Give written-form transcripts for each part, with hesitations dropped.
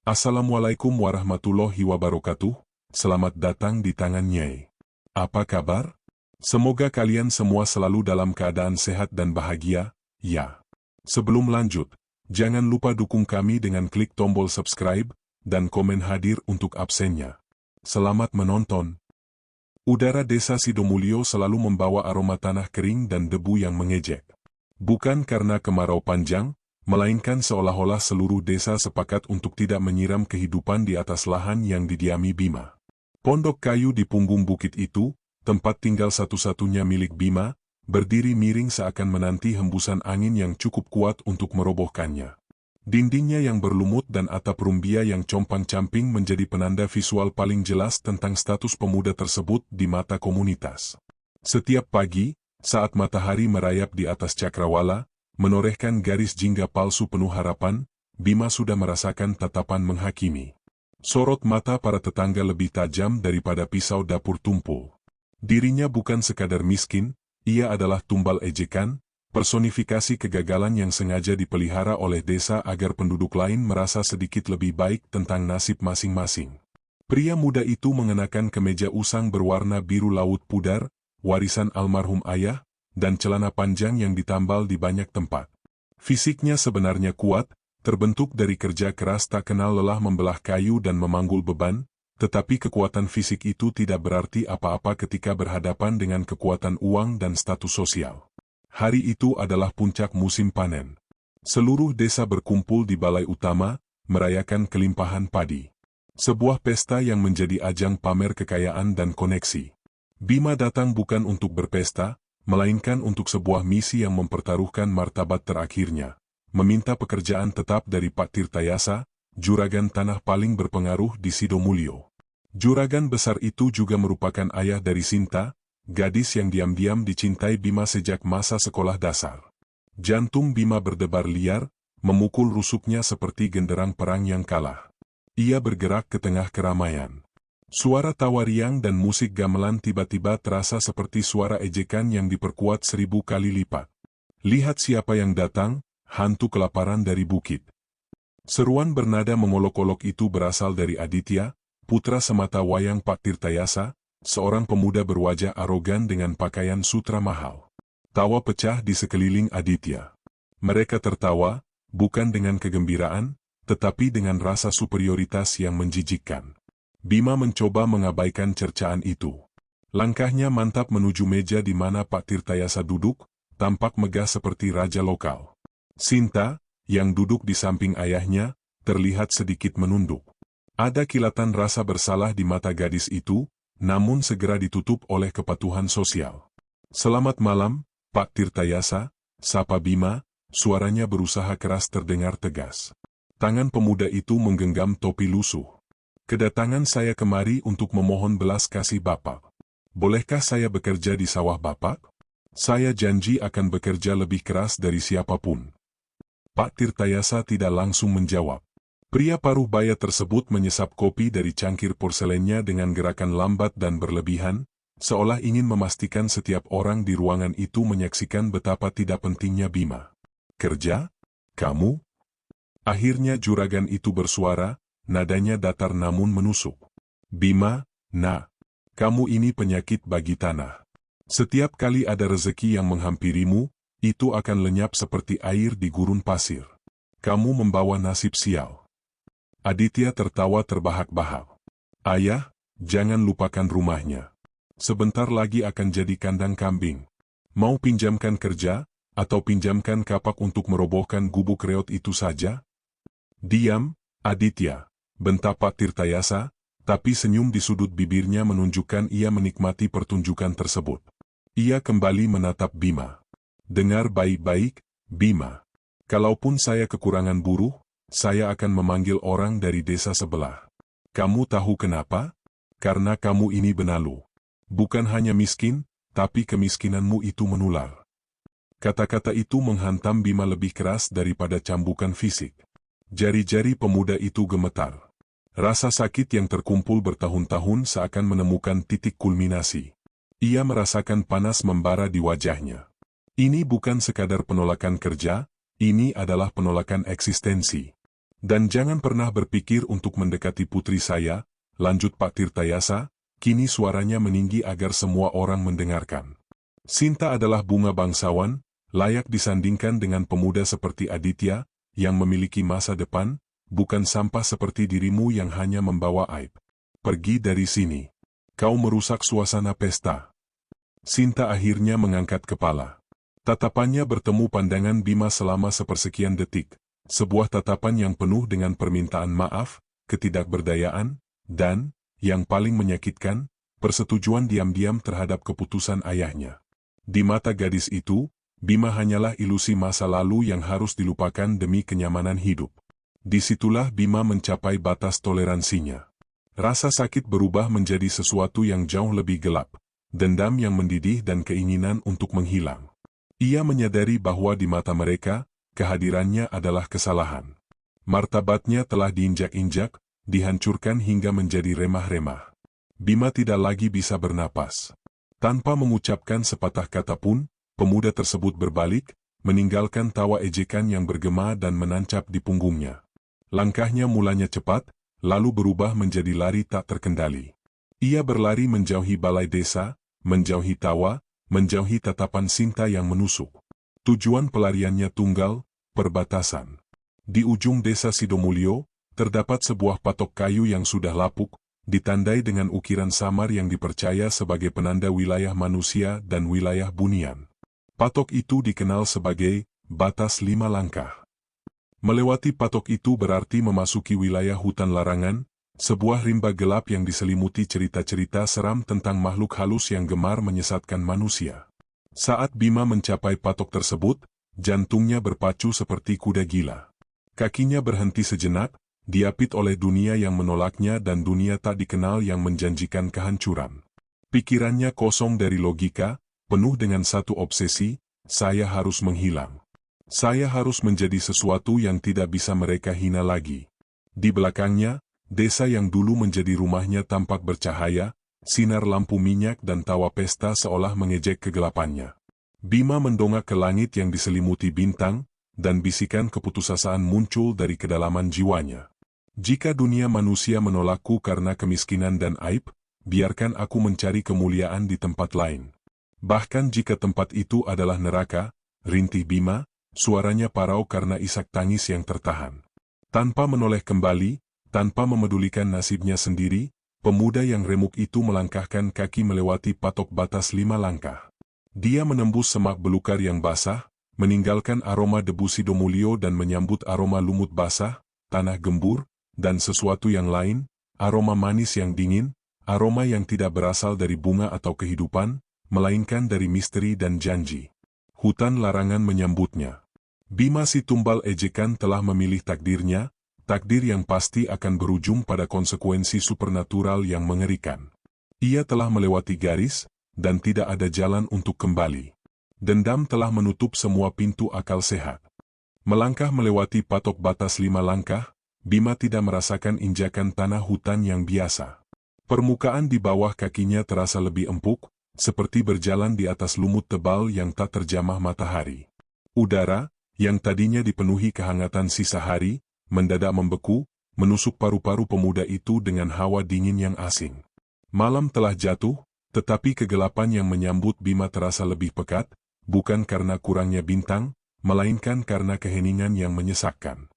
Assalamualaikum warahmatullahi wabarakatuh, selamat datang di tangan Nyai. Apa kabar? Semoga kalian semua selalu dalam keadaan sehat dan bahagia, ya. Sebelum lanjut, jangan lupa dukung kami dengan klik tombol subscribe, dan komen hadir untuk absennya. Selamat menonton. Udara desa Sidomulyo selalu membawa aroma tanah kering dan debu yang mengejek. Bukan karena kemarau panjang, melainkan seolah-olah seluruh desa sepakat untuk tidak menyiram kehidupan di atas lahan yang didiami Bima. Pondok kayu di punggung bukit itu, tempat tinggal satu-satunya milik Bima, berdiri miring seakan menanti hembusan angin yang cukup kuat untuk merobohkannya. Dindingnya yang berlumut dan atap rumbia yang compang-camping menjadi penanda visual paling jelas tentang status pemuda tersebut di mata komunitas. Setiap pagi, saat matahari merayap di atas cakrawala, menorehkan garis jingga palsu penuh harapan, Bima sudah merasakan tatapan menghakimi. Sorot mata para tetangga lebih tajam daripada pisau dapur tumpul. Dirinya bukan sekadar miskin, ia adalah tumbal ejekan, personifikasi kegagalan yang sengaja dipelihara oleh desa agar penduduk lain merasa sedikit lebih baik tentang nasib masing-masing. Pria muda itu mengenakan kemeja usang berwarna biru laut pudar, warisan almarhum ayah, dan celana panjang yang ditambal di banyak tempat. Fisiknya sebenarnya kuat, terbentuk dari kerja keras tak kenal lelah membelah kayu dan memanggul beban, tetapi kekuatan fisik itu tidak berarti apa-apa ketika berhadapan dengan kekuatan uang dan status sosial. Hari itu adalah puncak musim panen. Seluruh desa berkumpul di balai utama, merayakan kelimpahan padi. Sebuah pesta yang menjadi ajang pamer kekayaan dan koneksi. Bima datang bukan untuk berpesta, melainkan untuk sebuah misi yang mempertaruhkan martabat terakhirnya, meminta pekerjaan tetap dari Pak Tirtayasa, juragan tanah paling berpengaruh di Sidomulyo. Juragan besar itu juga merupakan ayah dari Sinta, gadis yang diam-diam dicintai Bima sejak masa sekolah dasar. Jantung Bima berdebar liar, memukul rusuknya seperti genderang perang yang kalah. Ia bergerak ke tengah keramaian. Suara tawa riang dan musik gamelan tiba-tiba terasa seperti suara ejekan yang diperkuat 1000 kali lipat. Lihat siapa yang datang, hantu kelaparan dari bukit. Seruan bernada mengolok-olok itu berasal dari Aditya, putra semata wayang Pak Tirtayasa, seorang pemuda berwajah arogan dengan pakaian sutra mahal. Tawa pecah di sekeliling Aditya. Mereka tertawa, bukan dengan kegembiraan, tetapi dengan rasa superioritas yang menjijikkan. Bima mencoba mengabaikan cercaan itu. Langkahnya mantap menuju meja di mana Pak Tirtayasa duduk, tampak megah seperti raja lokal. Sinta, yang duduk di samping ayahnya, terlihat sedikit menunduk. Ada kilatan rasa bersalah di mata gadis itu, namun segera ditutup oleh kepatuhan sosial. "Selamat malam, Pak Tirtayasa," sapa Bima, suaranya berusaha keras terdengar tegas. Tangan pemuda itu menggenggam topi lusuh. "Kedatangan saya kemari untuk memohon belas kasih Bapak. Bolehkah saya bekerja di sawah Bapak? Saya janji akan bekerja lebih keras dari siapapun." Pak Tirtayasa tidak langsung menjawab. Pria paruh baya tersebut menyesap kopi dari cangkir porselennya dengan gerakan lambat dan berlebihan, seolah ingin memastikan setiap orang di ruangan itu menyaksikan betapa tidak pentingnya Bima. "Kerja? Kamu?" Akhirnya juragan itu bersuara, nadanya datar namun menusuk. "Bima, nak, kamu ini penyakit bagi tanah. Setiap kali ada rezeki yang menghampirimu, itu akan lenyap seperti air di gurun pasir. Kamu membawa nasib sial." Aditya tertawa terbahak-bahak. "Ayah, jangan lupakan rumahnya. Sebentar lagi akan jadi kandang kambing. Mau pinjamkan kerja, atau pinjamkan kapak untuk merobohkan gubuk reot itu saja?" "Diam, Aditya," bentak Pak Tirtayasa, tapi senyum di sudut bibirnya menunjukkan ia menikmati pertunjukan tersebut. Ia kembali menatap Bima. "Dengar baik-baik, Bima. Kalaupun saya kekurangan buruh, saya akan memanggil orang dari desa sebelah. Kamu tahu kenapa? Karena kamu ini benalu. Bukan hanya miskin, tapi kemiskinanmu itu menular." Kata-kata itu menghantam Bima lebih keras daripada cambukan fisik. Jari-jari pemuda itu gemetar. Rasa sakit yang terkumpul bertahun-tahun seakan menemukan titik kulminasi. Ia merasakan panas membara di wajahnya. Ini bukan sekadar penolakan kerja, ini adalah penolakan eksistensi. Dan jangan pernah berpikir untuk mendekati putri saya, lanjut Pak Tirtayasa, kini suaranya meninggi agar semua orang mendengarkan. Sinta adalah bunga bangsawan, layak disandingkan dengan pemuda seperti Aditya, yang memiliki masa depan, bukan sampah seperti dirimu yang hanya membawa aib. Pergi dari sini. Kau merusak suasana pesta. Sinta akhirnya mengangkat kepala. Tatapannya bertemu pandangan Bima selama sepersekian detik. Sebuah tatapan yang penuh dengan permintaan maaf, ketidakberdayaan, dan, yang paling menyakitkan, persetujuan diam-diam terhadap keputusan ayahnya. Di mata gadis itu, Bima hanyalah ilusi masa lalu yang harus dilupakan demi kenyamanan hidup. Disitulah Bima mencapai batas toleransinya. Rasa sakit berubah menjadi sesuatu yang jauh lebih gelap, dendam yang mendidih dan keinginan untuk menghilang. Ia menyadari bahwa di mata mereka, kehadirannya adalah kesalahan. Martabatnya telah diinjak-injak, dihancurkan hingga menjadi remah-remah. Bima tidak lagi bisa bernapas. Tanpa mengucapkan sepatah kata pun, pemuda tersebut berbalik, meninggalkan tawa ejekan yang bergema dan menancap di punggungnya. Langkahnya mulanya cepat, lalu berubah menjadi lari tak terkendali. Ia berlari menjauhi balai desa, menjauhi tawa, menjauhi tatapan Sinta yang menusuk. Tujuan pelariannya tunggal, perbatasan. Di ujung desa Sidomulyo, terdapat sebuah patok kayu yang sudah lapuk, ditandai dengan ukiran samar yang dipercaya sebagai penanda wilayah manusia dan wilayah bunian. Patok itu dikenal sebagai batas 5 langkah. Melewati patok itu berarti memasuki wilayah hutan larangan, sebuah rimba gelap yang diselimuti cerita-cerita seram tentang makhluk halus yang gemar menyesatkan manusia. Saat Bima mencapai patok tersebut, jantungnya berpacu seperti kuda gila. Kakinya berhenti sejenak, diapit oleh dunia yang menolaknya dan dunia tak dikenal yang menjanjikan kehancuran. Pikirannya kosong dari logika, penuh dengan satu obsesi, saya harus menghilang. Saya harus menjadi sesuatu yang tidak bisa mereka hina lagi. Di belakangnya, desa yang dulu menjadi rumahnya tampak bercahaya, sinar lampu minyak dan tawa pesta seolah mengejek kegelapannya. Bima mendongak ke langit yang diselimuti bintang, dan bisikan keputusasaan muncul dari kedalaman jiwanya. Jika dunia manusia menolakku karena kemiskinan dan aib, biarkan aku mencari kemuliaan di tempat lain. Bahkan jika tempat itu adalah neraka, rintih Bima, suaranya parau karena isak tangis yang tertahan. Tanpa menoleh kembali, tanpa memedulikan nasibnya sendiri, pemuda yang remuk itu melangkahkan kaki melewati patok batas 5 langkah. Dia menembus semak belukar yang basah, meninggalkan aroma debu Sidomulyo dan menyambut aroma lumut basah, tanah gembur, dan sesuatu yang lain, aroma manis yang dingin, aroma yang tidak berasal dari bunga atau kehidupan, melainkan dari misteri dan janji. Hutan larangan menyambutnya. Bima si tumbal ejekan telah memilih takdirnya, takdir yang pasti akan berujung pada konsekuensi supernatural yang mengerikan. Ia telah melewati garis, dan tidak ada jalan untuk kembali. Dendam telah menutup semua pintu akal sehat. Melangkah melewati patok batas 5 langkah, Bima tidak merasakan injakan tanah hutan yang biasa. Permukaan di bawah kakinya terasa lebih empuk, seperti berjalan di atas lumut tebal yang tak terjamah matahari. Udara, yang tadinya dipenuhi kehangatan sisa hari, mendadak membeku, menusuk paru-paru pemuda itu dengan hawa dingin yang asing. Malam telah jatuh, tetapi kegelapan yang menyambut Bima terasa lebih pekat, bukan karena kurangnya bintang, melainkan karena keheningan yang menyesakkan.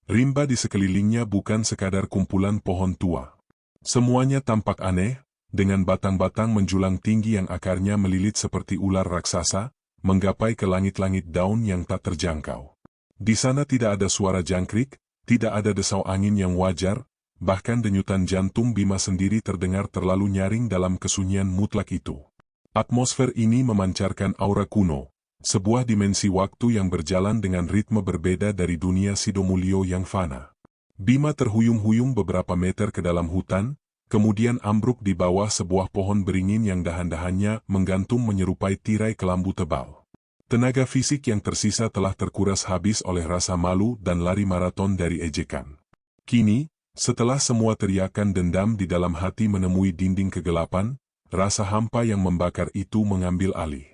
Rimba di sekelilingnya bukan sekadar kumpulan pohon tua. Semuanya tampak aneh, dengan batang-batang menjulang tinggi yang akarnya melilit seperti ular raksasa, menggapai ke langit-langit daun yang tak terjangkau. Di sana tidak ada suara jangkrik, tidak ada desau angin yang wajar, bahkan denyutan jantung Bima sendiri terdengar terlalu nyaring dalam kesunyian mutlak itu. Atmosfer ini memancarkan aura kuno, sebuah dimensi waktu yang berjalan dengan ritme berbeda dari dunia Sidomulyo yang fana. Bima terhuyung-huyung beberapa meter ke dalam hutan, kemudian ambruk di bawah sebuah pohon beringin yang dahan-dahannya menggantung menyerupai tirai kelambu tebal. Tenaga fisik yang tersisa telah terkuras habis oleh rasa malu dan lari maraton dari ejekan. Kini, setelah semua teriakan dendam di dalam hati menemui dinding kegelapan, rasa hampa yang membakar itu mengambil alih.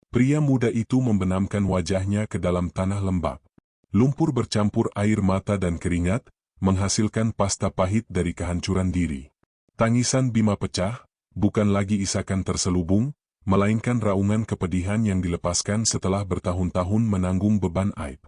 Pria muda itu membenamkan wajahnya ke dalam tanah lembab. Lumpur bercampur air mata dan keringat, menghasilkan pasta pahit dari kehancuran diri. Tangisan Bima pecah, bukan lagi isakan terselubung, melainkan raungan kepedihan yang dilepaskan setelah bertahun-tahun menanggung beban aib.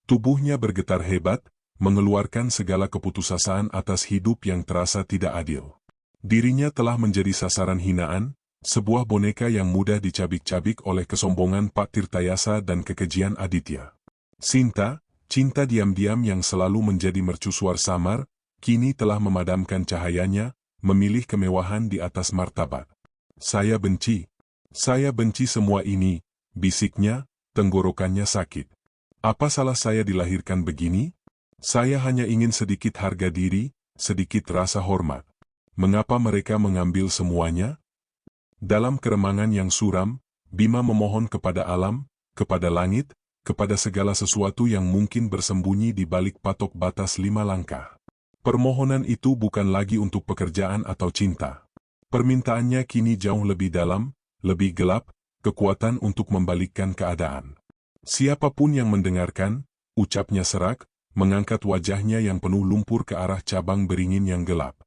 Tubuhnya bergetar hebat, mengeluarkan segala keputusasaan atas hidup yang terasa tidak adil. Dirinya telah menjadi sasaran hinaan, sebuah boneka yang mudah dicabik-cabik oleh kesombongan Pak Tirtayasa dan kekejian Aditya. Sinta, cinta diam-diam yang selalu menjadi mercusuar samar, kini telah memadamkan cahayanya, memilih kemewahan di atas martabat. Saya benci semua ini, bisiknya, tenggorokannya sakit. Apa salah saya dilahirkan begini? Saya hanya ingin sedikit harga diri, sedikit rasa hormat. Mengapa mereka mengambil semuanya? Dalam keremangan yang suram, Bima memohon kepada alam, kepada langit, kepada segala sesuatu yang mungkin bersembunyi di balik patok batas 5 langkah. Permohonan itu bukan lagi untuk pekerjaan atau cinta. Permintaannya kini jauh lebih dalam, lebih gelap, kekuatan untuk membalikkan keadaan. Siapapun yang mendengarkan, ucapnya serak, mengangkat wajahnya yang penuh lumpur ke arah cabang beringin yang gelap.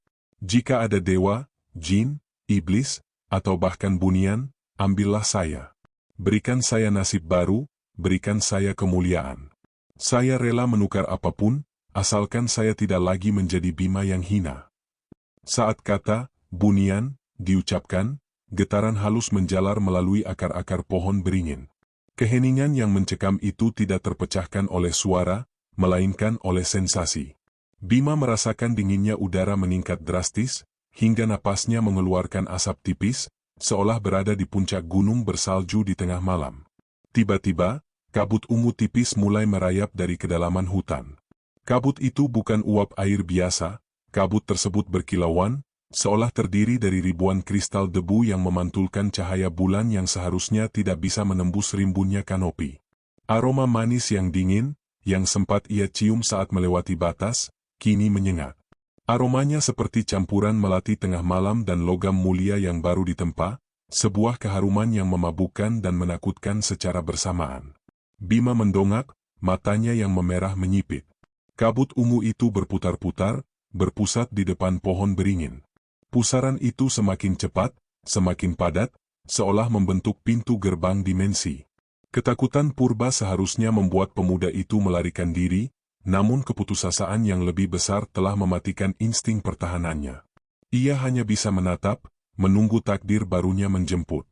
Jika ada dewa, jin, iblis, atau bahkan bunian, ambillah saya. Berikan saya nasib baru, berikan saya kemuliaan. Saya rela menukar apapun, asalkan saya tidak lagi menjadi Bima yang hina. Saat kata, bunian, diucapkan, getaran halus menjalar melalui akar-akar pohon beringin. Keheningan yang mencekam itu tidak terpecahkan oleh suara, melainkan oleh sensasi. Bima merasakan dinginnya udara meningkat drastis, hingga napasnya mengeluarkan asap tipis, seolah berada di puncak gunung bersalju di tengah malam. Tiba-tiba, kabut ungu tipis mulai merayap dari kedalaman hutan. Kabut itu bukan uap air biasa, kabut tersebut berkilauan, seolah terdiri dari ribuan kristal debu yang memantulkan cahaya bulan yang seharusnya tidak bisa menembus rimbunnya kanopi. Aroma manis yang dingin, yang sempat ia cium saat melewati batas, kini menyengat. Aromanya seperti campuran melati tengah malam dan logam mulia yang baru ditempa, sebuah keharuman yang memabukkan dan menakutkan secara bersamaan. Bima mendongak, matanya yang memerah menyipit. Kabut ungu itu berputar-putar, berpusat di depan pohon beringin. Pusaran itu semakin cepat, semakin padat, seolah membentuk pintu gerbang dimensi. Ketakutan purba seharusnya membuat pemuda itu melarikan diri, namun keputusasaan yang lebih besar telah mematikan insting pertahanannya. Ia hanya bisa menatap, menunggu takdir barunya menjemput.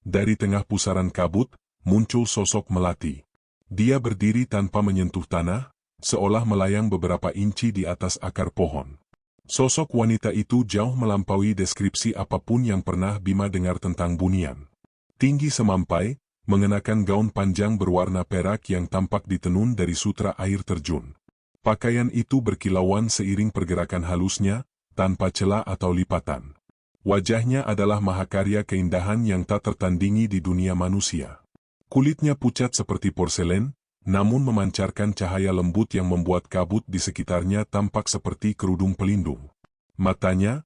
Dari tengah pusaran kabut, muncul sosok melati. Dia berdiri tanpa menyentuh tanah, seolah melayang beberapa inci di atas akar pohon. Sosok wanita itu jauh melampaui deskripsi apapun yang pernah Bima dengar tentang bunian. Tinggi semampai, mengenakan gaun panjang berwarna perak yang tampak ditenun dari sutra air terjun. Pakaian itu berkilauan seiring pergerakan halusnya, tanpa celah atau lipatan. Wajahnya adalah mahakarya keindahan yang tak tertandingi di dunia manusia. Kulitnya pucat seperti porselen, namun memancarkan cahaya lembut yang membuat kabut di sekitarnya tampak seperti kerudung pelindung. Matanya,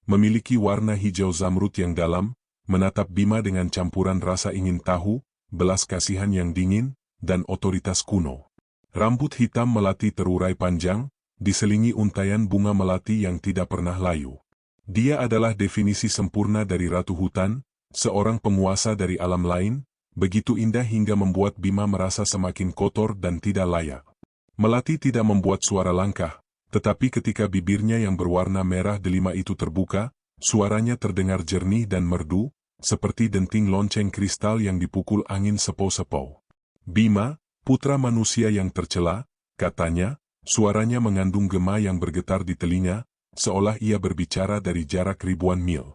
memiliki warna hijau zamrud yang dalam, menatap Bima dengan campuran rasa ingin tahu, belas kasihan yang dingin, dan otoritas kuno. Rambut hitam melati terurai panjang, diselingi untaian bunga melati yang tidak pernah layu. Dia adalah definisi sempurna dari ratu hutan, seorang penguasa dari alam lain, begitu indah hingga membuat Bima merasa semakin kotor dan tidak layak. Melati tidak membuat suara langkah, tetapi ketika bibirnya yang berwarna merah delima itu terbuka, suaranya terdengar jernih dan merdu, seperti denting lonceng kristal yang dipukul angin sepau-sepau. Bima, putra manusia yang tercela, katanya, suaranya mengandung gema yang bergetar di telinga, seolah ia berbicara dari jarak ribuan mil.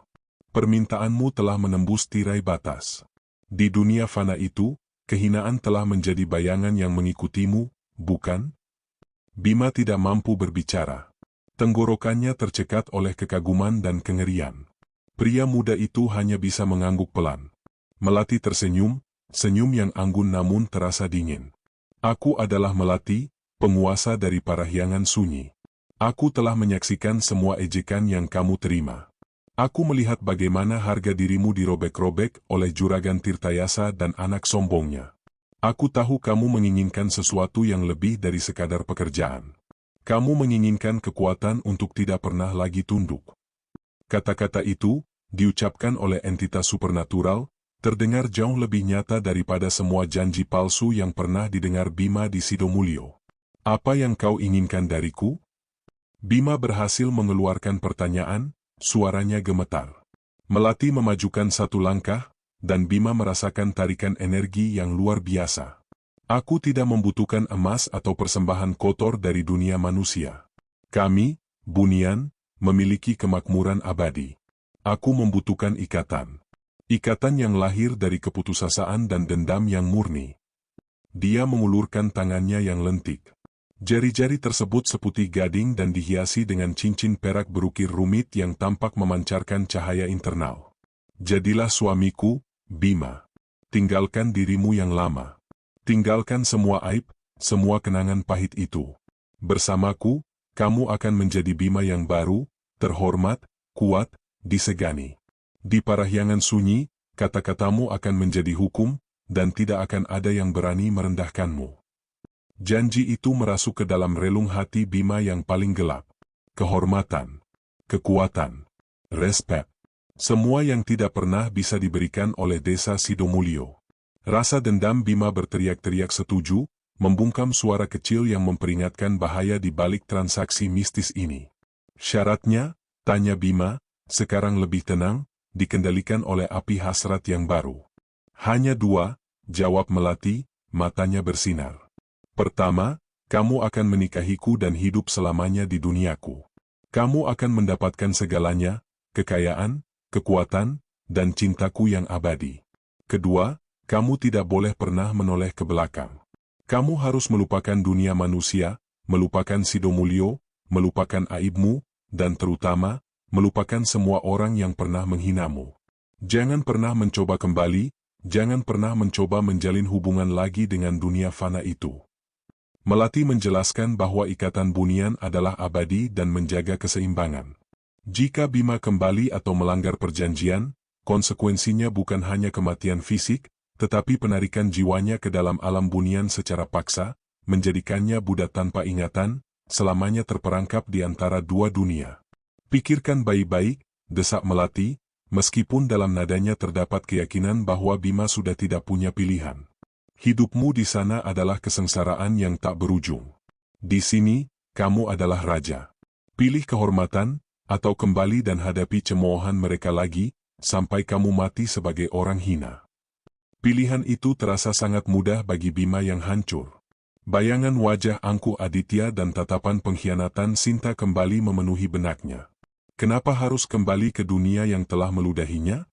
Permintaanmu telah menembus tirai batas. Di dunia fana itu, kehinaan telah menjadi bayangan yang mengikutimu, bukan? Bima tidak mampu berbicara. Tenggorokannya tercekat oleh kekaguman dan kengerian. Pria muda itu hanya bisa mengangguk pelan. Melati tersenyum, senyum yang anggun namun terasa dingin. Aku adalah Melati, penguasa dari Parahyangan Sunyi. Aku telah menyaksikan semua ejekan yang kamu terima. Aku melihat bagaimana harga dirimu dirobek-robek oleh Juragan Tirtayasa dan anak sombongnya. Aku tahu kamu menginginkan sesuatu yang lebih dari sekadar pekerjaan. Kamu menginginkan kekuatan untuk tidak pernah lagi tunduk. Kata-kata itu, diucapkan oleh entitas supernatural, terdengar jauh lebih nyata daripada semua janji palsu yang pernah didengar Bima di Sidomulyo. Apa yang kau inginkan dariku? Bima berhasil mengeluarkan pertanyaan, suaranya gemetar. Melati memajukan satu langkah, dan Bima merasakan tarikan energi yang luar biasa. Aku tidak membutuhkan emas atau persembahan kotor dari dunia manusia. Kami, Bunian, memiliki kemakmuran abadi. Aku membutuhkan ikatan. Ikatan yang lahir dari keputusasaan dan dendam yang murni. Dia mengulurkan tangannya yang lentik. Jari-jari tersebut seputih gading dan dihiasi dengan cincin perak berukir rumit yang tampak memancarkan cahaya internal. Jadilah suamiku, Bima. Tinggalkan dirimu yang lama. Tinggalkan semua aib, semua kenangan pahit itu. Bersamaku, kamu akan menjadi Bima yang baru, terhormat, kuat, disegani. Di parahyangan sunyi, kata-katamu akan menjadi hukum, dan tidak akan ada yang berani merendahkanmu. Janji itu merasuk ke dalam relung hati Bima yang paling gelap. Kehormatan, kekuatan, respek. Semua yang tidak pernah bisa diberikan oleh desa Sidomulyo. Rasa dendam Bima berteriak-teriak setuju, membungkam suara kecil yang memperingatkan bahaya di balik transaksi mistis ini. Syaratnya, tanya Bima, sekarang lebih tenang, dikendalikan oleh api hasrat yang baru. Hanya dua, jawab Melati, matanya bersinar. Pertama, kamu akan menikahiku dan hidup selamanya di duniaku. Kamu akan mendapatkan segalanya, kekayaan, kekuatan, dan cintaku yang abadi. Kedua, kamu tidak boleh pernah menoleh ke belakang. Kamu harus melupakan dunia manusia, melupakan Sidomulyo, melupakan aibmu, dan terutama, melupakan semua orang yang pernah menghinamu. Jangan pernah mencoba kembali, jangan pernah mencoba menjalin hubungan lagi dengan dunia fana itu. Melati menjelaskan bahwa ikatan Bunian adalah abadi dan menjaga keseimbangan. Jika Bima kembali atau melanggar perjanjian, konsekuensinya bukan hanya kematian fisik, tetapi penarikan jiwanya ke dalam alam Bunian secara paksa, menjadikannya budak tanpa ingatan, selamanya terperangkap di antara dua dunia. Pikirkan baik-baik, desak Melati, meskipun dalam nadanya terdapat keyakinan bahwa Bima sudah tidak punya pilihan. Hidupmu di sana adalah kesengsaraan yang tak berujung. Di sini, kamu adalah raja. Pilih kehormatan, atau kembali dan hadapi cemoohan mereka lagi, sampai kamu mati sebagai orang hina. Pilihan itu terasa sangat mudah bagi Bima yang hancur. Bayangan wajah Angku Aditya dan tatapan pengkhianatan Sinta kembali memenuhi benaknya. Kenapa harus kembali ke dunia yang telah meludahinya?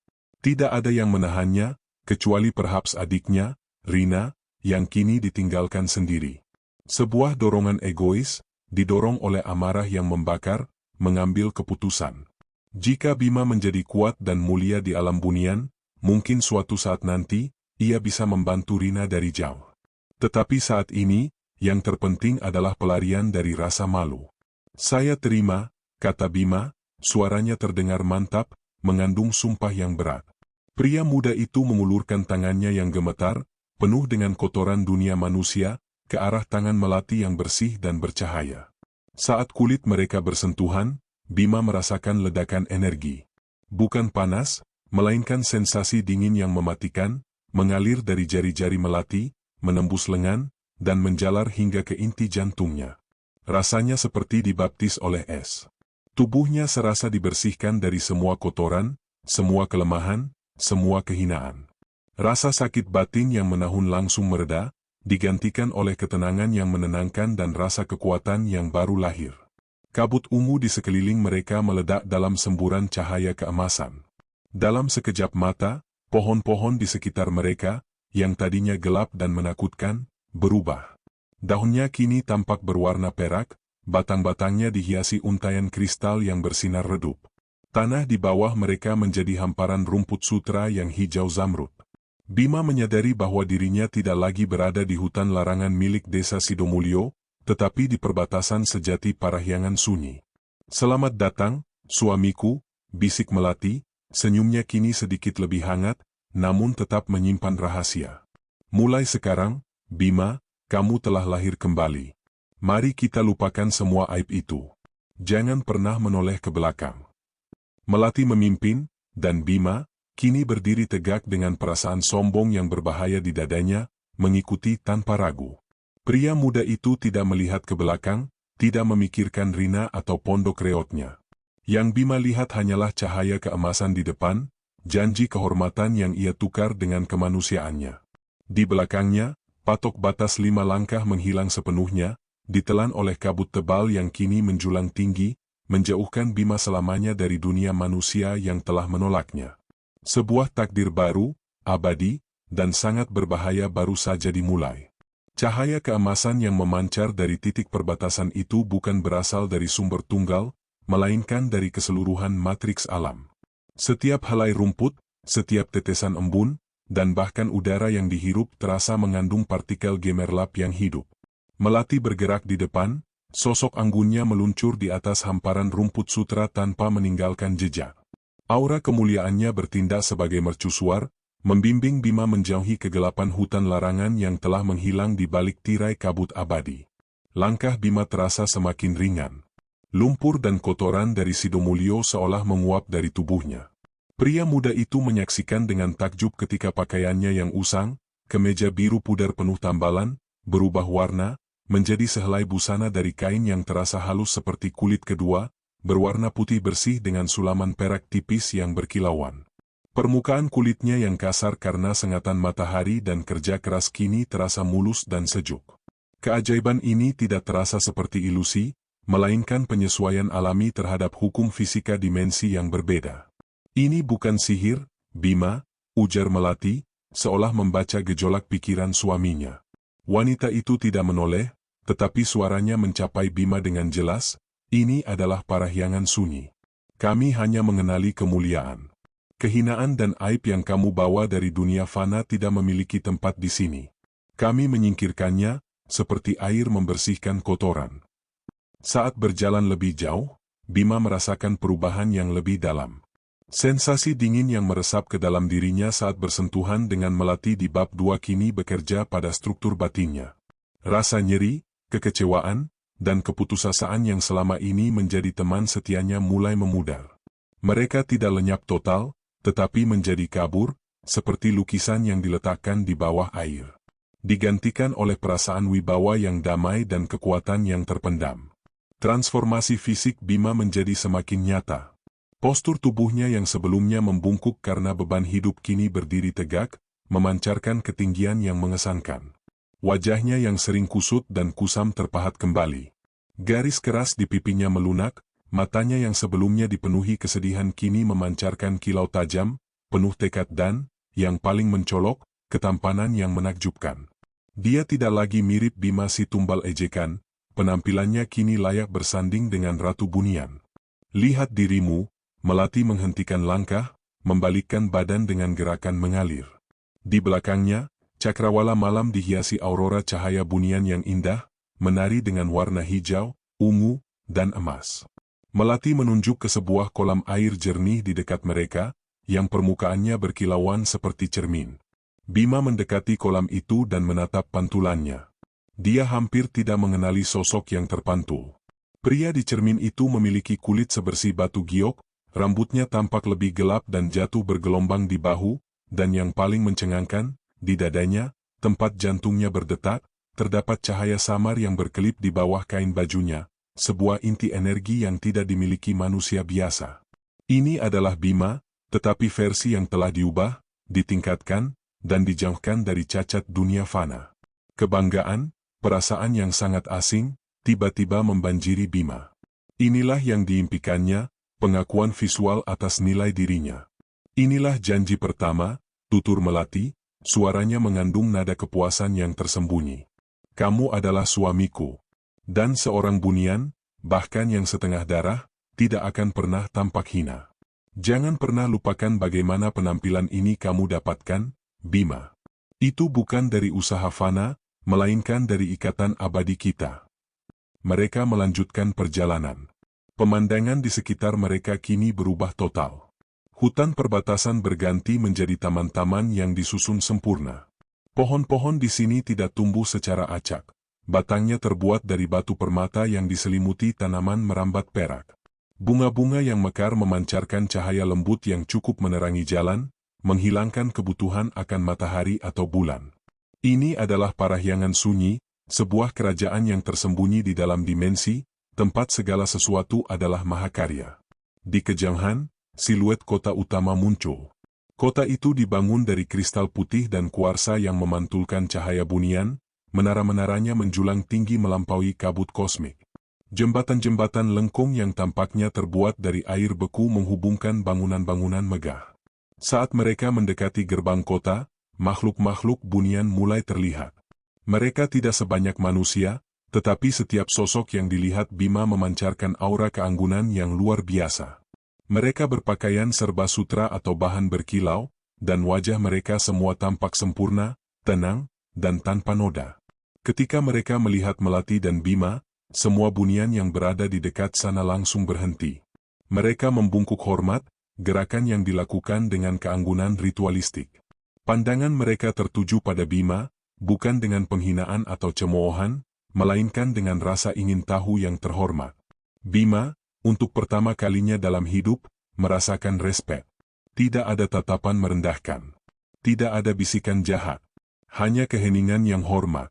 Tidak ada yang menahannya, kecuali perhaps adiknya, Rina, yang kini ditinggalkan sendiri. Sebuah dorongan egois, didorong oleh amarah yang membakar, mengambil keputusan. Jika Bima menjadi kuat dan mulia di alam Bunian, mungkin suatu saat nanti, ia bisa membantu Rina dari jauh. Tetapi saat ini, yang terpenting adalah pelarian dari rasa malu. Saya terima, kata Bima, suaranya terdengar mantap, mengandung sumpah yang berat. Pria muda itu mengulurkan tangannya yang gemetar, penuh dengan kotoran dunia manusia, ke arah tangan Melati yang bersih dan bercahaya. Saat kulit mereka bersentuhan, Bima merasakan ledakan energi. Bukan panas, melainkan sensasi dingin yang mematikan, mengalir dari jari-jari Melati, menembus lengan, dan menjalar hingga ke inti jantungnya. Rasanya seperti dibaptis oleh es. Tubuhnya serasa dibersihkan dari semua kotoran, semua kelemahan, semua kehinaan. Rasa sakit batin yang menahun langsung mereda, digantikan oleh ketenangan yang menenangkan dan rasa kekuatan yang baru lahir. Kabut ungu di sekeliling mereka meledak dalam semburan cahaya keemasan. Dalam sekejap mata, pohon-pohon di sekitar mereka, yang tadinya gelap dan menakutkan, berubah. Daunnya kini tampak berwarna perak, batang-batangnya dihiasi untayan kristal yang bersinar redup. Tanah di bawah mereka menjadi hamparan rumput sutra yang hijau zamrud. Bima menyadari bahwa dirinya tidak lagi berada di hutan larangan milik desa Sidomulyo, tetapi di perbatasan sejati Parahyangan Sunyi. Selamat datang, suamiku, bisik Melati. Senyumnya kini sedikit lebih hangat, namun tetap menyimpan rahasia. Mulai sekarang, Bima, kamu telah lahir kembali. Mari kita lupakan semua aib itu. Jangan pernah menoleh ke belakang. Melati memimpin, dan Bima, kini berdiri tegak dengan perasaan sombong yang berbahaya di dadanya, mengikuti tanpa ragu. Pria muda itu tidak melihat ke belakang, tidak memikirkan Rina atau pondok reotnya. Yang Bima lihat hanyalah cahaya keemasan di depan, janji kehormatan yang ia tukar dengan kemanusiaannya. Di belakangnya, patok batas 5 langkah menghilang sepenuhnya, ditelan oleh kabut tebal yang kini menjulang tinggi, menjauhkan Bima selamanya dari dunia manusia yang telah menolaknya. Sebuah takdir baru, abadi, dan sangat berbahaya baru saja dimulai. Cahaya keemasan yang memancar dari titik perbatasan itu bukan berasal dari sumber tunggal, melainkan dari keseluruhan matriks alam. Setiap helai rumput, setiap tetesan embun, dan bahkan udara yang dihirup terasa mengandung partikel gemerlap yang hidup. Melati bergerak di depan, sosok anggunnya meluncur di atas hamparan rumput sutra tanpa meninggalkan jejak. Aura kemuliaannya bertindak sebagai mercusuar, membimbing Bima menjauhi kegelapan hutan larangan yang telah menghilang di balik tirai kabut abadi. Langkah Bima terasa semakin ringan. Lumpur dan kotoran dari Sidomulyo seolah menguap dari tubuhnya. Pria muda itu menyaksikan dengan takjub ketika pakaiannya yang usang, kemeja biru pudar penuh tambalan, berubah warna, menjadi sehelai busana dari kain yang terasa halus seperti kulit kedua, berwarna putih bersih dengan sulaman perak tipis yang berkilauan. Permukaan kulitnya yang kasar karena sengatan matahari dan kerja keras kini terasa mulus dan sejuk. Keajaiban ini tidak terasa seperti ilusi, melainkan penyesuaian alami terhadap hukum fisika dimensi yang berbeda. Ini bukan sihir, Bima, ujar Melati, seolah membaca gejolak pikiran suaminya. Wanita itu tidak menoleh, tetapi suaranya mencapai Bima dengan jelas, ini adalah parahyangan sunyi. Kami hanya mengenali kemuliaan. Kehinaan dan aib yang kamu bawa dari dunia fana tidak memiliki tempat di sini. Kami menyingkirkannya, seperti air membersihkan kotoran. Saat berjalan lebih jauh, Bima merasakan perubahan yang lebih dalam. Sensasi dingin yang meresap ke dalam dirinya saat bersentuhan dengan Melati di bab 2 kini bekerja pada struktur batinnya. Rasa nyeri, kekecewaan, dan keputusasaan yang selama ini menjadi teman setianya mulai memudar. Mereka tidak lenyap total, tetapi menjadi kabur, seperti lukisan yang diletakkan di bawah air. Digantikan oleh perasaan wibawa yang damai dan kekuatan yang terpendam. Transformasi fisik Bima menjadi semakin nyata. Postur tubuhnya yang sebelumnya membungkuk karena beban hidup kini berdiri tegak, memancarkan ketinggian yang mengesankan. Wajahnya yang sering kusut dan kusam terpahat kembali. Garis keras di pipinya melunak, matanya yang sebelumnya dipenuhi kesedihan kini memancarkan kilau tajam, penuh tekad dan, yang paling mencolok, ketampanan yang menakjubkan. Dia tidak lagi mirip Bima si tumbal ejekan, penampilannya kini layak bersanding dengan Ratu Bunian. Lihat dirimu, Melati menghentikan langkah, membalikkan badan dengan gerakan mengalir. Di belakangnya, cakrawala malam dihiasi aurora cahaya bunian yang indah, menari dengan warna hijau, ungu, dan emas. Melati menunjuk ke sebuah kolam air jernih di dekat mereka, yang permukaannya berkilauan seperti cermin. Bima mendekati kolam itu dan menatap pantulannya. Dia hampir tidak mengenali sosok yang terpantul. Pria di cermin itu memiliki kulit sebersih batu giok, rambutnya tampak lebih gelap dan jatuh bergelombang di bahu, dan yang paling mencengangkan, di dadanya, tempat jantungnya berdetak, terdapat cahaya samar yang berkelip di bawah kain bajunya, sebuah inti energi yang tidak dimiliki manusia biasa. Ini adalah Bima, tetapi versi yang telah diubah, ditingkatkan, dan dijauhkan dari cacat dunia fana. Kebanggaan, perasaan yang sangat asing, tiba-tiba membanjiri Bima. Inilah yang diimpikannya, pengakuan visual atas nilai dirinya. Inilah janji pertama, tutur Melati, suaranya mengandung nada kepuasan yang tersembunyi. Kamu adalah suamiku. Dan seorang bunian, bahkan yang setengah darah, tidak akan pernah tampak hina. Jangan pernah lupakan bagaimana penampilan ini kamu dapatkan, Bima. Itu bukan dari usaha fana, melainkan dari ikatan abadi kita. Mereka melanjutkan perjalanan. Pemandangan di sekitar mereka kini berubah total. Hutan perbatasan berganti menjadi taman-taman yang disusun sempurna. Pohon-pohon di sini tidak tumbuh secara acak. batangnya terbuat dari batu permata yang diselimuti tanaman merambat perak. Bunga-bunga yang mekar memancarkan cahaya lembut yang cukup menerangi jalan, menghilangkan kebutuhan akan matahari atau bulan. Ini adalah Parahyangan Sunyi, sebuah kerajaan yang tersembunyi di dalam dimensi, tempat segala sesuatu adalah mahakarya. Di kejauhan, siluet kota utama muncul. Kota itu dibangun dari kristal putih dan kuarsa yang memantulkan cahaya bunian, menara-menaranya menjulang tinggi melampaui kabut kosmik. Jembatan-jembatan lengkung yang tampaknya terbuat dari air beku menghubungkan bangunan-bangunan megah. Saat mereka mendekati gerbang kota, makhluk-makhluk bunian mulai terlihat. Mereka tidak sebanyak manusia, tetapi setiap sosok yang dilihat Bima memancarkan aura keanggunan yang luar biasa. Mereka berpakaian serba sutra atau bahan berkilau, dan wajah mereka semua tampak sempurna, tenang, dan tanpa noda. Ketika mereka melihat Melati dan Bima, semua bunian yang berada di dekat sana langsung berhenti. Mereka membungkuk hormat, gerakan yang dilakukan dengan keanggunan ritualistik. Pandangan mereka tertuju pada Bima, bukan dengan penghinaan atau cemoohan, melainkan dengan rasa ingin tahu yang terhormat. Bima, untuk pertama kalinya dalam hidup, merasakan respek. Tidak ada tatapan merendahkan. Tidak ada bisikan jahat. Hanya keheningan yang hormat.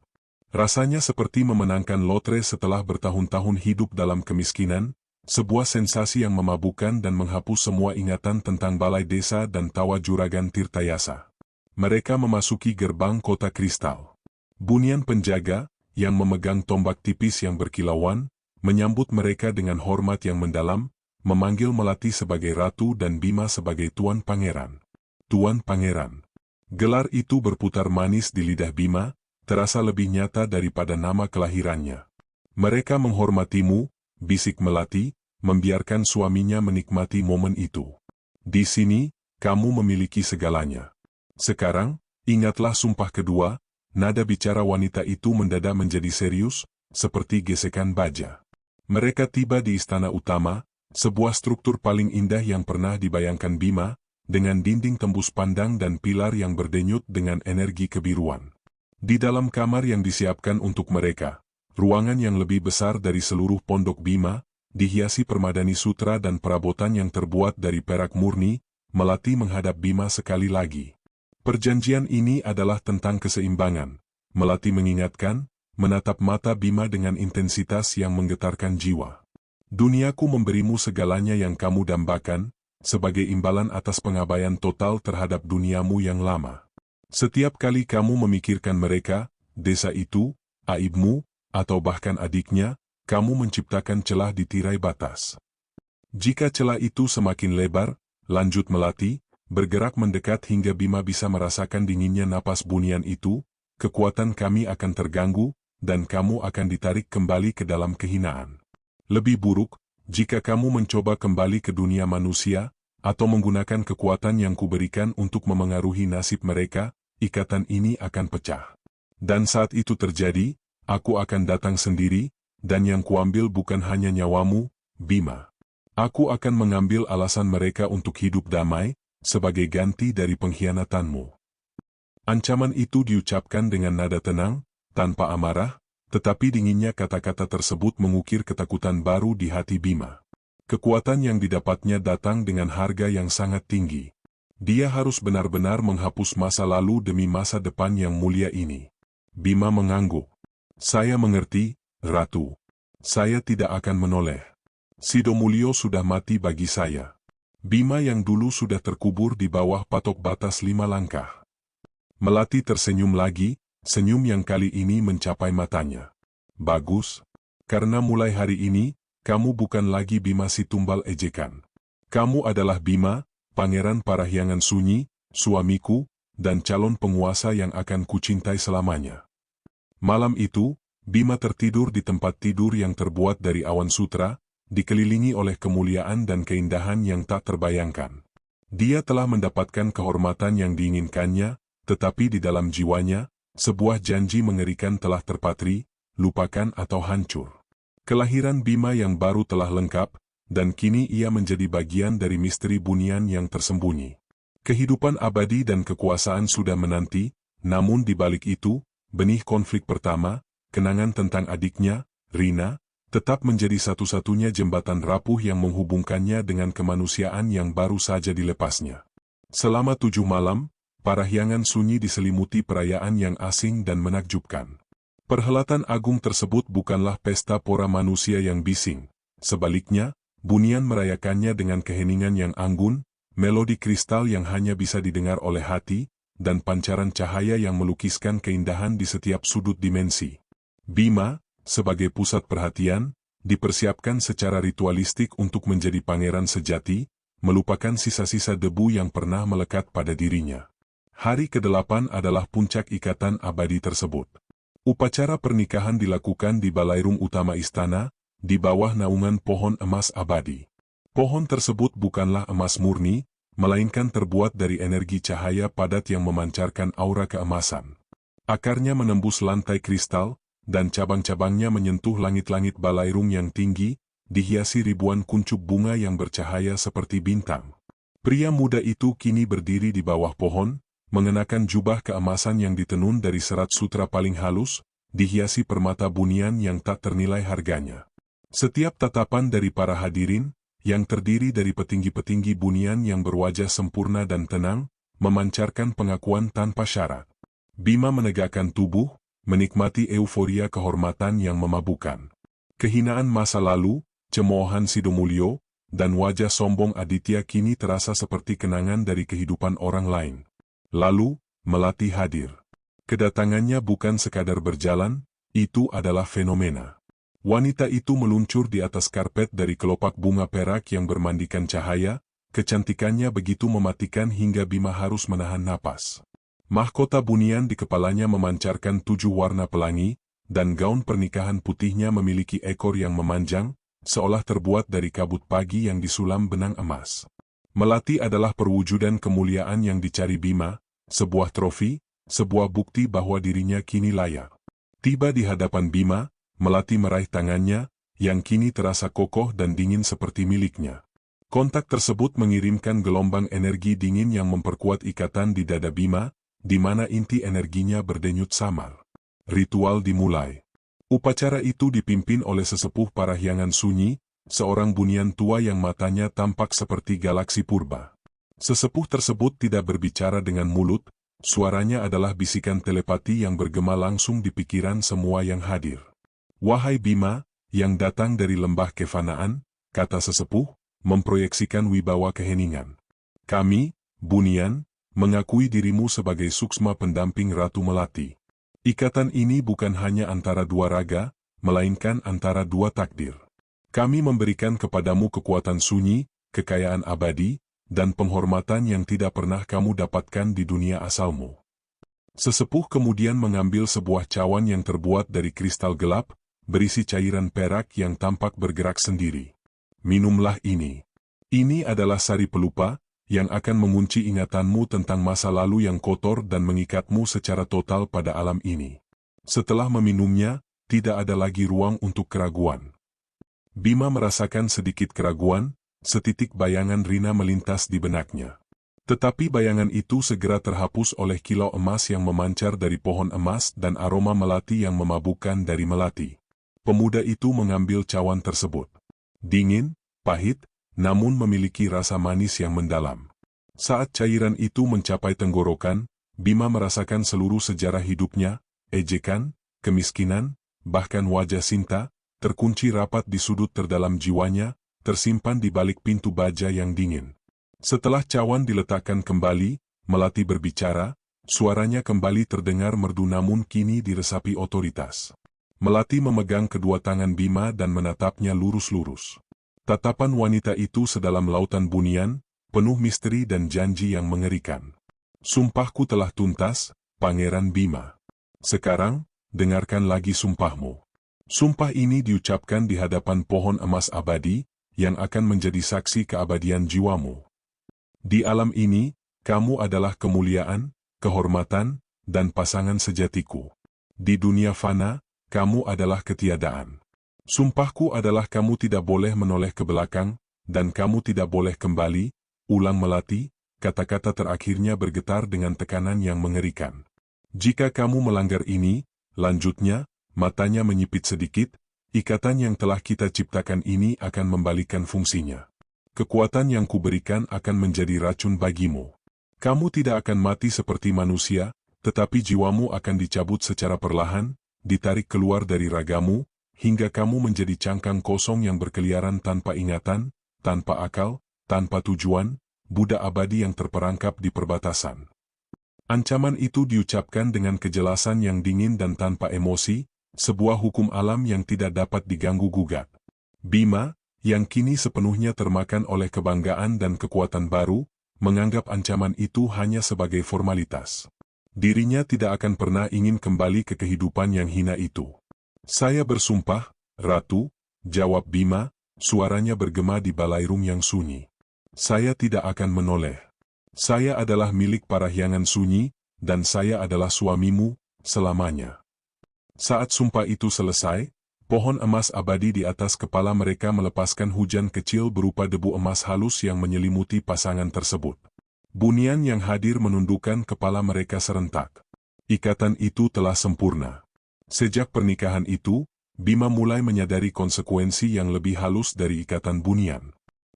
Rasanya seperti memenangkan lotre setelah bertahun-tahun hidup dalam kemiskinan, sebuah sensasi yang memabukkan dan menghapus semua ingatan tentang balai desa dan tawa juragan Tirtayasa. Mereka memasuki gerbang kota kristal. Bunian penjaga, yang memegang tombak tipis yang berkilauan, menyambut mereka dengan hormat yang mendalam, memanggil Melati sebagai ratu dan Bima sebagai tuan pangeran. Tuan pangeran. Gelar itu berputar manis di lidah Bima, terasa lebih nyata daripada nama kelahirannya. Mereka menghormatimu, bisik Melati, membiarkan suaminya menikmati momen itu. Di sini, kamu memiliki segalanya. Sekarang, ingatlah sumpah kedua. Nada bicara wanita itu mendadak menjadi serius, seperti gesekan baja. Mereka tiba di istana utama, sebuah struktur paling indah yang pernah dibayangkan Bima, dengan dinding tembus pandang dan pilar yang berdenyut dengan energi kebiruan. Di dalam kamar yang disiapkan untuk mereka, ruangan yang lebih besar dari seluruh pondok Bima, dihiasi permadani sutra dan perabotan yang terbuat dari perak murni, Melati menghadap Bima sekali lagi. Perjanjian ini adalah tentang keseimbangan. Melati mengingatkan, menatap mata Bima dengan intensitas yang menggetarkan jiwa. Duniaku memberimu segalanya yang kamu dambakan, sebagai imbalan atas pengabaian total terhadap duniamu yang lama. Setiap kali kamu memikirkan mereka, desa itu, aibmu, atau bahkan adiknya, kamu menciptakan celah di tirai batas. Jika celah itu semakin lebar, lanjut Melati, bergerak mendekat hingga Bima bisa merasakan dinginnya napas bunian itu, kekuatan kami akan terganggu, dan kamu akan ditarik kembali ke dalam kehinaan. Lebih buruk, jika kamu mencoba kembali ke dunia manusia, atau menggunakan kekuatan yang kuberikan untuk memengaruhi nasib mereka, ikatan ini akan pecah. Dan saat itu terjadi, aku akan datang sendiri, dan yang kuambil bukan hanya nyawamu, Bima. Aku akan mengambil alasan mereka untuk hidup damai, sebagai ganti dari pengkhianatanmu. Ancaman itu diucapkan dengan nada tenang, tanpa amarah, tetapi dinginnya kata-kata tersebut mengukir ketakutan baru di hati Bima. Kekuatan yang didapatnya datang dengan harga yang sangat tinggi. Dia harus benar-benar menghapus masa lalu demi masa depan yang mulia ini. Bima mengangguk. Saya mengerti, Ratu. Saya tidak akan menoleh. Sidomulyo sudah mati bagi saya. Bima yang dulu sudah terkubur di bawah patok batas 5 langkah. Melati tersenyum lagi, senyum yang kali ini mencapai matanya. Bagus, karena mulai hari ini, kamu bukan lagi Bima si tumbal ejekan. Kamu adalah Bima, Pangeran Parahyangan Sunyi, suamiku, dan calon penguasa yang akan kucintai selamanya. Malam itu, Bima tertidur di tempat tidur yang terbuat dari awan sutra, dikelilingi oleh kemuliaan dan keindahan yang tak terbayangkan. Dia telah mendapatkan kehormatan yang diinginkannya, tetapi di dalam jiwanya, sebuah janji mengerikan telah terpatri, lupakan atau hancur. Kelahiran Bima yang baru telah lengkap, dan kini ia menjadi bagian dari misteri bunian yang tersembunyi. Kehidupan abadi dan kekuasaan sudah menanti, namun di balik itu, benih konflik pertama, kenangan tentang adiknya, Rina, tetap menjadi satu-satunya jembatan rapuh yang menghubungkannya dengan kemanusiaan yang baru saja dilepasnya. Selama 7 malam, Parahyangan sunyi diselimuti perayaan yang asing dan menakjubkan. Perhelatan agung tersebut bukanlah pesta pora manusia yang bising. Sebaliknya, Bunian merayakannya dengan keheningan yang anggun, melodi kristal yang hanya bisa didengar oleh hati, dan pancaran cahaya yang melukiskan keindahan di setiap sudut dimensi. Bima, sebagai pusat perhatian, dipersiapkan secara ritualistik untuk menjadi pangeran sejati, melupakan sisa-sisa debu yang pernah melekat pada dirinya. Hari ke-8 adalah puncak ikatan abadi tersebut. Upacara pernikahan dilakukan di ballroom utama istana, di bawah naungan pohon emas abadi. Pohon tersebut bukanlah emas murni, melainkan terbuat dari energi cahaya padat yang memancarkan aura keemasan. Akarnya menembus lantai kristal, dan cabang-cabangnya menyentuh langit-langit ballroom yang tinggi, dihiasi ribuan kuncup bunga yang bercahaya seperti bintang. Pria muda itu kini berdiri di bawah pohon, mengenakan jubah keemasan yang ditenun dari serat sutra paling halus, dihiasi permata bunian yang tak ternilai harganya. Setiap tatapan dari para hadirin, yang terdiri dari petinggi-petinggi bunian yang berwajah sempurna dan tenang, memancarkan pengakuan tanpa syarat. Bima menegakkan tubuh, menikmati euforia kehormatan yang memabukkan. Kehinaan masa lalu, cemoohan Sidomulyo, dan wajah sombong Aditya kini terasa seperti kenangan dari kehidupan orang lain. Lalu, Melati hadir. Kedatangannya bukan sekadar berjalan, itu adalah fenomena. Wanita itu meluncur di atas karpet dari kelopak bunga perak yang bermandikan cahaya, kecantikannya begitu mematikan hingga Bima harus menahan napas. Mahkota bunian di kepalanya memancarkan 7 warna pelangi, dan gaun pernikahan putihnya memiliki ekor yang memanjang, seolah terbuat dari kabut pagi yang disulam benang emas. Melati adalah perwujudan kemuliaan yang dicari Bima, sebuah trofi, sebuah bukti bahwa dirinya kini layak. Tiba di hadapan Bima, Melati meraih tangannya, yang kini terasa kokoh dan dingin seperti miliknya. Kontak tersebut mengirimkan gelombang energi dingin yang memperkuat ikatan di dada Bima, di mana inti energinya berdenyut samar. Ritual dimulai. Upacara itu dipimpin oleh sesepuh Parahyangan sunyi, seorang bunian tua yang matanya tampak seperti galaksi purba. Sesepuh tersebut tidak berbicara dengan mulut, suaranya adalah bisikan telepati yang bergema langsung di pikiran semua yang hadir. Wahai Bima, yang datang dari lembah kefanaan, kata sesepuh, memproyeksikan wibawa keheningan. Kami, bunian, mengakui dirimu sebagai suksma pendamping Ratu Melati. Ikatan ini bukan hanya antara dua raga, melainkan antara dua takdir. Kami memberikan kepadamu kekuatan sunyi, kekayaan abadi, dan penghormatan yang tidak pernah kamu dapatkan di dunia asalmu. Sesepuh kemudian mengambil sebuah cawan yang terbuat dari kristal gelap, berisi cairan perak yang tampak bergerak sendiri. Minumlah ini. Ini adalah sari pelupa, yang akan mengunci ingatanmu tentang masa lalu yang kotor dan mengikatmu secara total pada alam ini. Setelah meminumnya, tidak ada lagi ruang untuk keraguan. Bima merasakan sedikit keraguan, setitik bayangan Rina melintas di benaknya. Tetapi bayangan itu segera terhapus oleh kilau emas yang memancar dari pohon emas dan aroma melati yang memabukkan dari melati. Pemuda itu mengambil cawan tersebut. Dingin, pahit, namun memiliki rasa manis yang mendalam. Saat cairan itu mencapai tenggorokan, Bima merasakan seluruh sejarah hidupnya, ejekan, kemiskinan, bahkan wajah Sinta, terkunci rapat di sudut terdalam jiwanya, tersimpan di balik pintu baja yang dingin. Setelah cawan diletakkan kembali, Melati berbicara, suaranya kembali terdengar merdu namun kini diresapi otoritas. Melati memegang kedua tangan Bima dan menatapnya lurus-lurus. Tatapan wanita itu sedalam lautan bunian, penuh misteri dan janji yang mengerikan. Sumpahku telah tuntas, Pangeran Bima. Sekarang, dengarkan lagi sumpahmu. Sumpah ini diucapkan di hadapan pohon emas abadi, yang akan menjadi saksi keabadian jiwamu. Di alam ini, kamu adalah kemuliaan, kehormatan, dan pasangan sejatiku. Di dunia fana, kamu adalah ketiadaan. Sumpahku adalah kamu tidak boleh menoleh ke belakang, dan kamu tidak boleh kembali, ulang Melati, kata-kata terakhirnya bergetar dengan tekanan yang mengerikan. Jika kamu melanggar ini, lanjutnya, matanya menyipit sedikit, ikatan yang telah kita ciptakan ini akan membalikkan fungsinya. Kekuatan yang kuberikan akan menjadi racun bagimu. Kamu tidak akan mati seperti manusia, tetapi jiwamu akan dicabut secara perlahan, ditarik keluar dari ragamu, hingga kamu menjadi cangkang kosong yang berkeliaran tanpa ingatan, tanpa akal, tanpa tujuan, budak abadi yang terperangkap di perbatasan. Ancaman itu diucapkan dengan kejelasan yang dingin dan tanpa emosi, sebuah hukum alam yang tidak dapat diganggu-gugat. Bima, yang kini sepenuhnya termakan oleh kebanggaan dan kekuatan baru, menganggap ancaman itu hanya sebagai formalitas. Dirinya tidak akan pernah ingin kembali ke kehidupan yang hina itu. Saya bersumpah, Ratu, jawab Bima, suaranya bergema di balairung yang sunyi. Saya tidak akan menoleh. Saya adalah milik Parahyangan Sunyi, dan saya adalah suamimu, selamanya. Saat sumpah itu selesai, pohon emas abadi di atas kepala mereka melepaskan hujan kecil berupa debu emas halus yang menyelimuti pasangan tersebut. Bunian yang hadir menundukkan kepala mereka serentak. Ikatan itu telah sempurna. Sejak pernikahan itu, Bima mulai menyadari konsekuensi yang lebih halus dari ikatan bunian.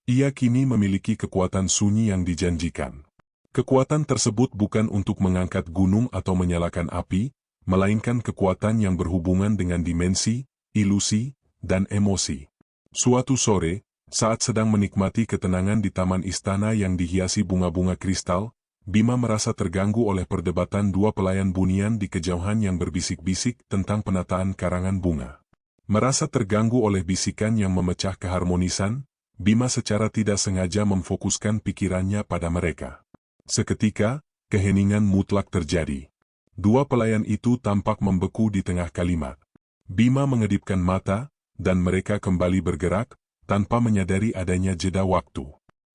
Ia kini memiliki kekuatan sunyi yang dijanjikan. Kekuatan tersebut bukan untuk mengangkat gunung atau menyalakan api, melainkan kekuatan yang berhubungan dengan dimensi, ilusi, dan emosi. Suatu sore, saat sedang menikmati ketenangan di taman istana yang dihiasi bunga-bunga kristal, Bima merasa terganggu oleh perdebatan dua pelayan bunian di kejauhan yang berbisik-bisik tentang penataan karangan bunga. Merasa terganggu oleh bisikan yang memecah keharmonisan, Bima secara tidak sengaja memfokuskan pikirannya pada mereka. Seketika, keheningan mutlak terjadi. Dua pelayan itu tampak membeku di tengah kalimat. Bima mengedipkan mata, dan mereka kembali bergerak, tanpa menyadari adanya jeda waktu.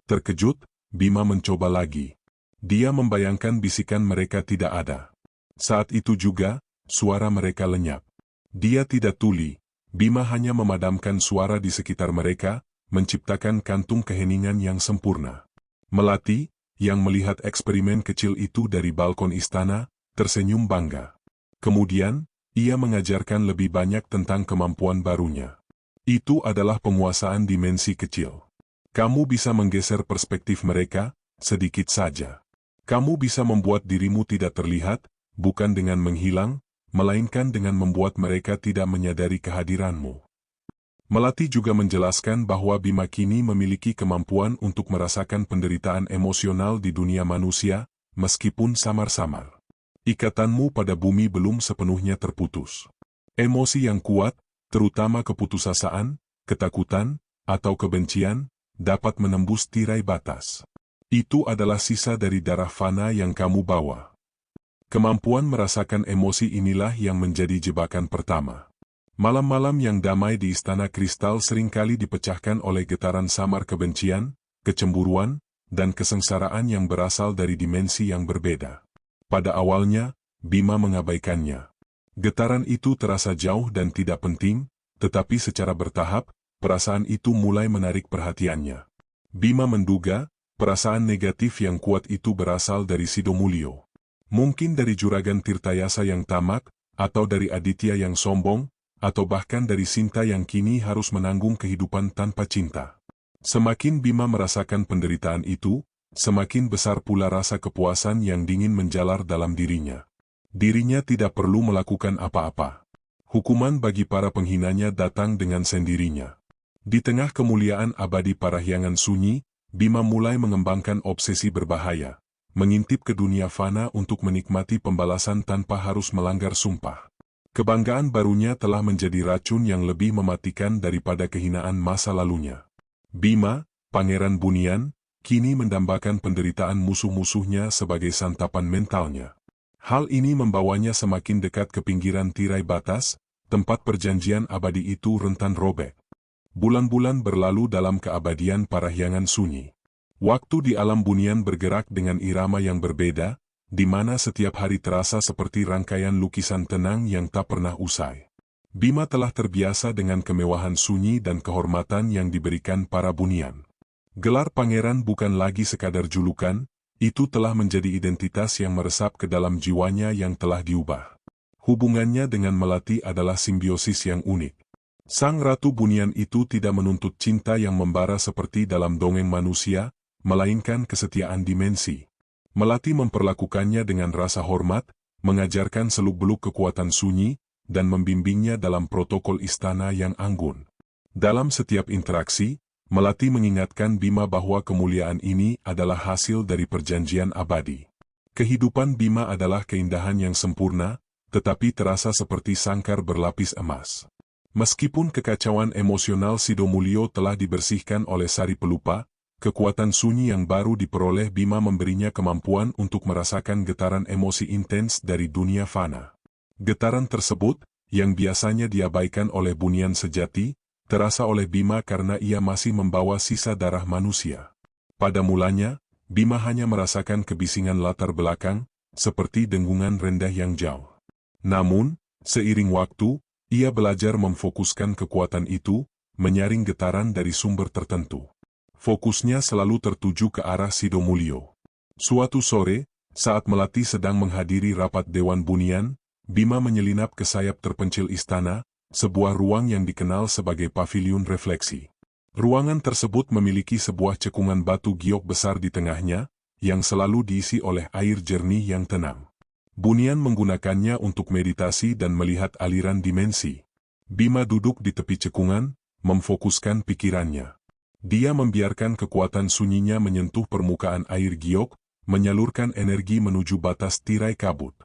Terkejut, Bima mencoba lagi. Dia membayangkan bisikan mereka tidak ada. Saat itu juga, suara mereka lenyap. Dia tidak tuli, Bima hanya memadamkan suara di sekitar mereka, menciptakan kantung keheningan yang sempurna. Melati, yang melihat eksperimen kecil itu dari balkon istana, tersenyum bangga. Kemudian, ia mengajarkan lebih banyak tentang kemampuan barunya. Itu adalah penguasaan dimensi kecil. Kamu bisa menggeser perspektif mereka, sedikit saja. Kamu bisa membuat dirimu tidak terlihat, bukan dengan menghilang, melainkan dengan membuat mereka tidak menyadari kehadiranmu. Melati juga menjelaskan bahwa Bima kini memiliki kemampuan untuk merasakan penderitaan emosional di dunia manusia, meskipun samar-samar. Ikatanmu pada bumi belum sepenuhnya terputus. Emosi yang kuat, terutama keputusasaan, ketakutan, atau kebencian, dapat menembus tirai batas. Itu adalah sisa dari darah fana yang kamu bawa. Kemampuan merasakan emosi inilah yang menjadi jebakan pertama. Malam-malam yang damai di Istana Kristal seringkali dipecahkan oleh getaran samar kebencian, kecemburuan, dan kesengsaraan yang berasal dari dimensi yang berbeda. Pada awalnya, Bima mengabaikannya. Getaran itu terasa jauh dan tidak penting, tetapi secara bertahap, perasaan itu mulai menarik perhatiannya. Bima menduga, perasaan negatif yang kuat itu berasal dari Sidomulyo. Mungkin dari Juragan Tirtayasa yang tamak, atau dari Aditya yang sombong, atau bahkan dari Sinta yang kini harus menanggung kehidupan tanpa cinta. Semakin Bima merasakan penderitaan itu, semakin besar pula rasa kepuasan yang dingin menjalar dalam dirinya. Dirinya tidak perlu melakukan apa-apa. Hukuman bagi para penghinanya datang dengan sendirinya. Di tengah kemuliaan abadi Parahyangan Sunyi, Bima mulai mengembangkan obsesi berbahaya, mengintip ke dunia fana untuk menikmati pembalasan tanpa harus melanggar sumpah. Kebanggaan barunya telah menjadi racun yang lebih mematikan daripada kehinaan masa lalunya. Bima, Pangeran Bunian, kini mendambakan penderitaan musuh-musuhnya sebagai santapan mentalnya. Hal ini membawanya semakin dekat ke pinggiran tirai batas, tempat perjanjian abadi itu rentan robek. Bulan-bulan berlalu dalam keabadian Parahyangan Sunyi. Waktu di alam bunian bergerak dengan irama yang berbeda, di mana setiap hari terasa seperti rangkaian lukisan tenang yang tak pernah usai. Bima telah terbiasa dengan kemewahan sunyi dan kehormatan yang diberikan para bunian. Gelar pangeran bukan lagi sekadar julukan, itu telah menjadi identitas yang meresap ke dalam jiwanya yang telah diubah. Hubungannya dengan melati adalah simbiosis yang unik. Sang Ratu Bunian itu tidak menuntut cinta yang membara seperti dalam dongeng manusia, melainkan kesetiaan dimensi. Melati memperlakukannya dengan rasa hormat, mengajarkan seluk-beluk kekuatan sunyi, dan membimbingnya dalam protokol istana yang anggun. Dalam setiap interaksi, Melati mengingatkan Bima bahwa kemuliaan ini adalah hasil dari perjanjian abadi. Kehidupan Bima adalah keindahan yang sempurna, tetapi terasa seperti sangkar berlapis emas. Meskipun kekacauan emosional Sidomulyo telah dibersihkan oleh Sari Pelupa, kekuatan sunyi yang baru diperoleh Bima memberinya kemampuan untuk merasakan getaran emosi intens dari dunia fana. Getaran tersebut, yang biasanya diabaikan oleh bunian sejati, terasa oleh Bima karena ia masih membawa sisa darah manusia. Pada mulanya, Bima hanya merasakan kebisingan latar belakang, seperti dengungan rendah yang jauh. Namun, seiring waktu, ia belajar memfokuskan kekuatan itu, menyaring getaran dari sumber tertentu. Fokusnya selalu tertuju ke arah Sidomulyo. Suatu sore, saat Melati sedang menghadiri rapat Dewan Bunian, Bima menyelinap ke sayap terpencil istana, sebuah ruang yang dikenal sebagai paviliun refleksi. Ruangan tersebut memiliki sebuah cekungan batu giok besar di tengahnya, yang selalu diisi oleh air jernih yang tenang. Bunian menggunakannya untuk meditasi dan melihat aliran dimensi. Bima duduk di tepi cekungan, memfokuskan pikirannya. Dia membiarkan kekuatan sunyinya menyentuh permukaan air giok, menyalurkan energi menuju batas tirai kabut.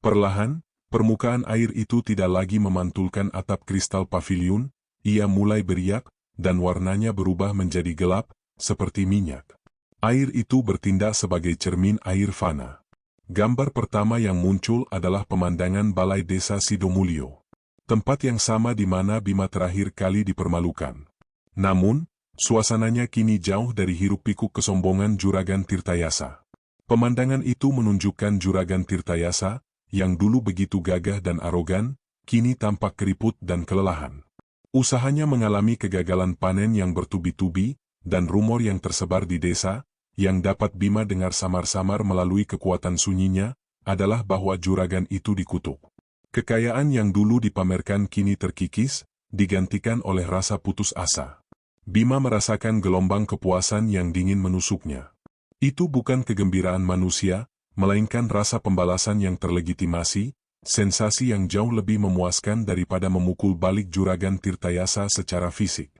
Perlahan, permukaan air itu tidak lagi memantulkan atap kristal paviliun, ia mulai beriak, dan warnanya berubah menjadi gelap, seperti minyak. Air itu bertindak sebagai cermin air fana. Gambar pertama yang muncul adalah pemandangan balai desa Sidomulyo. Tempat yang sama di mana Bima terakhir kali dipermalukan. Namun, suasananya kini jauh dari hiruk-pikuk kesombongan Juragan Tirtayasa. Pemandangan itu menunjukkan Juragan Tirtayasa, yang dulu begitu gagah dan arogan, kini tampak keriput dan kelelahan. Usahanya mengalami kegagalan panen yang bertubi-tubi, dan rumor yang tersebar di desa, yang dapat Bima dengar samar-samar melalui kekuatan sunyinya, adalah bahwa juragan itu dikutuk. Kekayaan yang dulu dipamerkan kini terkikis, digantikan oleh rasa putus asa. Bima merasakan gelombang kepuasan yang dingin menusuknya. Itu bukan kegembiraan manusia, melainkan rasa pembalasan yang terlegitimasi, sensasi yang jauh lebih memuaskan daripada memukul balik Juragan Tirtayasa secara fisik.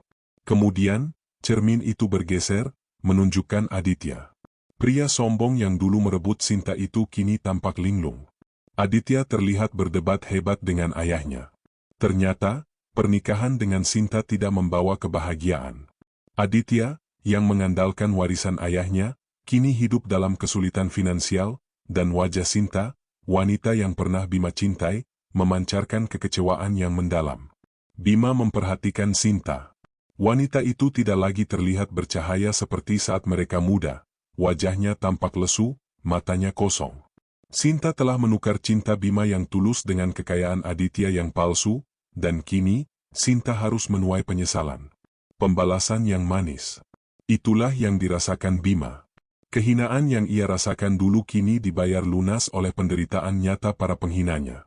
Kemudian, cermin itu bergeser, menunjukkan Aditya. Pria sombong yang dulu merebut Sinta itu kini tampak linglung. Aditya terlihat berdebat hebat dengan ayahnya. Ternyata, pernikahan dengan Sinta tidak membawa kebahagiaan. Aditya, yang mengandalkan warisan ayahnya, kini hidup dalam kesulitan finansial, dan wajah Sinta, wanita yang pernah Bima cintai, memancarkan kekecewaan yang mendalam. Bima memperhatikan Sinta. Wanita itu tidak lagi terlihat bercahaya seperti saat mereka muda, wajahnya tampak lesu, matanya kosong. Sinta telah menukar cinta Bima yang tulus dengan kekayaan Aditya yang palsu, dan kini, Sinta harus menuai penyesalan. Pembalasan yang manis. Itulah yang dirasakan Bima. Kehinaan yang ia rasakan dulu kini dibayar lunas oleh penderitaan nyata para penghinanya.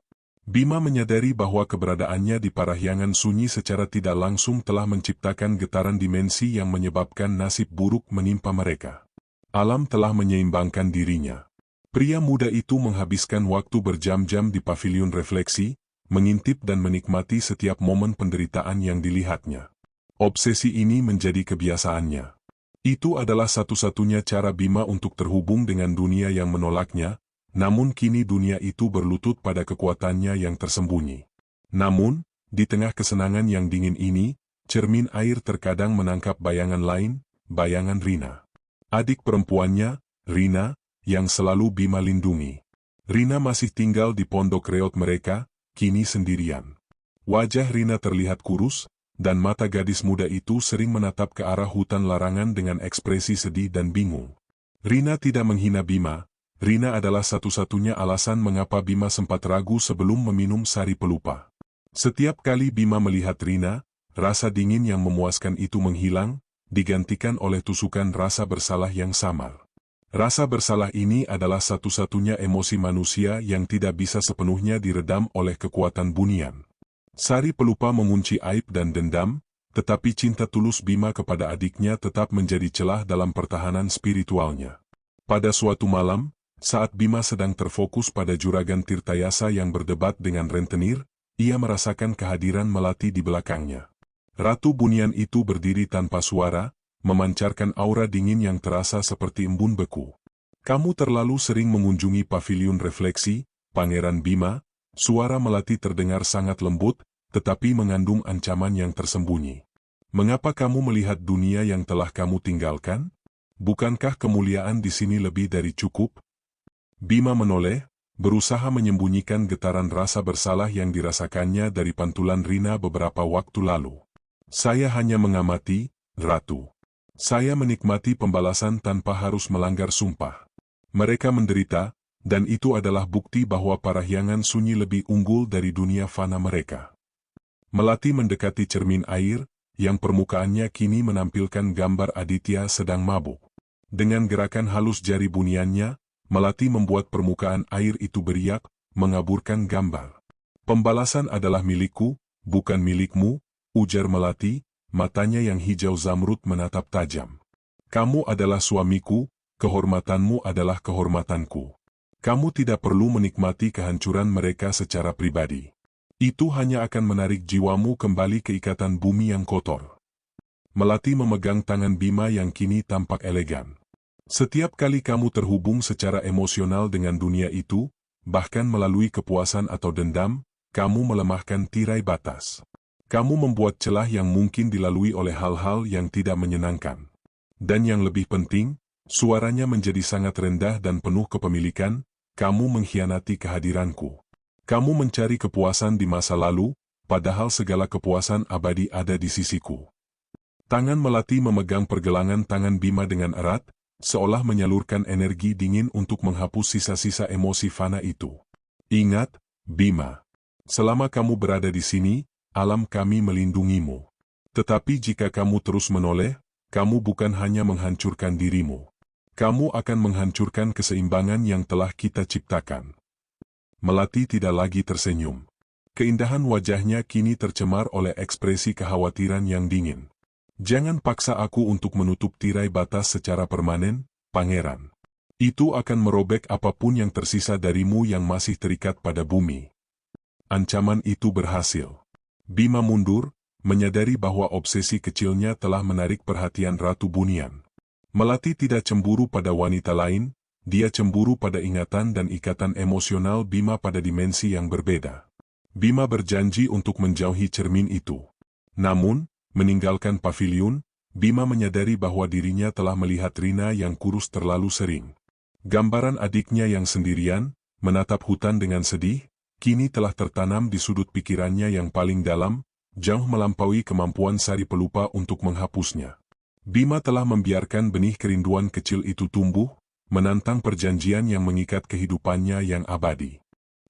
Bima menyadari bahwa keberadaannya di Parahyangan Sunyi secara tidak langsung telah menciptakan getaran dimensi yang menyebabkan nasib buruk menimpa mereka. Alam telah menyeimbangkan dirinya. Pria muda itu menghabiskan waktu berjam-jam di paviliun refleksi, mengintip dan menikmati setiap momen penderitaan yang dilihatnya. Obsesi ini menjadi kebiasaannya. Itu adalah satu-satunya cara Bima untuk terhubung dengan dunia yang menolaknya, namun kini dunia itu berlutut pada kekuatannya yang tersembunyi. Namun, di tengah kesenangan yang dingin ini, cermin air terkadang menangkap bayangan lain, bayangan Rina. Adik perempuannya, Rina, yang selalu Bima lindungi. Rina masih tinggal di pondok reot mereka, kini sendirian. Wajah Rina terlihat kurus, dan mata gadis muda itu sering menatap ke arah hutan larangan dengan ekspresi sedih dan bingung. Rina tidak menghina Bima. Rina adalah satu-satunya alasan mengapa Bima sempat ragu sebelum meminum sari pelupa. Setiap kali Bima melihat Rina, rasa dingin yang memuaskan itu menghilang, digantikan oleh tusukan rasa bersalah yang samar. Rasa bersalah ini adalah satu-satunya emosi manusia yang tidak bisa sepenuhnya diredam oleh kekuatan bunian. Sari Pelupa mengunci aib dan dendam, tetapi cinta tulus Bima kepada adiknya tetap menjadi celah dalam pertahanan spiritualnya. Pada suatu malam, saat Bima sedang terfokus pada Juragan Tirtayasa yang berdebat dengan rentenir, ia merasakan kehadiran Melati di belakangnya. Ratu Bunian itu berdiri tanpa suara, memancarkan aura dingin yang terasa seperti embun beku. "Kamu terlalu sering mengunjungi paviliun refleksi, Pangeran Bima," suara Melati terdengar sangat lembut, tetapi mengandung ancaman yang tersembunyi. "Mengapa kamu melihat dunia yang telah kamu tinggalkan? Bukankah kemuliaan di sini lebih dari cukup?" Bima menoleh, berusaha menyembunyikan getaran rasa bersalah yang dirasakannya dari pantulan Rina beberapa waktu lalu. "Saya hanya mengamati, Ratu. Saya menikmati pembalasan tanpa harus melanggar sumpah. Mereka menderita, dan itu adalah bukti bahwa parahyangan sunyi lebih unggul dari dunia fana mereka." Melati mendekati cermin air, yang permukaannya kini menampilkan gambar Aditya sedang mabuk. Dengan gerakan halus jari buniannya, Melati membuat permukaan air itu beriak, mengaburkan gambar. "Pembalasan adalah milikku, bukan milikmu," ujar Melati, matanya yang hijau zamrud menatap tajam. "Kamu adalah suamiku, kehormatanmu adalah kehormatanku. Kamu tidak perlu menikmati kehancuran mereka secara pribadi. Itu hanya akan menarik jiwamu kembali ke ikatan bumi yang kotor." Melati memegang tangan Bima yang kini tampak elegan. "Setiap kali kamu terhubung secara emosional dengan dunia itu, bahkan melalui kepuasan atau dendam, kamu melemahkan tirai batas. Kamu membuat celah yang mungkin dilalui oleh hal-hal yang tidak menyenangkan. Dan yang lebih penting, suaranya menjadi sangat rendah dan penuh kepemilikan, kamu mengkhianati kehadiranku. Kamu mencari kepuasan di masa lalu, padahal segala kepuasan abadi ada di sisiku." Tangan Melati memegang pergelangan tangan Bima dengan erat, seolah menyalurkan energi dingin untuk menghapus sisa-sisa emosi fana itu. "Ingat, Bima. Selama kamu berada di sini, alam kami melindungimu. Tetapi jika kamu terus menoleh, kamu bukan hanya menghancurkan dirimu. Kamu akan menghancurkan keseimbangan yang telah kita ciptakan." Melati tidak lagi tersenyum. Keindahan wajahnya kini tercemar oleh ekspresi kekhawatiran yang dingin. "Jangan paksa aku untuk menutup tirai batas secara permanen, Pangeran. Itu akan merobek apapun yang tersisa darimu yang masih terikat pada bumi." Ancaman itu berhasil. Bima mundur, menyadari bahwa obsesi kecilnya telah menarik perhatian Ratu Bunian. Melati tidak cemburu pada wanita lain, dia cemburu pada ingatan dan ikatan emosional Bima pada dimensi yang berbeda. Bima berjanji untuk menjauhi cermin itu. Namun, meninggalkan paviliun, Bima menyadari bahwa dirinya telah melihat Rina yang kurus terlalu sering. Gambaran adiknya yang sendirian, menatap hutan dengan sedih, kini telah tertanam di sudut pikirannya yang paling dalam, jauh melampaui kemampuan Sari Pelupa untuk menghapusnya. Bima telah membiarkan benih kerinduan kecil itu tumbuh, menantang perjanjian yang mengikat kehidupannya yang abadi.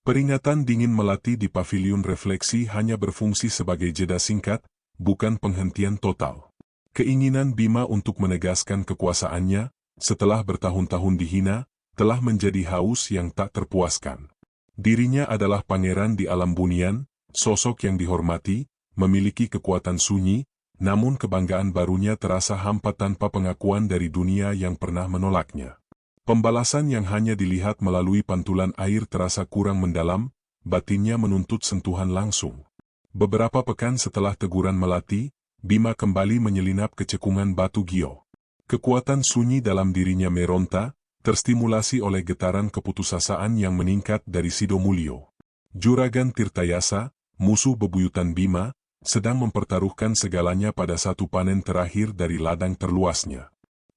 Peringatan dingin Melati di paviliun refleksi hanya berfungsi sebagai jeda singkat, bukan penghentian total. Keinginan Bima untuk menegaskan kekuasaannya, setelah bertahun-tahun dihina, telah menjadi haus yang tak terpuaskan. Dirinya adalah pangeran di alam bunian, sosok yang dihormati, memiliki kekuatan sunyi, namun kebanggaan barunya terasa hampa tanpa pengakuan dari dunia yang pernah menolaknya. Pembalasan yang hanya dilihat melalui pantulan air terasa kurang mendalam, batinnya menuntut sentuhan langsung. Beberapa pekan setelah teguran Melati, Bima kembali menyelinap ke cekungan batu gio. Kekuatan sunyi dalam dirinya meronta, terstimulasi oleh getaran keputusasaan yang meningkat dari Sido Mulyo. Juragan Tirtayasa, musuh bebuyutan Bima, sedang mempertaruhkan segalanya pada satu panen terakhir dari ladang terluasnya.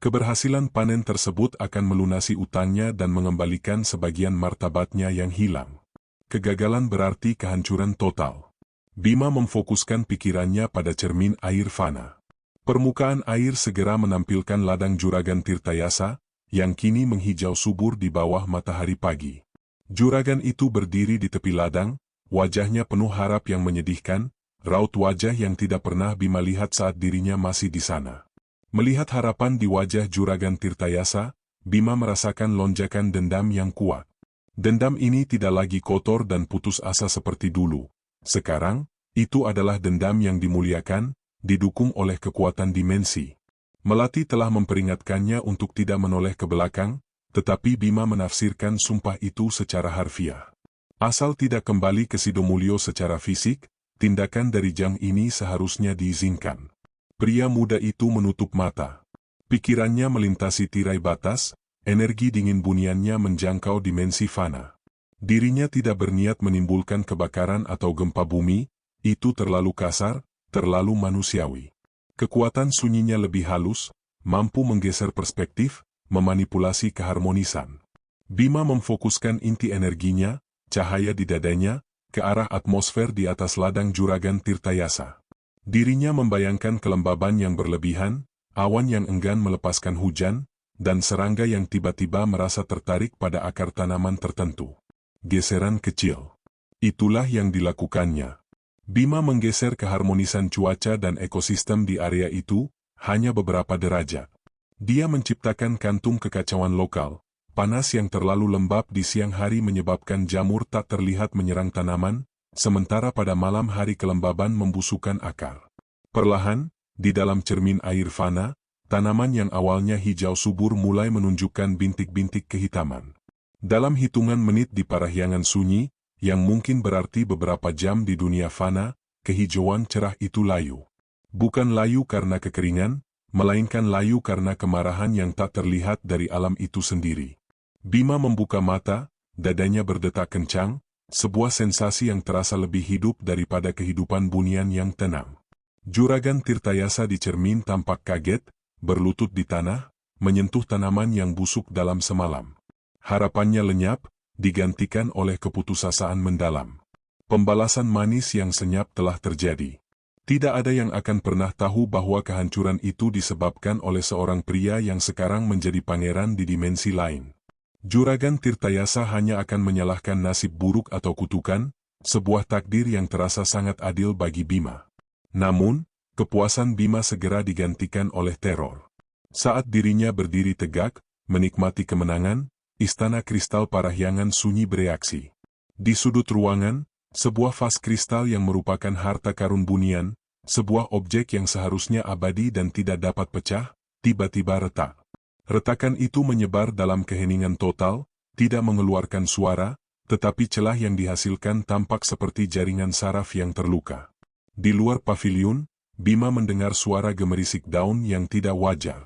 Keberhasilan panen tersebut akan melunasi utangnya dan mengembalikan sebagian martabatnya yang hilang. Kegagalan berarti kehancuran total. Bima memfokuskan pikirannya pada cermin air fana. Permukaan air segera menampilkan ladang Juragan Tirtayasa, yang kini menghijau subur di bawah matahari pagi. Juragan itu berdiri di tepi ladang, wajahnya penuh harap yang menyedihkan, raut wajah yang tidak pernah Bima lihat saat dirinya masih di sana. Melihat harapan di wajah Juragan Tirtayasa, Bima merasakan lonjakan dendam yang kuat. Dendam ini tidak lagi kotor dan putus asa seperti dulu. Sekarang, itu adalah dendam yang dimuliakan, didukung oleh kekuatan dimensi. Melati telah memperingatkannya untuk tidak menoleh ke belakang, tetapi Bima menafsirkan sumpah itu secara harfiah. Asal tidak kembali ke Sidomulyo secara fisik, tindakan dari Jang ini seharusnya diizinkan. Pria muda itu menutup mata. Pikirannya melintasi tirai batas, energi dingin buniannya menjangkau dimensi fana. Dirinya tidak berniat menimbulkan kebakaran atau gempa bumi, itu terlalu kasar, terlalu manusiawi. Kekuatan sunyinya lebih halus, mampu menggeser perspektif, memanipulasi keharmonisan. Bima memfokuskan inti energinya, cahaya di dadanya, ke arah atmosfer di atas ladang Juragan Tirtayasa. Dirinya membayangkan kelembaban yang berlebihan, awan yang enggan melepaskan hujan, dan serangga yang tiba-tiba merasa tertarik pada akar tanaman tertentu. Geseran kecil. Itulah yang dilakukannya. Bima menggeser keharmonisan cuaca dan ekosistem di area itu, hanya beberapa derajat. Dia menciptakan kantung kekacauan lokal. Panas yang terlalu lembab di siang hari menyebabkan jamur tak terlihat menyerang tanaman, sementara pada malam hari kelembaban membusukkan akar. Perlahan, di dalam cermin air fana, tanaman yang awalnya hijau subur mulai menunjukkan bintik-bintik kehitaman. Dalam hitungan menit di parahyangan sunyi, yang mungkin berarti beberapa jam di dunia fana, kehijauan cerah itu layu. Bukan layu karena kekeringan, melainkan layu karena kemarahan yang tak terlihat dari alam itu sendiri. Bima membuka mata, dadanya berdetak kencang, sebuah sensasi yang terasa lebih hidup daripada kehidupan bunian yang tenang. Juragan Tirtayasa di cermin tampak kaget, berlutut di tanah, menyentuh tanaman yang busuk dalam semalam. Harapannya lenyap, digantikan oleh keputusasaan mendalam. Pembalasan manis yang senyap telah terjadi. Tidak ada yang akan pernah tahu bahwa kehancuran itu disebabkan oleh seorang pria yang sekarang menjadi pangeran di dimensi lain. Juragan Tirtayasa hanya akan menyalahkan nasib buruk atau kutukan, sebuah takdir yang terasa sangat adil bagi Bima. Namun, kepuasan Bima segera digantikan oleh teror. Saat dirinya berdiri tegak, menikmati kemenangan, istana kristal parahyangan sunyi bereaksi. Di sudut ruangan, sebuah vas kristal yang merupakan harta karun bunian, sebuah objek yang seharusnya abadi dan tidak dapat pecah, tiba-tiba retak. Retakan itu menyebar dalam keheningan total, tidak mengeluarkan suara, tetapi celah yang dihasilkan tampak seperti jaringan saraf yang terluka. Di luar paviliun, Bima mendengar suara gemerisik daun yang tidak wajar.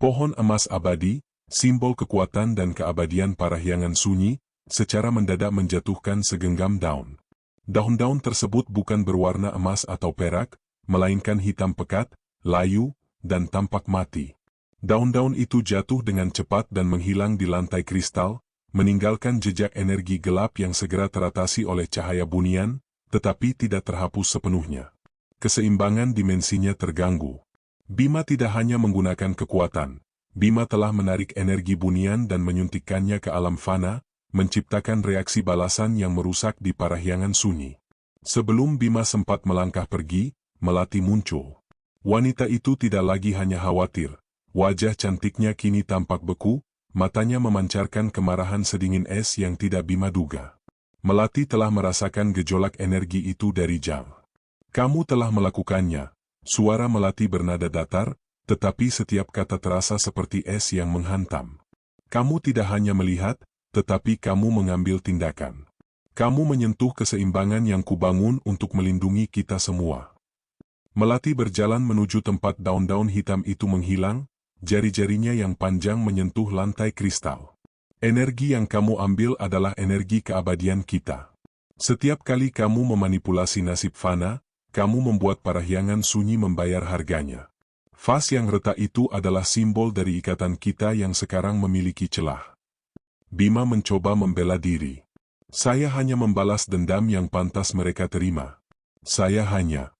Pohon emas abadi, simbol kekuatan dan keabadian parahyangan sunyi, secara mendadak menjatuhkan segenggam daun. Daun-daun tersebut bukan berwarna emas atau perak, melainkan hitam pekat, layu, dan tampak mati. Daun-daun itu jatuh dengan cepat dan menghilang di lantai kristal, meninggalkan jejak energi gelap yang segera teratasi oleh cahaya bunian, tetapi tidak terhapus sepenuhnya. Keseimbangan dimensinya terganggu. Bima tidak hanya menggunakan kekuatan, Bima telah menarik energi bunian dan menyuntikkannya ke alam fana, menciptakan reaksi balasan yang merusak di parahyangan sunyi. Sebelum Bima sempat melangkah pergi, Melati muncul. Wanita itu tidak lagi hanya khawatir. Wajah cantiknya kini tampak beku, matanya memancarkan kemarahan sedingin es yang tidak Bima duga. Melati telah merasakan gejolak energi itu dari Jang. Kamu telah melakukannya. Suara Melati bernada datar, tetapi setiap kata terasa seperti es yang menghantam. Kamu tidak hanya melihat, tetapi kamu mengambil tindakan. Kamu menyentuh keseimbangan yang kubangun untuk melindungi kita semua. Melati berjalan menuju tempat daun-daun hitam itu menghilang, jari-jarinya yang panjang menyentuh lantai kristal. Energi yang kamu ambil adalah energi keabadian kita. Setiap kali kamu memanipulasi nasib fana, kamu membuat parahyangan sunyi membayar harganya. Vas yang retak itu adalah simbol dari ikatan kita yang sekarang memiliki celah. Bima mencoba membela diri. Saya hanya membalas dendam yang pantas mereka terima. Saya hanya...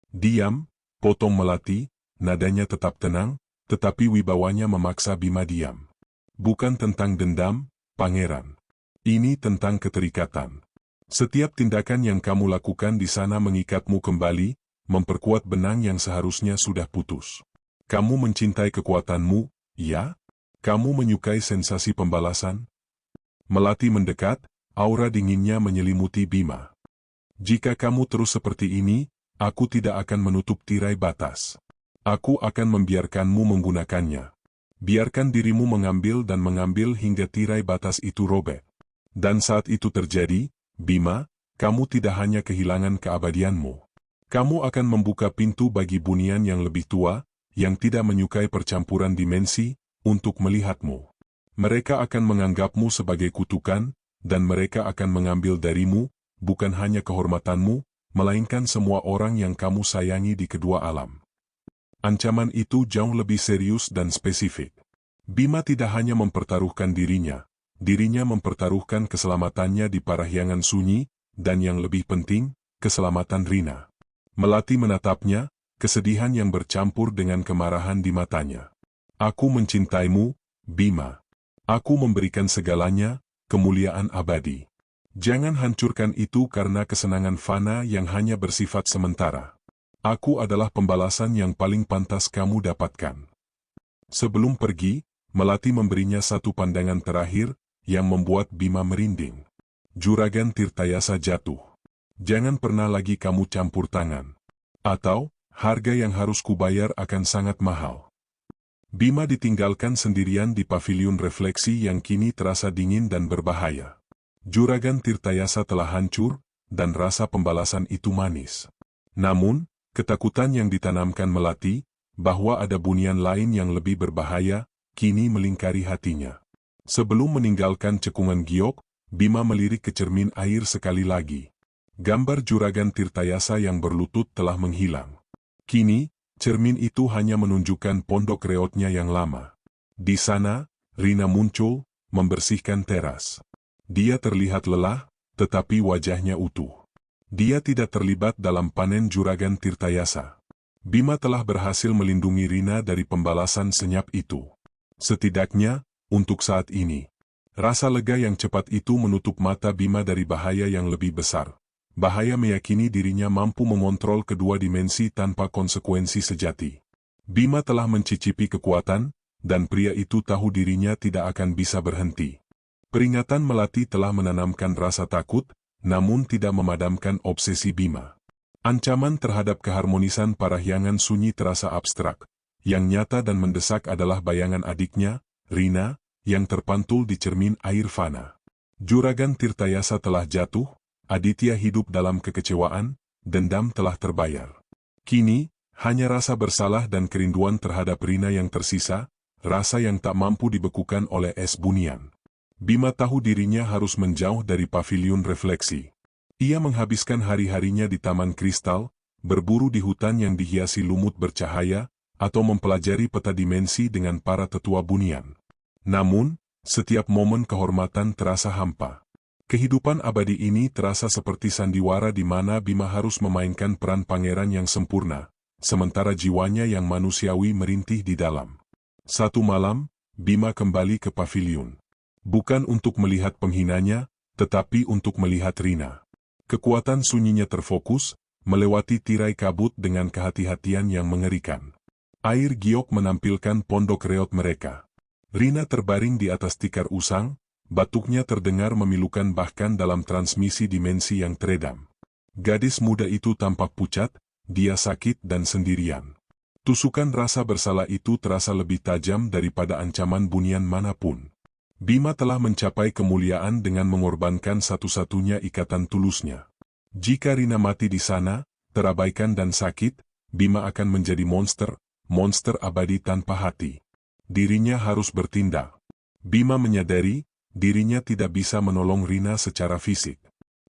Diam, potong Melati, nadanya tetap tenang, tetapi wibawanya memaksa Bima diam. Bukan tentang dendam, pangeran. Ini tentang keterikatan. Setiap tindakan yang kamu lakukan di sana mengikatmu kembali, memperkuat benang yang seharusnya sudah putus. Kamu mencintai kekuatanmu, ya? Kamu menyukai sensasi pembalasan? Melati mendekat, aura dinginnya menyelimuti Bima. Jika kamu terus seperti ini, aku tidak akan menutup tirai batas. Aku akan membiarkanmu menggunakannya. Biarkan dirimu mengambil dan mengambil hingga tirai batas itu robek. Dan saat itu terjadi, Bima, kamu tidak hanya kehilangan keabadianmu. Kamu akan membuka pintu bagi bunian yang lebih tua, yang tidak menyukai percampuran dimensi, untuk melihatmu. Mereka akan menganggapmu sebagai kutukan, dan mereka akan mengambil darimu, bukan hanya kehormatanmu, melainkan semua orang yang kamu sayangi di kedua alam. Ancaman itu jauh lebih serius dan spesifik. Bima tidak hanya mempertaruhkan dirinya mempertaruhkan keselamatannya di parahyangan sunyi, dan yang lebih penting, keselamatan Rina. Melati menatapnya, kesedihan yang bercampur dengan kemarahan di matanya. Aku mencintaimu, Bima. Aku memberikan segalanya, kemuliaan abadi. Jangan hancurkan itu karena kesenangan fana yang hanya bersifat sementara. Aku adalah pembalasan yang paling pantas kamu dapatkan. Sebelum pergi, Melati memberinya satu pandangan terakhir, yang membuat Bima merinding. Juragan Tirtayasa jatuh. Jangan pernah lagi kamu campur tangan. Atau, harga yang harus kubayar akan sangat mahal. Bima ditinggalkan sendirian di paviliun refleksi yang kini terasa dingin dan berbahaya. Juragan Tirtayasa telah hancur, dan rasa pembalasan itu manis. Namun, ketakutan yang ditanamkan Melati, bahwa ada bunian lain yang lebih berbahaya, kini melingkari hatinya. Sebelum meninggalkan cekungan giok, Bima melirik ke cermin air sekali lagi. Gambar Juragan Tirtayasa yang berlutut telah menghilang. Kini, cermin itu hanya menunjukkan pondok reotnya yang lama. Di sana, Rina muncul, membersihkan teras. Dia terlihat lelah, tetapi wajahnya utuh. Dia tidak terlibat dalam panen Juragan Tirtayasa. Bima telah berhasil melindungi Rina dari pembalasan senyap itu. Setidaknya, untuk saat ini. Rasa lega yang cepat itu menutup mata Bima dari bahaya yang lebih besar. Bahaya meyakini dirinya mampu mengontrol kedua dimensi tanpa konsekuensi sejati. Bima telah mencicipi kekuatan, dan pria itu tahu dirinya tidak akan bisa berhenti. Peringatan Melati telah menanamkan rasa takut, namun tidak memadamkan obsesi Bima. Ancaman terhadap keharmonisan parahyangan sunyi terasa abstrak. Yang nyata dan mendesak adalah bayangan adiknya, Rina, yang terpantul di cermin air fana. Juragan Tirtayasa telah jatuh, Aditya hidup dalam kekecewaan, dendam telah terbayar. Kini, hanya rasa bersalah dan kerinduan terhadap Rina yang tersisa, rasa yang tak mampu dibekukan oleh es bunian. Bima tahu dirinya harus menjauh dari paviliun refleksi. Ia menghabiskan hari-harinya di taman kristal, berburu di hutan yang dihiasi lumut bercahaya, atau mempelajari peta dimensi dengan para tetua bunian. Namun, setiap momen kehormatan terasa hampa. Kehidupan abadi ini terasa seperti sandiwara di mana Bima harus memainkan peran pangeran yang sempurna, sementara jiwanya yang manusiawi merintih di dalam. Satu malam, Bima kembali ke paviliun. Bukan untuk melihat penghinanya, tetapi untuk melihat Rina. Kekuatan sunyinya terfokus, melewati tirai kabut dengan kehati-hatian yang mengerikan. Air giok menampilkan pondok reot mereka. Rina terbaring di atas tikar usang, batuknya terdengar memilukan bahkan dalam transmisi dimensi yang teredam. Gadis muda itu tampak pucat, dia sakit dan sendirian. Tusukan rasa bersalah itu terasa lebih tajam daripada ancaman bunian manapun. Bima telah mencapai kemuliaan dengan mengorbankan satu-satunya ikatan tulusnya. Jika Rina mati di sana, terabaikan dan sakit, Bima akan menjadi monster abadi tanpa hati. Dirinya harus bertindak. Bima menyadari, dirinya tidak bisa menolong Rina secara fisik.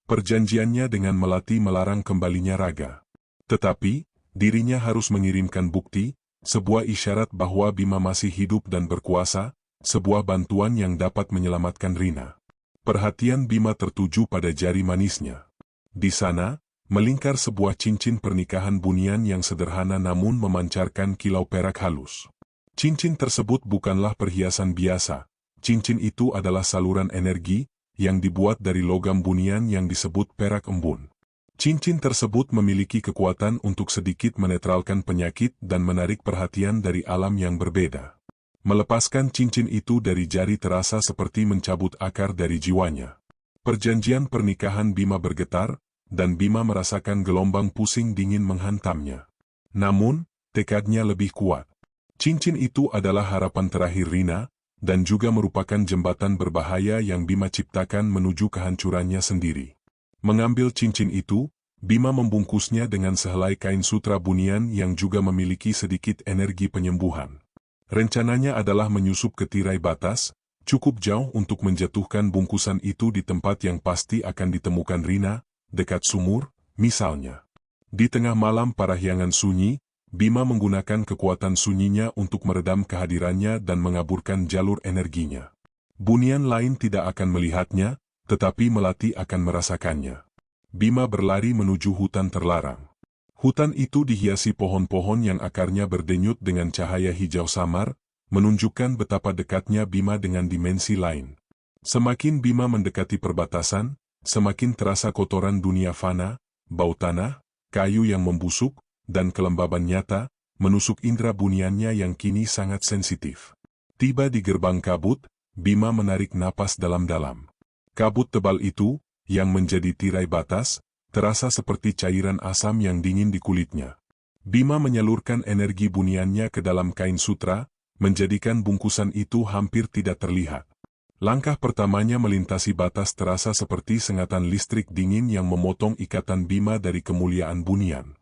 Perjanjiannya dengan Melati melarang kembalinya raga. Tetapi, dirinya harus mengirimkan bukti, sebuah isyarat bahwa Bima masih hidup dan berkuasa, sebuah bantuan yang dapat menyelamatkan Rina. Perhatian Bima tertuju pada jari manisnya. Di sana, melingkar sebuah cincin pernikahan bunian yang sederhana namun memancarkan kilau perak halus. Cincin tersebut bukanlah perhiasan biasa. Cincin itu adalah saluran energi, yang dibuat dari logam bunian yang disebut perak embun. Cincin tersebut memiliki kekuatan untuk sedikit menetralkan penyakit dan menarik perhatian dari alam yang berbeda. Melepaskan cincin itu dari jari terasa seperti mencabut akar dari jiwanya. Perjanjian pernikahan Bima bergetar, dan Bima merasakan gelombang pusing dingin menghantamnya. Namun, tekadnya lebih kuat. Cincin itu adalah harapan terakhir Rina, dan juga merupakan jembatan berbahaya yang Bima ciptakan menuju kehancurannya sendiri. Mengambil cincin itu, Bima membungkusnya dengan sehelai kain sutra bunian yang juga memiliki sedikit energi penyembuhan. Rencananya adalah menyusup ke tirai batas, cukup jauh untuk menjatuhkan bungkusan itu di tempat yang pasti akan ditemukan Rina, dekat sumur, misalnya. Di tengah malam parahyangan sunyi, Bima menggunakan kekuatan sunyinya untuk meredam kehadirannya dan mengaburkan jalur energinya. Bunian lain tidak akan melihatnya, tetapi Melati akan merasakannya. Bima berlari menuju hutan terlarang. Hutan itu dihiasi pohon-pohon yang akarnya berdenyut dengan cahaya hijau samar, menunjukkan betapa dekatnya Bima dengan dimensi lain. Semakin Bima mendekati perbatasan, semakin terasa kotoran dunia fana, bau tanah, kayu yang membusuk, dan kelembaban nyata, menusuk indera buniannya yang kini sangat sensitif. Tiba di gerbang kabut, Bima menarik napas dalam-dalam. Kabut tebal itu, yang menjadi tirai batas, terasa seperti cairan asam yang dingin di kulitnya. Bima menyalurkan energi buniannya ke dalam kain sutra, menjadikan bungkusan itu hampir tidak terlihat. Langkah pertamanya melintasi batas terasa seperti sengatan listrik dingin yang memotong ikatan Bima dari kemuliaan bunian.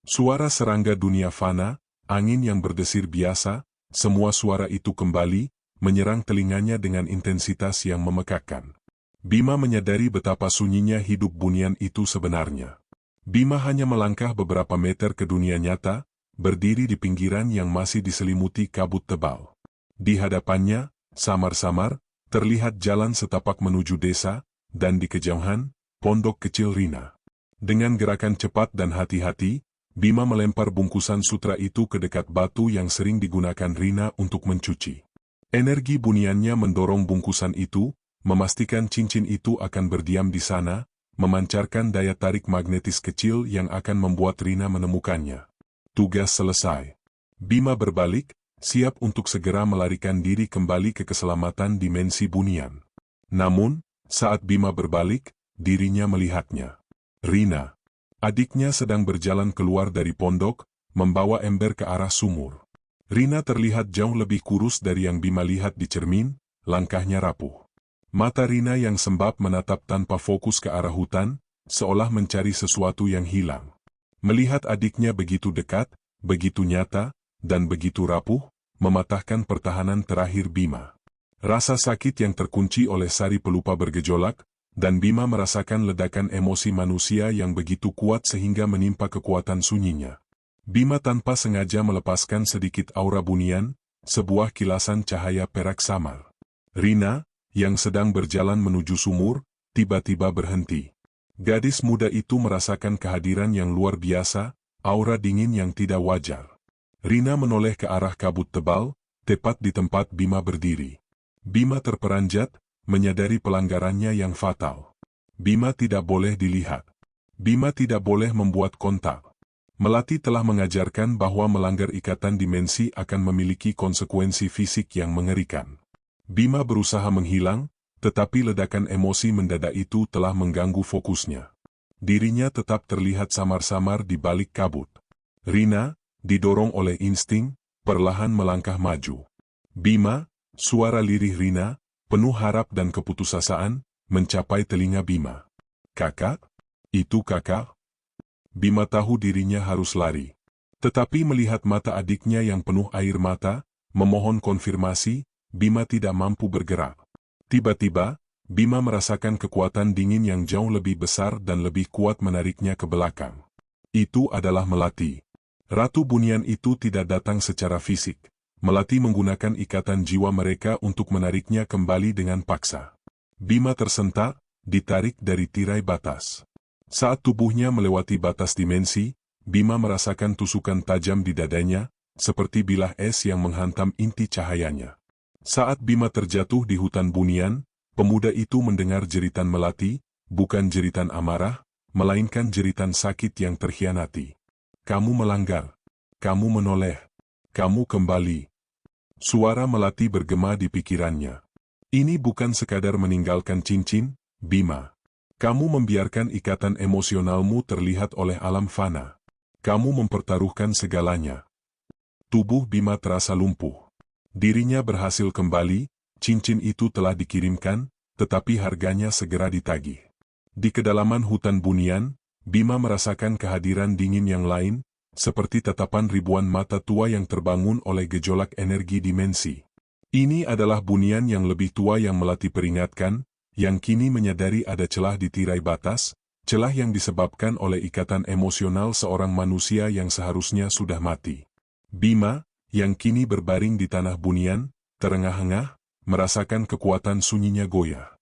Suara serangga dunia fana, angin yang berdesir biasa, semua suara itu kembali, menyerang telinganya dengan intensitas yang memekakkan. Bima menyadari betapa sunyinya hidup bunian itu sebenarnya. Bima hanya melangkah beberapa meter ke dunia nyata, berdiri di pinggiran yang masih diselimuti kabut tebal. Di hadapannya, samar-samar, terlihat jalan setapak menuju desa, dan di kejauhan, pondok kecil Rina. Dengan gerakan cepat dan hati-hati, Bima melempar bungkusan sutra itu ke dekat batu yang sering digunakan Rina untuk mencuci. Energi buniannya mendorong bungkusan itu, memastikan cincin itu akan berdiam di sana, memancarkan daya tarik magnetis kecil yang akan membuat Rina menemukannya. Tugas selesai. Bima berbalik, siap untuk segera melarikan diri kembali ke keselamatan dimensi bunian. Namun, saat Bima berbalik, dirinya melihatnya. Rina. Adiknya sedang berjalan keluar dari pondok, membawa ember ke arah sumur. Rina terlihat jauh lebih kurus dari yang Bima lihat di cermin, langkahnya rapuh. Mata Rina yang sembab menatap tanpa fokus ke arah hutan, seolah mencari sesuatu yang hilang. Melihat adiknya begitu dekat, begitu nyata, dan begitu rapuh, mematahkan pertahanan terakhir Bima. Rasa sakit yang terkunci oleh sari pelupa bergejolak, dan Bima merasakan ledakan emosi manusia yang begitu kuat sehingga menimpa kekuatan sunyinya. Bima tanpa sengaja melepaskan sedikit aura bunian, sebuah kilasan cahaya perak samar. Rina, yang sedang berjalan menuju sumur, tiba-tiba berhenti. Gadis muda itu merasakan kehadiran yang luar biasa, aura dingin yang tidak wajar. Rina menoleh ke arah kabut tebal, tepat di tempat Bima berdiri. Bima terperanjat, menyadari pelanggarannya yang fatal. Bima tidak boleh dilihat. Bima tidak boleh membuat kontak. Melati telah mengajarkan bahwa melanggar ikatan dimensi akan memiliki konsekuensi fisik yang mengerikan. Bima berusaha menghilang, tetapi ledakan emosi mendadak itu telah mengganggu fokusnya. Dirinya tetap terlihat samar-samar di balik kabut. Rina, didorong oleh insting, perlahan melangkah maju. Bima, suara lirih Rina, penuh harap dan keputusasaan, mencapai telinga Bima. Kakak? Itu kakak? Bima tahu dirinya harus lari. Tetapi melihat mata adiknya yang penuh air mata, memohon konfirmasi, Bima tidak mampu bergerak. Tiba-tiba, Bima merasakan kekuatan dingin yang jauh lebih besar dan lebih kuat menariknya ke belakang. Itu adalah Melati. Ratu Bunian itu tidak datang secara fisik. Melati menggunakan ikatan jiwa mereka untuk menariknya kembali dengan paksa. Bima tersentak, ditarik dari tirai batas. Saat tubuhnya melewati batas dimensi, Bima merasakan tusukan tajam di dadanya, seperti bilah es yang menghantam inti cahayanya. Saat Bima terjatuh di hutan bunian, pemuda itu mendengar jeritan Melati, bukan jeritan amarah, melainkan jeritan sakit yang terkhianati. Kamu melanggar. Kamu menoleh. Kamu kembali. Suara Melati bergema di pikirannya. Ini bukan sekadar meninggalkan cincin, Bima. Kamu membiarkan ikatan emosionalmu terlihat oleh alam fana. Kamu mempertaruhkan segalanya. Tubuh Bima terasa lumpuh. Dirinya berhasil kembali, cincin itu telah dikirimkan, tetapi harganya segera ditagih. Di kedalaman hutan bunian, Bima merasakan kehadiran dingin yang lain, seperti tatapan ribuan mata tua yang terbangun oleh gejolak energi dimensi. Ini adalah bunian yang lebih tua yang Melati peringatkan, yang kini menyadari ada celah di tirai batas, celah yang disebabkan oleh ikatan emosional seorang manusia yang seharusnya sudah mati. Bima, yang kini berbaring di tanah bunian, terengah-engah, merasakan kekuatan sunyinya goyah.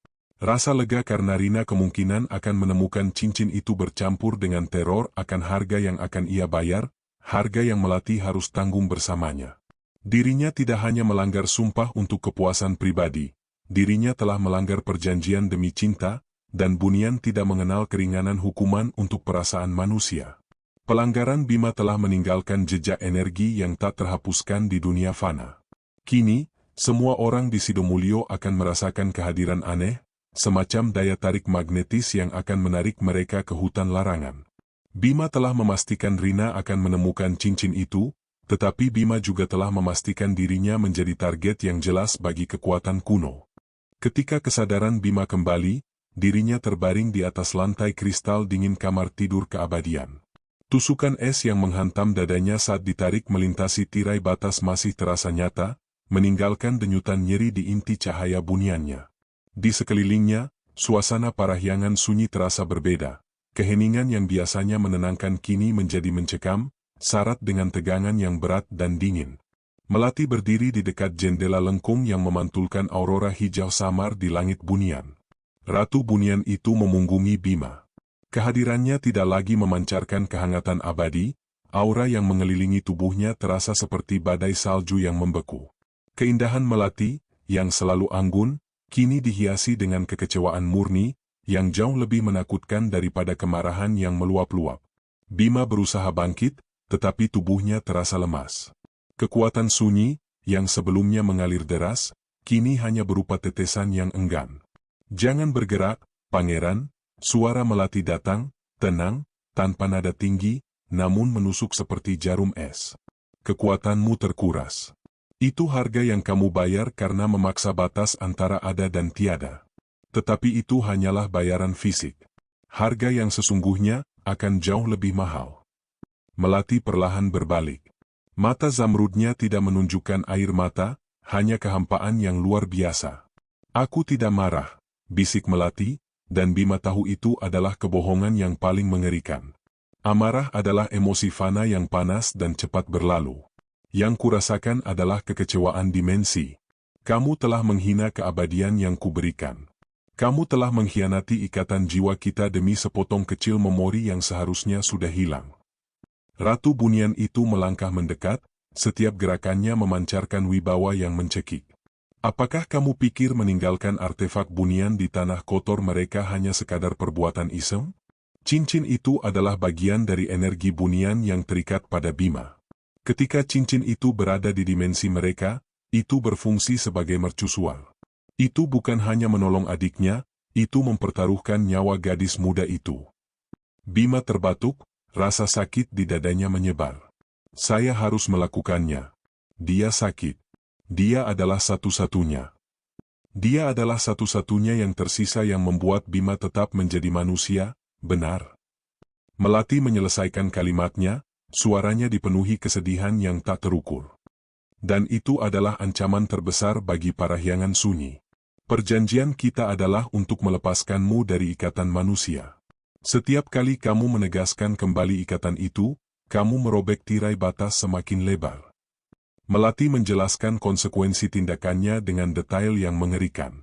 Rasa lega karena Rina kemungkinan akan menemukan cincin itu bercampur dengan teror akan harga yang akan ia bayar, harga yang Melati harus tanggung bersamanya. Dirinya tidak hanya melanggar sumpah untuk kepuasan pribadi, dirinya telah melanggar perjanjian demi cinta, dan bunian tidak mengenal keringanan hukuman untuk perasaan manusia. Pelanggaran Bima telah meninggalkan jejak energi yang tak terhapuskan di dunia fana. Kini, semua orang di Sidomulyo akan merasakan kehadiran aneh, semacam daya tarik magnetis yang akan menarik mereka ke hutan larangan. Bima telah memastikan Rina akan menemukan cincin itu, tetapi Bima juga telah memastikan dirinya menjadi target yang jelas bagi kekuatan kuno. Ketika kesadaran Bima kembali, dirinya terbaring di atas lantai kristal dingin kamar tidur keabadian. Tusukan es yang menghantam dadanya saat ditarik melintasi tirai batas masih terasa nyata, meninggalkan denyutan nyeri di inti cahaya buniannya. Di sekelilingnya, suasana parahyangan sunyi terasa berbeda. Keheningan yang biasanya menenangkan kini menjadi mencekam, syarat dengan tegangan yang berat dan dingin. Melati berdiri di dekat jendela lengkung yang memantulkan aurora hijau samar di langit bunian. Ratu bunian itu memunggungi Bima. Kehadirannya tidak lagi memancarkan kehangatan abadi, aura yang mengelilingi tubuhnya terasa seperti badai salju yang membeku. Keindahan Melati, yang selalu anggun, kini dihiasi dengan kekecewaan murni, yang jauh lebih menakutkan daripada kemarahan yang meluap-luap. Bima berusaha bangkit, tetapi tubuhnya terasa lemas. Kekuatan sunyi, yang sebelumnya mengalir deras, kini hanya berupa tetesan yang enggan. "Jangan bergerak, Pangeran," suara Melati datang, tenang, tanpa nada tinggi, namun menusuk seperti jarum es. "Kekuatanmu terkuras. Itu harga yang kamu bayar karena memaksa batas antara ada dan tiada. Tetapi itu hanyalah bayaran fisik. Harga yang sesungguhnya akan jauh lebih mahal." Melati perlahan berbalik. Mata zamrudnya tidak menunjukkan air mata, hanya kehampaan yang luar biasa. "Aku tidak marah," bisik Melati, dan Bima tahu itu adalah kebohongan yang paling mengerikan. Amarah adalah emosi fana yang panas dan cepat berlalu. Yang kurasakan adalah kekecewaan dimensi. Kamu telah menghina keabadian yang kuberikan. Kamu telah mengkhianati ikatan jiwa kita demi sepotong kecil memori yang seharusnya sudah hilang. Ratu bunian itu melangkah mendekat, setiap gerakannya memancarkan wibawa yang mencekik. "Apakah kamu pikir meninggalkan artefak bunian di tanah kotor mereka hanya sekadar perbuatan iseng?" Cincin itu adalah bagian dari energi bunian yang terikat pada Bima. Ketika cincin itu berada di dimensi mereka, itu berfungsi sebagai mercusuar. Itu bukan hanya menolong adiknya, itu mempertaruhkan nyawa gadis muda itu. Bima terbatuk, rasa sakit di dadanya menyebar. "Saya harus melakukannya. Dia sakit. Dia adalah satu-satunya. Dia adalah satu-satunya yang tersisa yang membuat Bima tetap menjadi manusia, benar." Melati menyelesaikan kalimatnya, suaranya dipenuhi kesedihan yang tak terukur. "Dan itu adalah ancaman terbesar bagi parahyangan sunyi. Perjanjian kita adalah untuk melepaskanmu dari ikatan manusia. Setiap kali kamu menegaskan kembali ikatan itu, kamu merobek tirai batas semakin lebar." Melati menjelaskan konsekuensi tindakannya dengan detail yang mengerikan.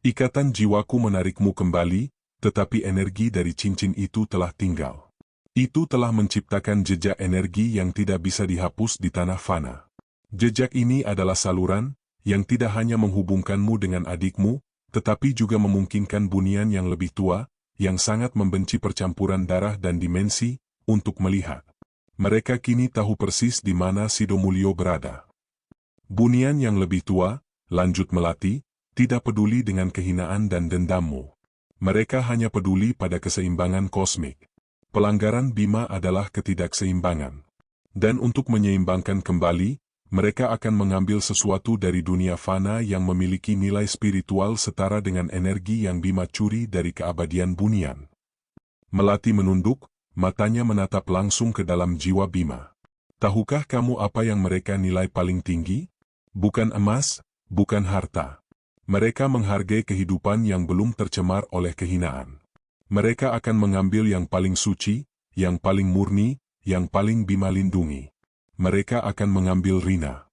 "Ikatan jiwaku menarikmu kembali, tetapi energi dari cincin itu telah tinggal. Itu telah menciptakan jejak energi yang tidak bisa dihapus di tanah fana. Jejak ini adalah saluran, yang tidak hanya menghubungkanmu dengan adikmu, tetapi juga memungkinkan bunian yang lebih tua, yang sangat membenci percampuran darah dan dimensi, untuk melihat. Mereka kini tahu persis di mana Sidomulyo berada. Bunian yang lebih tua, lanjut Melati, tidak peduli dengan kehinaan dan dendammu. Mereka hanya peduli pada keseimbangan kosmik. Pelanggaran Bima adalah ketidakseimbangan. Dan untuk menyeimbangkan kembali, mereka akan mengambil sesuatu dari dunia fana yang memiliki nilai spiritual setara dengan energi yang Bima curi dari keabadian Bunian. Melati menunduk, matanya menatap langsung ke dalam jiwa Bima. Tahukah kamu apa yang mereka nilai paling tinggi? Bukan emas, bukan harta. Mereka menghargai kehidupan yang belum tercemar oleh kehinaan. Mereka akan mengambil yang paling suci, yang paling murni, yang paling Bima lindungi. Mereka akan mengambil Rina.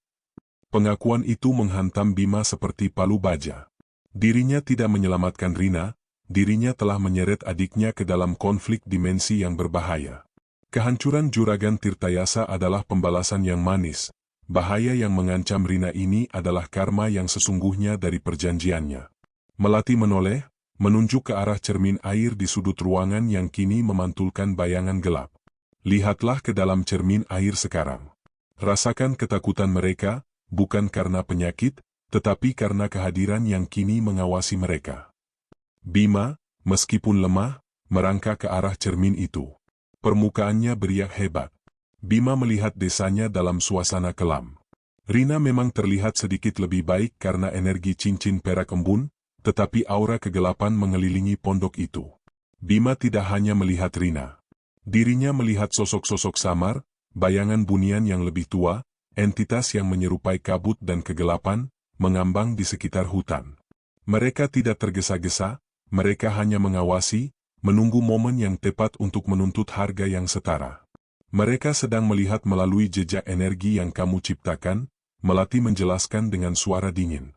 Pengakuan itu menghantam Bima seperti palu baja. Dirinya tidak menyelamatkan Rina, dirinya telah menyeret adiknya ke dalam konflik dimensi yang berbahaya. Kehancuran Juragan Tirtayasa adalah pembalasan yang manis. Bahaya yang mengancam Rina ini adalah karma yang sesungguhnya dari perjanjiannya. Melati menoleh, menunjuk ke arah cermin air di sudut ruangan yang kini memantulkan bayangan gelap. Lihatlah ke dalam cermin air sekarang. Rasakan ketakutan mereka, bukan karena penyakit, tetapi karena kehadiran yang kini mengawasi mereka. Bima, meskipun lemah, merangkak ke arah cermin itu. Permukaannya beriak hebat. Bima melihat desanya dalam suasana kelam. Rina memang terlihat sedikit lebih baik karena energi cincin perak embun, tetapi aura kegelapan mengelilingi pondok itu. Bima tidak hanya melihat Rina. Dirinya melihat sosok-sosok samar, bayangan Bunian yang lebih tua, entitas yang menyerupai kabut dan kegelapan, mengambang di sekitar hutan. Mereka tidak tergesa-gesa, mereka hanya mengawasi, menunggu momen yang tepat untuk menuntut harga yang setara. Mereka sedang melihat melalui jejak energi yang kamu ciptakan, Melati menjelaskan dengan suara dingin.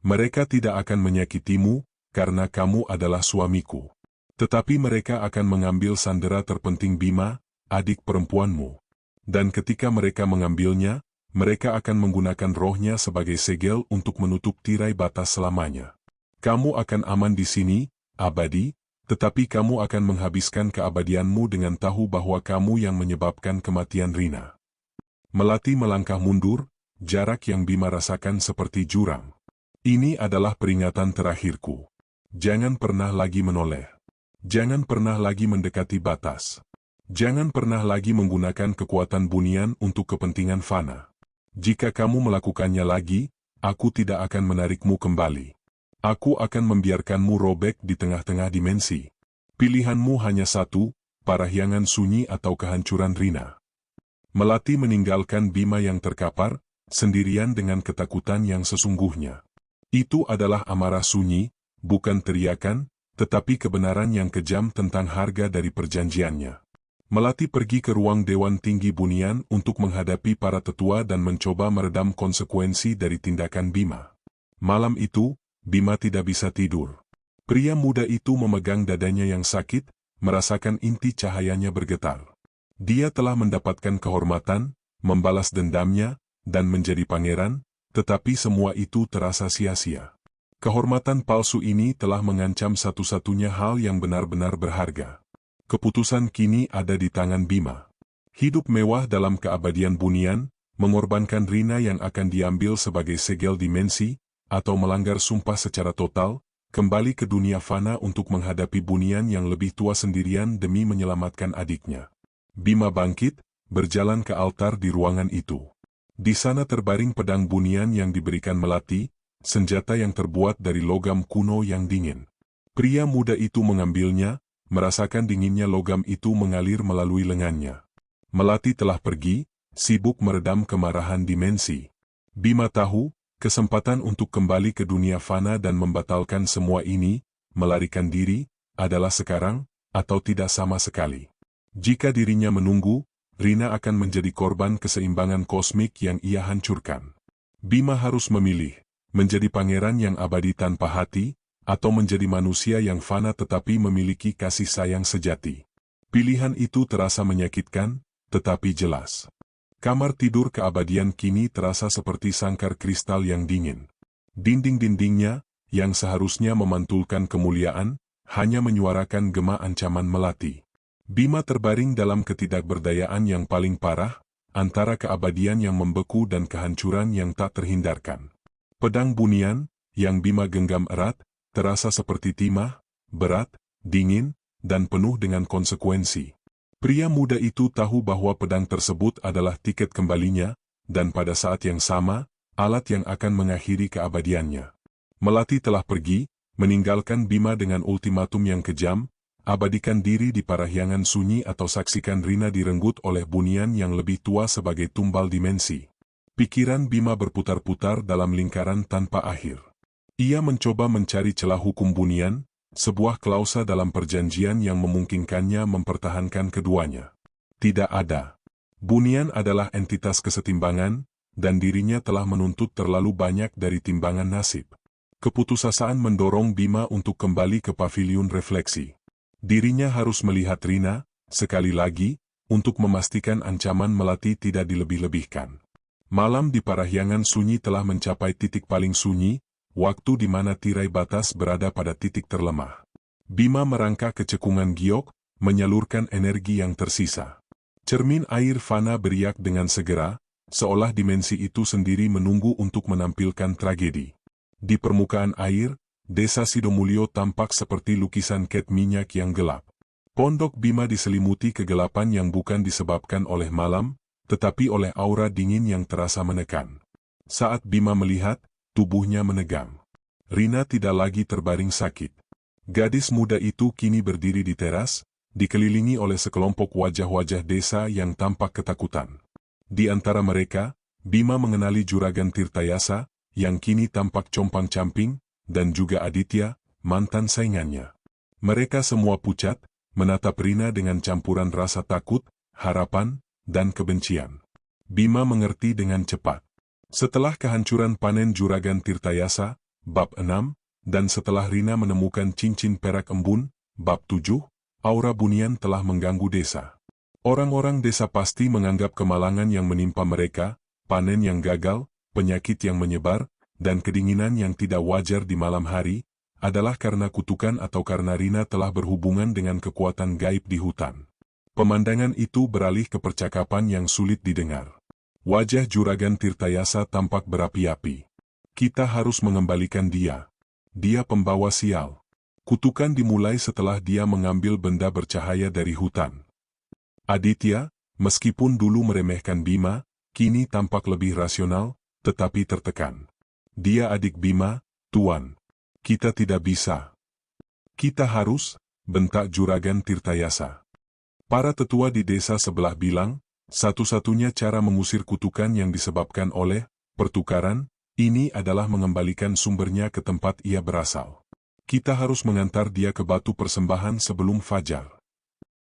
Mereka tidak akan menyakitimu, karena kamu adalah suamiku. Tetapi mereka akan mengambil sandera terpenting Bima, adik perempuanmu. Dan ketika mereka mengambilnya, mereka akan menggunakan rohnya sebagai segel untuk menutup tirai batas selamanya. Kamu akan aman di sini, abadi, tetapi kamu akan menghabiskan keabadianmu dengan tahu bahwa kamu yang menyebabkan kematian Rina. Melati melangkah mundur, jarak yang Bima rasakan seperti jurang. Ini adalah peringatan terakhirku. Jangan pernah lagi menoleh. Jangan pernah lagi mendekati batas. Jangan pernah lagi menggunakan kekuatan Bunian untuk kepentingan fana. Jika kamu melakukannya lagi, aku tidak akan menarikmu kembali. Aku akan membiarkanmu robek di tengah-tengah dimensi. Pilihanmu hanya satu, parahyangan sunyi atau kehancuran Rina. Melati meninggalkan Bima yang terkapar, sendirian dengan ketakutan yang sesungguhnya. Itu adalah amarah sunyi, bukan teriakan, tetapi kebenaran yang kejam tentang harga dari perjanjiannya. Melati pergi ke ruang Dewan Tinggi Bunian untuk menghadapi para tetua dan mencoba meredam konsekuensi dari tindakan Bima. Malam itu, Bima tidak bisa tidur. Pria muda itu memegang dadanya yang sakit, merasakan inti cahayanya bergetar. Dia telah mendapatkan kehormatan, membalas dendamnya, dan menjadi pangeran, tetapi semua itu terasa sia-sia. Kehormatan palsu ini telah mengancam satu-satunya hal yang benar-benar berharga. Keputusan kini ada di tangan Bima. Hidup mewah dalam keabadian Bunian, mengorbankan Rina yang akan diambil sebagai segel dimensi, atau melanggar sumpah secara total, kembali ke dunia fana untuk menghadapi Bunian yang lebih tua sendirian demi menyelamatkan adiknya. Bima bangkit, berjalan ke altar di ruangan itu. Di sana terbaring pedang Bunian yang diberikan Melati, senjata yang terbuat dari logam kuno yang dingin. Pria muda itu mengambilnya, merasakan dinginnya logam itu mengalir melalui lengannya. Melati telah pergi, sibuk meredam kemarahan dimensi. Bima tahu, kesempatan untuk kembali ke dunia fana dan membatalkan semua ini, melarikan diri, adalah sekarang, atau tidak sama sekali. Jika dirinya menunggu, Rina akan menjadi korban keseimbangan kosmik yang ia hancurkan. Bima harus memilih, menjadi pangeran yang abadi tanpa hati, atau menjadi manusia yang fana tetapi memiliki kasih sayang sejati. Pilihan itu terasa menyakitkan, tetapi jelas. Kamar tidur keabadian kini terasa seperti sangkar kristal yang dingin. Dinding-dindingnya, yang seharusnya memantulkan kemuliaan, hanya menyuarakan gema ancaman Melati. Bima terbaring dalam ketidakberdayaan yang paling parah, antara keabadian yang membeku dan kehancuran yang tak terhindarkan. Pedang bunian, yang Bima genggam erat, terasa seperti timah, berat, dingin, dan penuh dengan konsekuensi. Pria muda itu tahu bahwa pedang tersebut adalah tiket kembalinya, dan pada saat yang sama, alat yang akan mengakhiri keabadiannya. Melati telah pergi, meninggalkan Bima dengan ultimatum yang kejam, abadikan diri di parahyangan sunyi atau saksikan Rina direnggut oleh bunian yang lebih tua sebagai tumbal dimensi. Pikiran Bima berputar-putar dalam lingkaran tanpa akhir. Ia mencoba mencari celah hukum bunian, sebuah klausa dalam perjanjian yang memungkinkannya mempertahankan keduanya. Tidak ada. Bunian adalah entitas kesetimbangan, dan dirinya telah menuntut terlalu banyak dari timbangan nasib. Keputusasaan mendorong Bima untuk kembali ke paviliun refleksi. Dirinya harus melihat Rina, sekali lagi, untuk memastikan ancaman Melati tidak dilebih-lebihkan. Malam di parahyangan sunyi telah mencapai titik paling sunyi, waktu di mana tirai batas berada pada titik terlemah. Bima merangkak ke cekungan giok, menyalurkan energi yang tersisa. Cermin air fana beriak dengan segera, seolah dimensi itu sendiri menunggu untuk menampilkan tragedi. Di permukaan air, Desa Sidomulyo tampak seperti lukisan cat minyak yang gelap. Pondok Bima diselimuti kegelapan yang bukan disebabkan oleh malam, tetapi oleh aura dingin yang terasa menekan. Saat Bima melihat, tubuhnya menegang. Rina tidak lagi terbaring sakit. Gadis muda itu kini berdiri di teras, dikelilingi oleh sekelompok wajah-wajah desa yang tampak ketakutan. Di antara mereka, Bima mengenali Juragan Tirtayasa, yang kini tampak compang-camping, dan juga Aditya, mantan saingannya. Mereka semua pucat, menatap Rina dengan campuran rasa takut, harapan, dan kebencian. Bima mengerti dengan cepat. Setelah kehancuran panen Juragan Tirtayasa, bab 6, dan setelah Rina menemukan cincin perak embun, bab 7, aura bunian telah mengganggu desa. Orang-orang desa pasti menganggap kemalangan yang menimpa mereka, panen yang gagal, penyakit yang menyebar, dan kedinginan yang tidak wajar di malam hari, adalah karena kutukan atau karena Rina telah berhubungan dengan kekuatan gaib di hutan. Pemandangan itu beralih ke percakapan yang sulit didengar. Wajah Juragan Tirtayasa tampak berapi-api. Kita harus mengembalikan dia. Dia pembawa sial. Kutukan dimulai setelah dia mengambil benda bercahaya dari hutan. Aditya, meskipun dulu meremehkan Bima, kini tampak lebih rasional, tetapi tertekan. Dia adik Bima, Tuan. Kita tidak bisa. Kita harus, bentak Juragan Tirtayasa. Para tetua di desa sebelah bilang, satu-satunya cara mengusir kutukan yang disebabkan oleh pertukaran, ini adalah mengembalikan sumbernya ke tempat ia berasal. Kita harus mengantar dia ke batu persembahan sebelum fajar.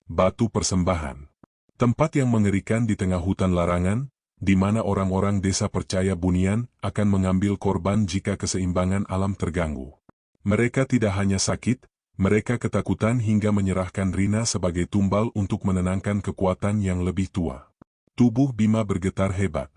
Batu persembahan. Tempat yang mengerikan di tengah hutan larangan, di mana orang-orang desa percaya bunian akan mengambil korban jika keseimbangan alam terganggu. Mereka tidak hanya sakit, mereka ketakutan hingga menyerahkan Rina sebagai tumbal untuk menenangkan kekuatan yang lebih tua. Tubuh Bima bergetar hebat.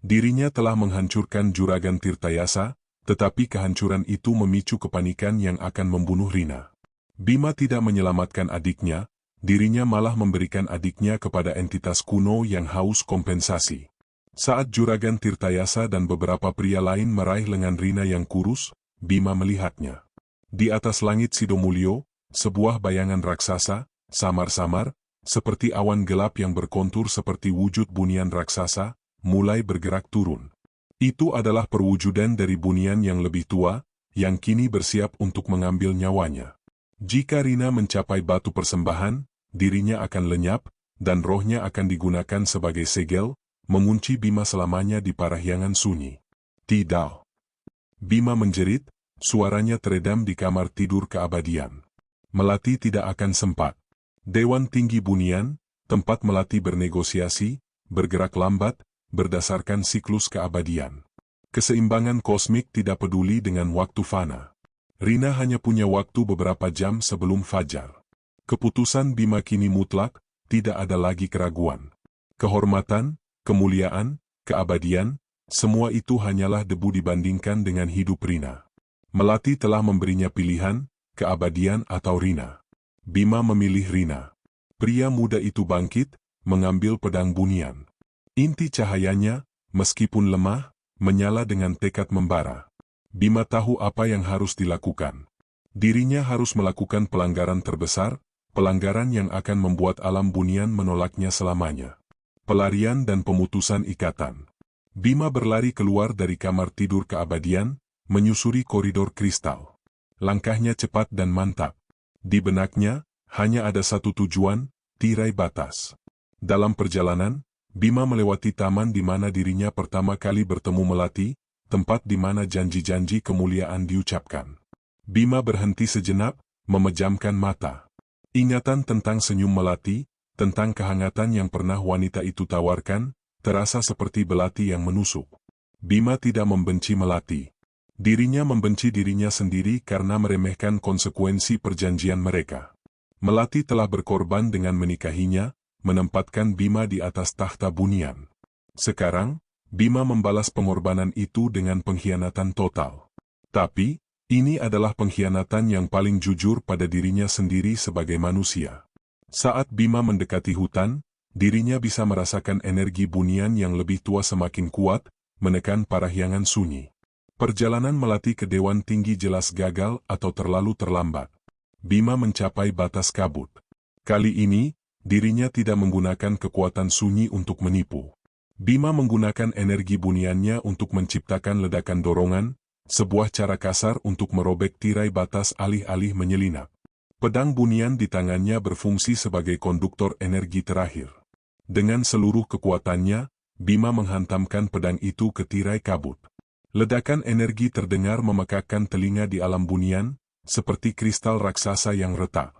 Dirinya telah menghancurkan Juragan Tirtayasa, tetapi kehancuran itu memicu kepanikan yang akan membunuh Rina. Bima tidak menyelamatkan adiknya, dirinya malah memberikan adiknya kepada entitas kuno yang haus kompensasi. Saat Juragan Tirtayasa dan beberapa pria lain meraih lengan Rina yang kurus, Bima melihatnya. Di atas langit Sidomulyo, sebuah bayangan raksasa, samar-samar, seperti awan gelap yang berkontur seperti wujud bunian raksasa, mulai bergerak turun. Itu adalah perwujudan dari bunian yang lebih tua, yang kini bersiap untuk mengambil nyawanya. Jika Rina mencapai batu persembahan, dirinya akan lenyap, dan rohnya akan digunakan sebagai segel, mengunci Bima selamanya di parahyangan sunyi. Tidak. Bima menjerit, suaranya teredam di kamar tidur keabadian. Melati tidak akan sempat. Dewan Tinggi Bunian, tempat Melati bernegosiasi, bergerak lambat, berdasarkan siklus keabadian. Keseimbangan kosmik tidak peduli dengan waktu fana. Rina hanya punya waktu beberapa jam sebelum fajar. Keputusan Bima kini mutlak, tidak ada lagi keraguan. Kehormatan, kemuliaan, keabadian, semua itu hanyalah debu dibandingkan dengan hidup Rina. Melati telah memberinya pilihan, keabadian atau Rina. Bima memilih Rina. Pria muda itu bangkit, mengambil pedang bunian. Inti cahayanya, meskipun lemah, menyala dengan tekad membara. Bima tahu apa yang harus dilakukan. Dirinya harus melakukan pelanggaran terbesar, pelanggaran yang akan membuat alam bunian menolaknya selamanya. Pelarian dan pemutusan ikatan. Bima berlari keluar dari kamar tidur keabadian, menyusuri koridor kristal. Langkahnya cepat dan mantap. Di benaknya, hanya ada satu tujuan, tirai batas. Dalam perjalanan, Bima melewati taman di mana dirinya pertama kali bertemu Melati, tempat di mana janji-janji kemuliaan diucapkan. Bima berhenti sejenak, memejamkan mata. Ingatan tentang senyum Melati, tentang kehangatan yang pernah wanita itu tawarkan, terasa seperti belati yang menusuk. Bima tidak membenci Melati. Dirinya membenci dirinya sendiri karena meremehkan konsekuensi perjanjian mereka. Melati telah berkorban dengan menikahinya, menempatkan Bima di atas tahta bunian. Sekarang, Bima membalas pengorbanan itu dengan pengkhianatan total. Tapi, ini adalah pengkhianatan yang paling jujur pada dirinya sendiri sebagai manusia. Saat Bima mendekati hutan, dirinya bisa merasakan energi bunian yang lebih tua semakin kuat, menekan parahyangan sunyi. Perjalanan Melati ke Dewan Tinggi jelas gagal atau terlalu terlambat. Bima mencapai batas kabut. Kali ini, dirinya tidak menggunakan kekuatan sunyi untuk menipu. Bima menggunakan energi buniannya untuk menciptakan ledakan dorongan, sebuah cara kasar untuk merobek tirai batas alih-alih menyelinap. Pedang bunian di tangannya berfungsi sebagai konduktor energi terakhir. Dengan seluruh kekuatannya, Bima menghantamkan pedang itu ke tirai kabut. Ledakan energi terdengar memekakkan telinga di alam bunian, seperti kristal raksasa yang retak.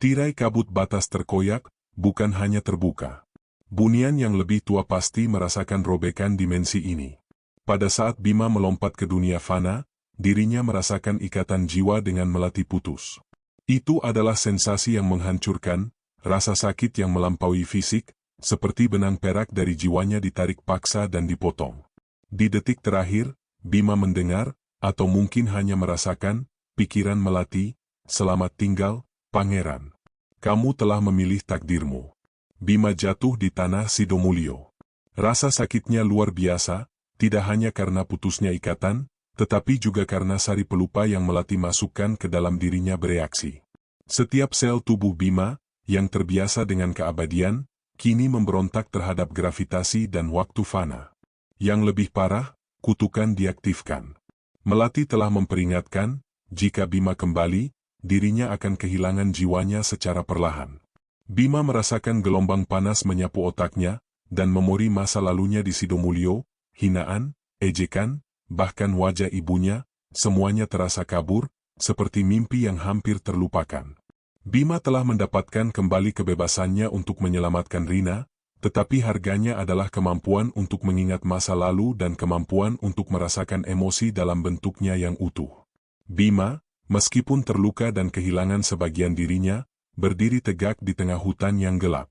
Tirai kabut batas terkoyak, bukan hanya terbuka. Bunian yang lebih tua pasti merasakan robekan dimensi ini. Pada saat Bima melompat ke dunia fana, dirinya merasakan ikatan jiwa dengan Melati putus. Itu adalah sensasi yang menghancurkan, rasa sakit yang melampaui fisik, seperti benang perak dari jiwanya ditarik paksa dan dipotong. Di detik terakhir, Bima mendengar, atau mungkin hanya merasakan, pikiran Melati, "Selamat tinggal, Pangeran. Kamu telah memilih takdirmu." Bima jatuh di tanah Sidomulyo. Rasa sakitnya luar biasa, tidak hanya karena putusnya ikatan, tetapi juga karena sari pelupa yang Melati masukkan ke dalam dirinya bereaksi. Setiap sel tubuh Bima, yang terbiasa dengan keabadian, kini memberontak terhadap gravitasi dan waktu fana. Yang lebih parah, kutukan diaktifkan. Melati telah memperingatkan, jika Bima kembali, dirinya akan kehilangan jiwanya secara perlahan. Bima merasakan gelombang panas menyapu otaknya, dan memori masa lalunya di Sidomulyo, hinaan, ejekan, bahkan wajah ibunya, semuanya terasa kabur, seperti mimpi yang hampir terlupakan. Bima telah mendapatkan kembali kebebasannya untuk menyelamatkan Rina, tetapi harganya adalah kemampuan untuk mengingat masa lalu dan kemampuan untuk merasakan emosi dalam bentuknya yang utuh. Bima, meskipun terluka dan kehilangan sebagian dirinya, berdiri tegak di tengah hutan yang gelap.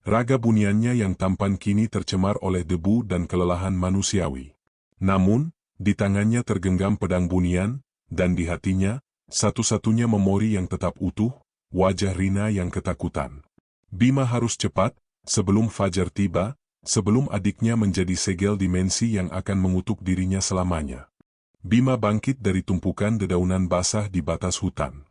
Raga buniannya yang tampan kini tercemar oleh debu dan kelelahan manusiawi. Namun, di tangannya tergenggam pedang bunian, dan di hatinya, satu-satunya memori yang tetap utuh, wajah Rina yang ketakutan. Bima harus cepat, sebelum fajar tiba, sebelum adiknya menjadi segel dimensi yang akan mengutuk dirinya selamanya. Bima bangkit dari tumpukan dedaunan basah di batas hutan.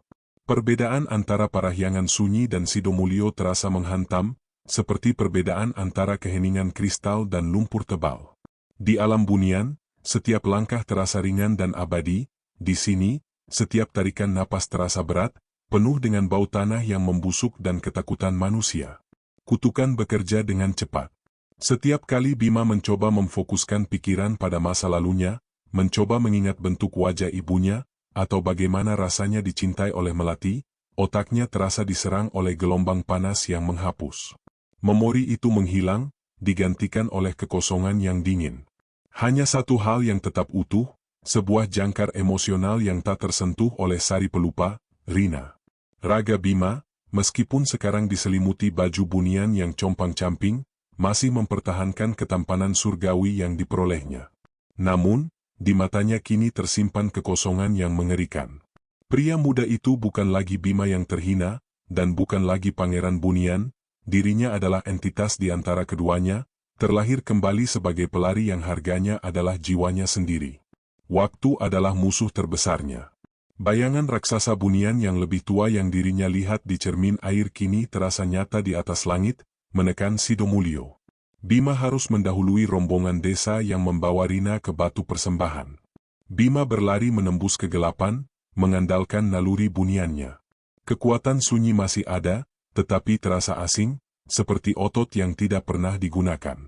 Perbedaan antara parahyangan sunyi dan Sidomulyo terasa menghantam, seperti perbedaan antara keheningan kristal dan lumpur tebal. Di alam bunian, setiap langkah terasa ringan dan abadi. Di sini, setiap tarikan napas terasa berat, penuh dengan bau tanah yang membusuk dan ketakutan manusia. Kutukan bekerja dengan cepat. Setiap kali Bima mencoba memfokuskan pikiran pada masa lalunya, mencoba mengingat bentuk wajah ibunya, atau bagaimana rasanya dicintai oleh Melati, otaknya terasa diserang oleh gelombang panas yang menghapus. Memori itu menghilang, digantikan oleh kekosongan yang dingin. Hanya satu hal yang tetap utuh, sebuah jangkar emosional yang tak tersentuh oleh sari pelupa, Rina. Raga Bima, meskipun sekarang diselimuti baju bunian yang compang-camping, masih mempertahankan ketampanan surgawi yang diperolehnya. Namun, di matanya kini tersimpan kekosongan yang mengerikan. Pria muda itu bukan lagi Bima yang terhina, dan bukan lagi pangeran bunian, dirinya adalah entitas di antara keduanya, terlahir kembali sebagai pelari yang harganya adalah jiwanya sendiri. Waktu adalah musuh terbesarnya. Bayangan raksasa bunian yang lebih tua yang dirinya lihat di cermin air kini terasa nyata di atas langit, menekan Sidomulyo. Bima harus mendahului rombongan desa yang membawa Rina ke batu persembahan. Bima berlari menembus kegelapan, mengandalkan naluri buniannya. Kekuatan sunyi masih ada, tetapi terasa asing, seperti otot yang tidak pernah digunakan.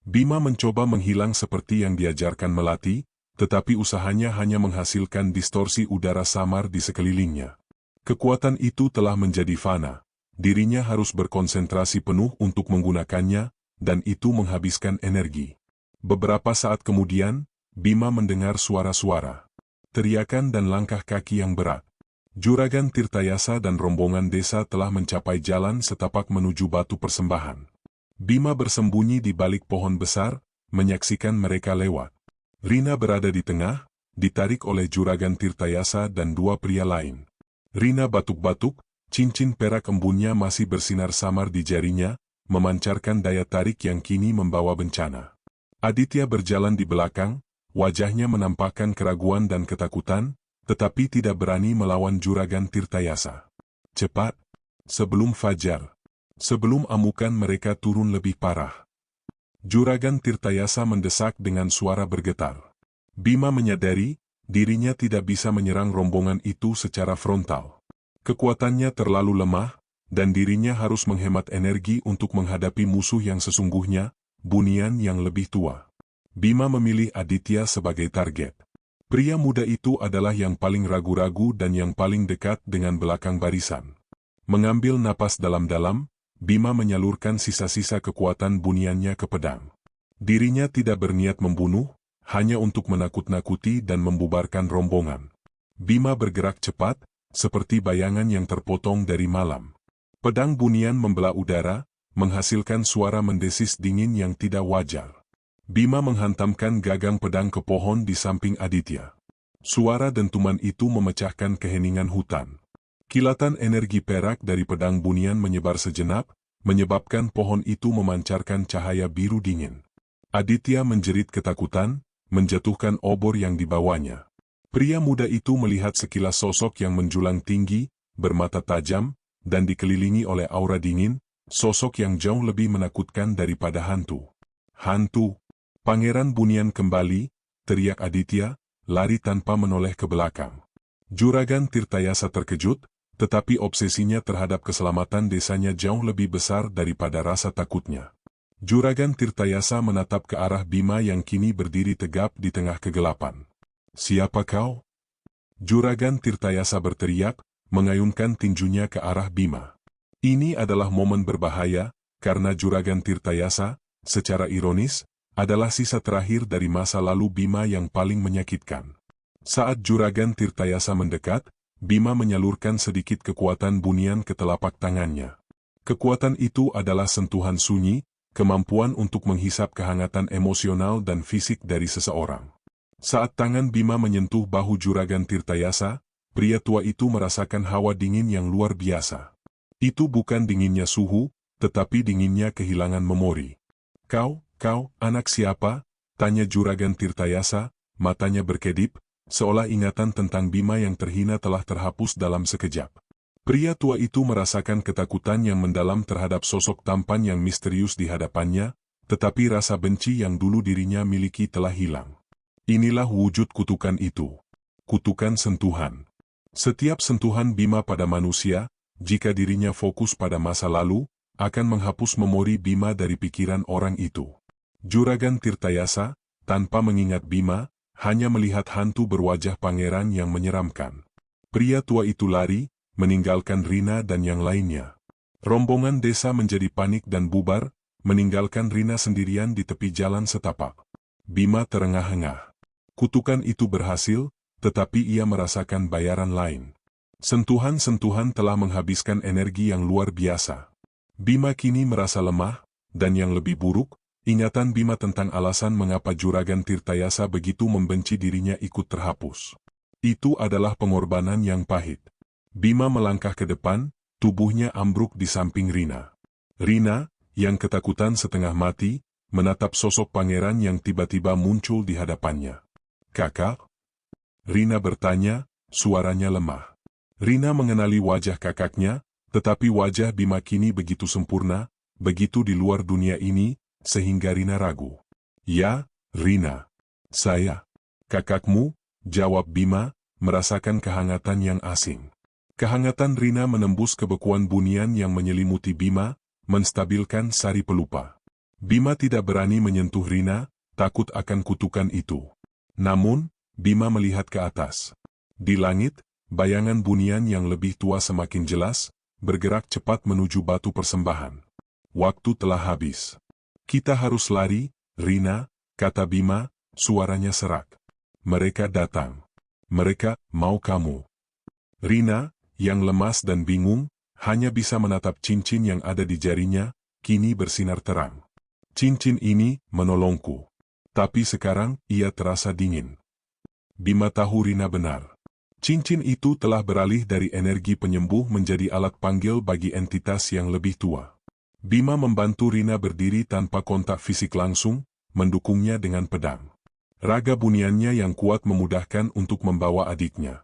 Bima mencoba menghilang seperti yang diajarkan Melati, tetapi usahanya hanya menghasilkan distorsi udara samar di sekelilingnya. Kekuatan itu telah menjadi fana. Dirinya harus berkonsentrasi penuh untuk menggunakannya, dan itu menghabiskan energi. Beberapa saat kemudian, Bima mendengar suara-suara, teriakan dan langkah kaki yang berat. Juragan Tirtayasa dan rombongan desa telah mencapai jalan setapak menuju batu persembahan. Bima bersembunyi di balik pohon besar, menyaksikan mereka lewat. Rina berada di tengah, ditarik oleh Juragan Tirtayasa dan dua pria lain. Rina batuk-batuk, cincin perak embunnya masih bersinar samar di jarinya, memancarkan daya tarik yang kini membawa bencana. Aditya berjalan di belakang, wajahnya menampakkan keraguan dan ketakutan, tetapi tidak berani melawan Juragan Tirtayasa. Cepat, sebelum fajar, sebelum amukan mereka turun lebih parah. Juragan Tirtayasa mendesak dengan suara bergetar. Bima menyadari, dirinya tidak bisa menyerang rombongan itu secara frontal. Kekuatannya terlalu lemah, dan dirinya harus menghemat energi untuk menghadapi musuh yang sesungguhnya, bunian yang lebih tua. Bima memilih Aditya sebagai target. Pria muda itu adalah yang paling ragu-ragu dan yang paling dekat dengan belakang barisan. Mengambil napas dalam-dalam, Bima menyalurkan sisa-sisa kekuatan buniannya ke pedang. Dirinya tidak berniat membunuh, hanya untuk menakut-nakuti dan membubarkan rombongan. Bima bergerak cepat, seperti bayangan yang terpotong dari malam. Pedang bunian membelah udara, menghasilkan suara mendesis dingin yang tidak wajar. Bima menghantamkan gagang pedang ke pohon di samping Aditya. Suara dentuman itu memecahkan keheningan hutan. Kilatan energi perak dari pedang bunian menyebar sejenak, menyebabkan pohon itu memancarkan cahaya biru dingin. Aditya menjerit ketakutan, menjatuhkan obor yang dibawanya. Pria muda itu melihat sekilas sosok yang menjulang tinggi, bermata tajam, dan dikelilingi oleh aura dingin, sosok yang jauh lebih menakutkan daripada hantu. Hantu! Pangeran Bunian kembali, teriak Aditya, lari tanpa menoleh ke belakang. Juragan Tirtayasa terkejut, tetapi obsesinya terhadap keselamatan desanya jauh lebih besar daripada rasa takutnya. Juragan Tirtayasa menatap ke arah Bima yang kini berdiri tegap di tengah kegelapan. "Siapa kau?" Juragan Tirtayasa berteriak, mengayunkan tinjunya ke arah Bima. Ini adalah momen berbahaya, karena Juragan Tirtayasa, secara ironis, adalah sisa terakhir dari masa lalu Bima yang paling menyakitkan. Saat Juragan Tirtayasa mendekat, Bima menyalurkan sedikit kekuatan bunian ke telapak tangannya. Kekuatan itu adalah sentuhan sunyi, kemampuan untuk menghisap kehangatan emosional dan fisik dari seseorang. Saat tangan Bima menyentuh bahu Juragan Tirtayasa, pria tua itu merasakan hawa dingin yang luar biasa. Itu bukan dinginnya suhu, tetapi dinginnya kehilangan memori. Kau, anak siapa?" tanya Juragan Tirtayasa, matanya berkedip, seolah ingatan tentang Bima yang terhina telah terhapus dalam sekejap. Pria tua itu merasakan ketakutan yang mendalam terhadap sosok tampan yang misterius di hadapannya, tetapi rasa benci yang dulu dirinya miliki telah hilang. Inilah wujud kutukan itu. Kutukan sentuhan. Setiap sentuhan Bima pada manusia, jika dirinya fokus pada masa lalu, akan menghapus memori Bima dari pikiran orang itu. Juragan Tirtayasa, tanpa mengingat Bima, hanya melihat hantu berwajah pangeran yang menyeramkan. Pria tua itu lari, meninggalkan Rina dan yang lainnya. Rombongan desa menjadi panik dan bubar, meninggalkan Rina sendirian di tepi jalan setapak. Bima terengah-engah. Kutukan itu berhasil, tetapi ia merasakan bayaran lain. Sentuhan-sentuhan telah menghabiskan energi yang luar biasa. Bima kini merasa lemah, dan yang lebih buruk, ingatan Bima tentang alasan mengapa Juragan Tirtayasa begitu membenci dirinya ikut terhapus. Itu adalah pengorbanan yang pahit. Bima melangkah ke depan, tubuhnya ambruk di samping Rina. Rina, yang ketakutan setengah mati, menatap sosok pangeran yang tiba-tiba muncul di hadapannya. "Kakak?" Rina bertanya, suaranya lemah. Rina mengenali wajah kakaknya, tetapi wajah Bima kini begitu sempurna, begitu di luar dunia ini, sehingga Rina ragu. "Ya, Rina. Saya." "Kakakmu," jawab Bima, merasakan kehangatan yang asing. Kehangatan Rina menembus kebekuan bunian yang menyelimuti Bima, menstabilkan sari pelupa. Bima tidak berani menyentuh Rina, takut akan kutukan itu. Namun, Bima melihat ke atas. Di langit, bayangan bunian yang lebih tua semakin jelas, bergerak cepat menuju batu persembahan. "Waktu telah habis. Kita harus lari, Rina," kata Bima, suaranya serak. "Mereka datang. Mereka mau kamu." Rina, yang lemas dan bingung, hanya bisa menatap cincin yang ada di jarinya, kini bersinar terang. "Cincin ini menolongku. Tapi sekarang ia terasa dingin." Bima tahu Rina benar. Cincin itu telah beralih dari energi penyembuh menjadi alat panggil bagi entitas yang lebih tua. Bima membantu Rina berdiri tanpa kontak fisik langsung, mendukungnya dengan pedang. Raga buniannya yang kuat memudahkan untuk membawa adiknya.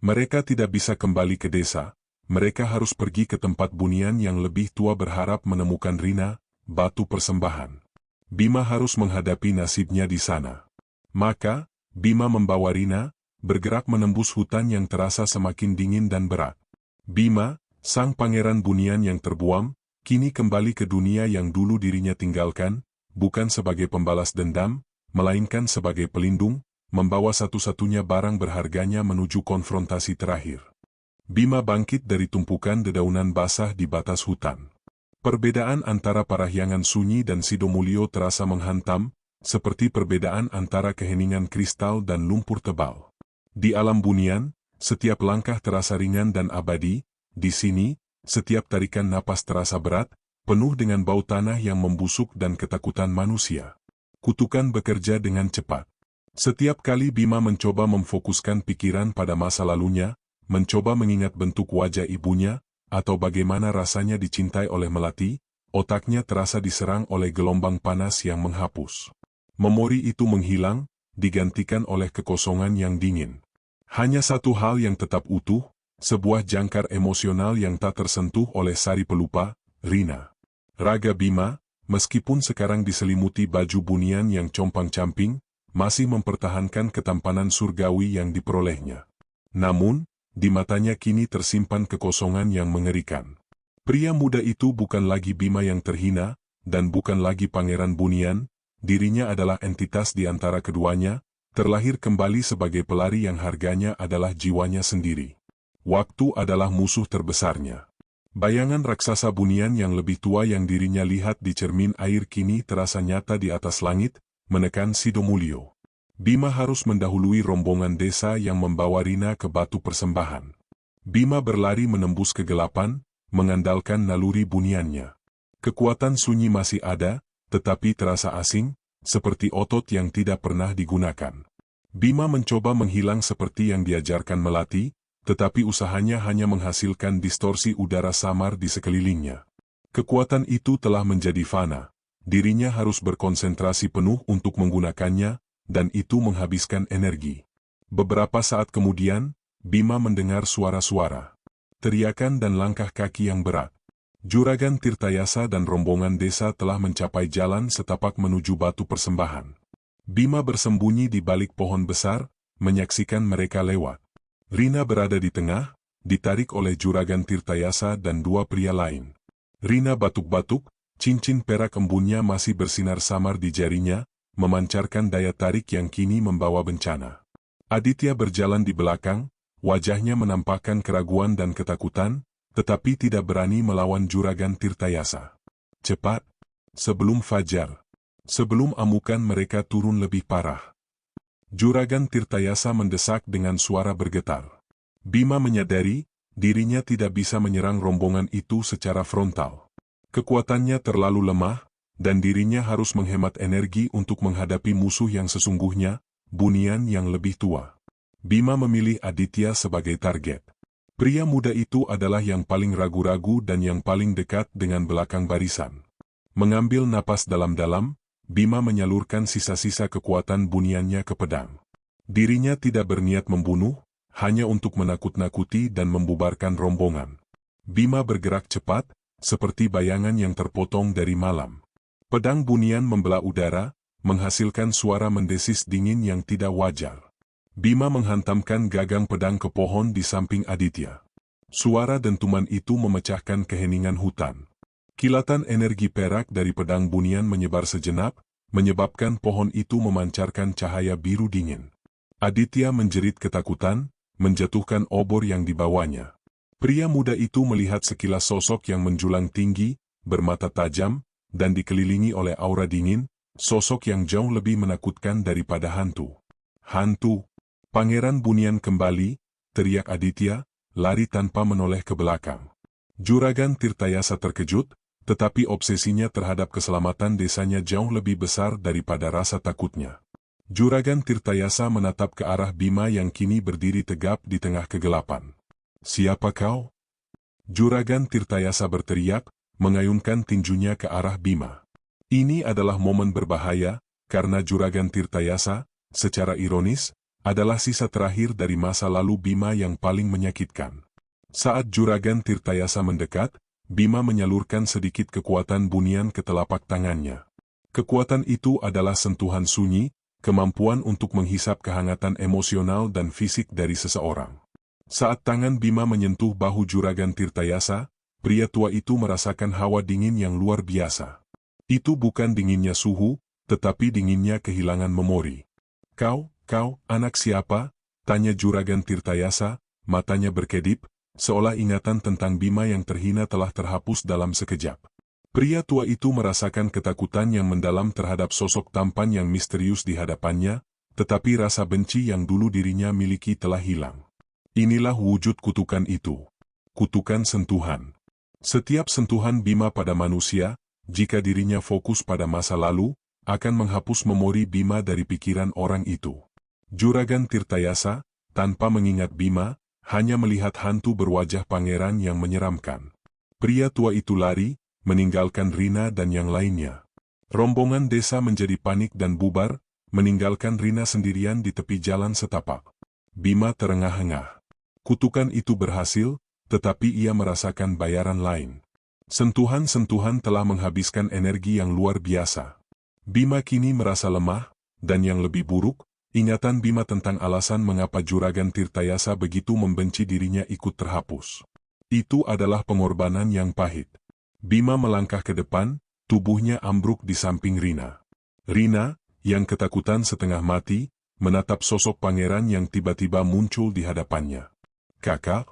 Mereka tidak bisa kembali ke desa, mereka harus pergi ke tempat bunian yang lebih tua berharap menemukan Rina, batu persembahan. Bima harus menghadapi nasibnya di sana. Maka, Bima membawa Rina, bergerak menembus hutan yang terasa semakin dingin dan berat. Bima, sang pangeran bunian yang terbuam, kini kembali ke dunia yang dulu dirinya tinggalkan, bukan sebagai pembalas dendam, melainkan sebagai pelindung, membawa satu-satunya barang berharganya menuju konfrontasi terakhir. Bima bangkit dari tumpukan dedaunan basah di batas hutan. Perbedaan antara Parahyangan Sunyi dan Sidomulyo terasa menghantam, seperti perbedaan antara keheningan kristal dan lumpur tebal. Di alam bunian, setiap langkah terasa ringan dan abadi, di sini, setiap tarikan napas terasa berat, penuh dengan bau tanah yang membusuk dan ketakutan manusia. Kutukan bekerja dengan cepat. Setiap kali Bima mencoba memfokuskan pikiran pada masa lalunya, mencoba mengingat bentuk wajah ibunya, atau bagaimana rasanya dicintai oleh Melati, otaknya terasa diserang oleh gelombang panas yang menghapus. Memori itu menghilang, digantikan oleh kekosongan yang dingin. Hanya satu hal yang tetap utuh, sebuah jangkar emosional yang tak tersentuh oleh sari pelupa, Rina. Raga Bima, meskipun sekarang diselimuti baju bunian yang compang-camping, masih mempertahankan ketampanan surgawi yang diperolehnya. Namun, di matanya kini tersimpan kekosongan yang mengerikan. Pria muda itu bukan lagi Bima yang terhina, dan bukan lagi pangeran bunian, dirinya adalah entitas di antara keduanya, terlahir kembali sebagai pelari yang harganya adalah jiwanya sendiri. Waktu adalah musuh terbesarnya. Bayangan raksasa bunian yang lebih tua yang dirinya lihat di cermin air kini terasa nyata di atas langit, menekan Sidomulyo. Bima harus mendahului rombongan desa yang membawa Rina ke batu persembahan. Bima berlari menembus kegelapan, mengandalkan naluri buniannya. Kekuatan sunyi masih ada, tetapi terasa asing, seperti otot yang tidak pernah digunakan. Bima mencoba menghilang seperti yang diajarkan Melati, tetapi usahanya hanya menghasilkan distorsi udara samar di sekelilingnya. Kekuatan itu telah menjadi fana. Dirinya harus berkonsentrasi penuh untuk menggunakannya, dan itu menghabiskan energi. Beberapa saat kemudian, Bima mendengar suara-suara, teriakan dan langkah kaki yang berat. Juragan Tirtayasa dan rombongan desa telah mencapai jalan setapak menuju batu persembahan. Bima bersembunyi di balik pohon besar, menyaksikan mereka lewat. Rina berada di tengah, ditarik oleh Juragan Tirtayasa dan dua pria lain. Rina batuk-batuk, cincin perak embunnya masih bersinar samar di jarinya, memancarkan daya tarik yang kini membawa bencana. Aditya berjalan di belakang, wajahnya menampakkan keraguan dan ketakutan, tetapi tidak berani melawan Juragan Tirtayasa. Cepat, sebelum fajar, sebelum amukan mereka turun lebih parah. Juragan Tirtayasa mendesak dengan suara bergetar. Bima menyadari, dirinya tidak bisa menyerang rombongan itu secara frontal. Kekuatannya terlalu lemah, dan dirinya harus menghemat energi untuk menghadapi musuh yang sesungguhnya, bunian yang lebih tua. Bima memilih Aditya sebagai target. Pria muda itu adalah yang paling ragu-ragu dan yang paling dekat dengan belakang barisan. Mengambil napas dalam-dalam, Bima menyalurkan sisa-sisa kekuatan buniannya ke pedang. Dirinya tidak berniat membunuh, hanya untuk menakut-nakuti dan membubarkan rombongan. Bima bergerak cepat, seperti bayangan yang terpotong dari malam. Pedang bunian membelah udara, menghasilkan suara mendesis dingin yang tidak wajar. Bima menghantamkan gagang pedang ke pohon di samping Aditya. Suara dentuman itu memecahkan keheningan hutan. Kilatan energi perak dari pedang bunian menyebar sejenak, menyebabkan pohon itu memancarkan cahaya biru dingin. Aditya menjerit ketakutan, menjatuhkan obor yang dibawanya. Pria muda itu melihat sekilas sosok yang menjulang tinggi, bermata tajam, dan dikelilingi oleh aura dingin, sosok yang jauh lebih menakutkan daripada hantu. Hantu! Pangeran Bunian kembali, teriak Aditya, lari tanpa menoleh ke belakang. Juragan Tirtayasa terkejut, tetapi obsesinya terhadap keselamatan desanya jauh lebih besar daripada rasa takutnya. Juragan Tirtayasa menatap ke arah Bima yang kini berdiri tegap di tengah kegelapan. "Siapa kau?" Juragan Tirtayasa berteriak, mengayunkan tinjunya ke arah Bima. Ini adalah momen berbahaya, karena Juragan Tirtayasa, secara ironis, adalah sisa terakhir dari masa lalu Bima yang paling menyakitkan. Saat Juragan Tirtayasa mendekat, Bima menyalurkan sedikit kekuatan bunian ke telapak tangannya. Kekuatan itu adalah sentuhan sunyi, kemampuan untuk menghisap kehangatan emosional dan fisik dari seseorang. Saat tangan Bima menyentuh bahu Juragan Tirtayasa, pria tua itu merasakan hawa dingin yang luar biasa. Itu bukan dinginnya suhu, tetapi dinginnya kehilangan memori. Kau, anak siapa?" tanya Juragan Tirtayasa, matanya berkedip, seolah ingatan tentang Bima yang terhina telah terhapus dalam sekejap. Pria tua itu merasakan ketakutan yang mendalam terhadap sosok tampan yang misterius di hadapannya, tetapi rasa benci yang dulu dirinya miliki telah hilang. Inilah wujud kutukan itu. Kutukan sentuhan. Setiap sentuhan Bima pada manusia, jika dirinya fokus pada masa lalu, akan menghapus memori Bima dari pikiran orang itu. Juragan Tirtayasa, tanpa mengingat Bima, hanya melihat hantu berwajah pangeran yang menyeramkan. Pria tua itu lari, meninggalkan Rina dan yang lainnya. Rombongan desa menjadi panik dan bubar, meninggalkan Rina sendirian di tepi jalan setapak. Bima terengah-engah. Kutukan itu berhasil, tetapi ia merasakan bayaran lain. Sentuhan-sentuhan telah menghabiskan energi yang luar biasa. Bima kini merasa lemah, dan yang lebih buruk, ingatan Bima tentang alasan mengapa Juragan Tirtayasa begitu membenci dirinya ikut terhapus. Itu adalah pengorbanan yang pahit. Bima melangkah ke depan, tubuhnya ambruk di samping Rina. Rina, yang ketakutan setengah mati, menatap sosok pangeran yang tiba-tiba muncul di hadapannya. "Kakak?"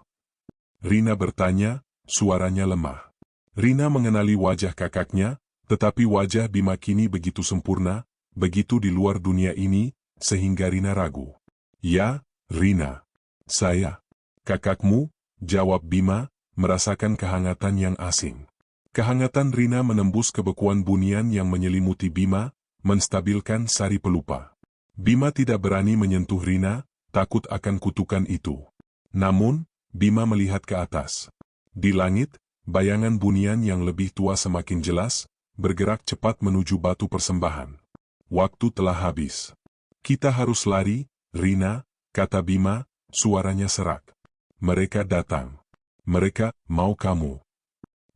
Rina bertanya, suaranya lemah. Rina mengenali wajah kakaknya, tetapi wajah Bima kini begitu sempurna, begitu di luar dunia ini, sehingga Rina ragu. "Ya, Rina. Saya." "Kakakmu," jawab Bima, merasakan kehangatan yang asing. Kehangatan Rina menembus kebekuan bunian yang menyelimuti Bima, menstabilkan sari pelupa. Bima tidak berani menyentuh Rina, takut akan kutukan itu. Namun, Bima melihat ke atas. Di langit, bayangan bunian yang lebih tua semakin jelas, bergerak cepat menuju batu persembahan. Waktu telah habis. "Kita harus lari, Rina," kata Bima, suaranya serak. "Mereka datang. Mereka mau kamu."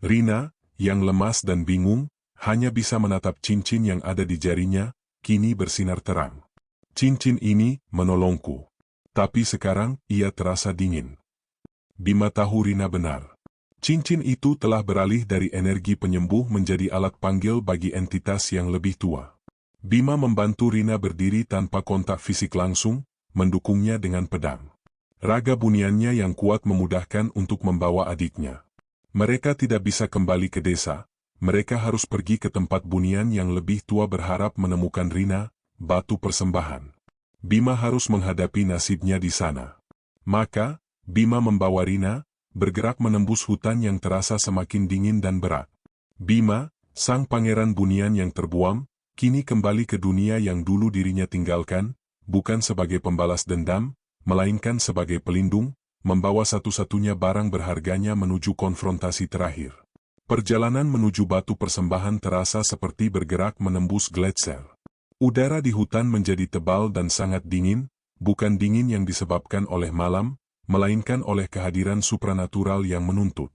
Rina, yang lemas dan bingung, hanya bisa menatap cincin yang ada di jarinya, kini bersinar terang. Cincin ini menolongku. Tapi sekarang ia terasa dingin. Bima tahu Rina benar. Cincin itu telah beralih dari energi penyembuh menjadi alat panggil bagi entitas yang lebih tua. Bima membantu Rina berdiri tanpa kontak fisik langsung, mendukungnya dengan pedang. Raga buniannya yang kuat memudahkan untuk membawa adiknya. Mereka tidak bisa kembali ke desa, mereka harus pergi ke tempat bunian yang lebih tua berharap menemukan Rina, batu persembahan. Bima harus menghadapi nasibnya di sana. Maka, Bima membawa Rina, bergerak menembus hutan yang terasa semakin dingin dan berat. Bima, sang pangeran bunian yang terbuang, kini kembali ke dunia yang dulu dirinya tinggalkan, bukan sebagai pembalas dendam, melainkan sebagai pelindung, membawa satu-satunya barang berharganya menuju konfrontasi terakhir. Perjalanan menuju batu persembahan terasa seperti bergerak menembus gletser. Udara di hutan menjadi tebal dan sangat dingin, bukan dingin yang disebabkan oleh malam, melainkan oleh kehadiran supranatural yang menuntut.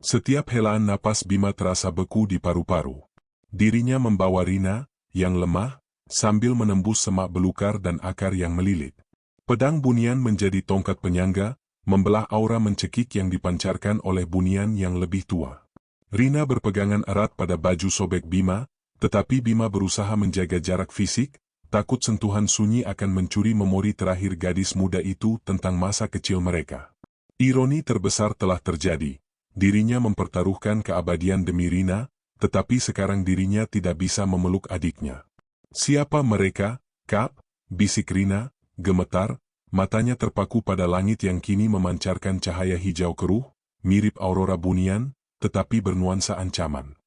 Setiap helaan napas Bima terasa beku di paru-paru. Dirinya membawa Rina, yang lemah, sambil menembus semak belukar dan akar yang melilit. Pedang bunian menjadi tongkat penyangga, membelah aura mencekik yang dipancarkan oleh bunian yang lebih tua. Rina berpegangan erat pada baju sobek Bima, tetapi Bima berusaha menjaga jarak fisik, takut sentuhan sunyi akan mencuri memori terakhir gadis muda itu tentang masa kecil mereka. Ironi terbesar telah terjadi. Dirinya mempertaruhkan keabadian demi Rina, tetapi sekarang dirinya tidak bisa memeluk adiknya. Siapa mereka, Kap? Bisik Rina, gemetar, matanya terpaku pada langit yang kini memancarkan cahaya hijau keruh, mirip aurora bunian, tetapi bernuansa ancaman.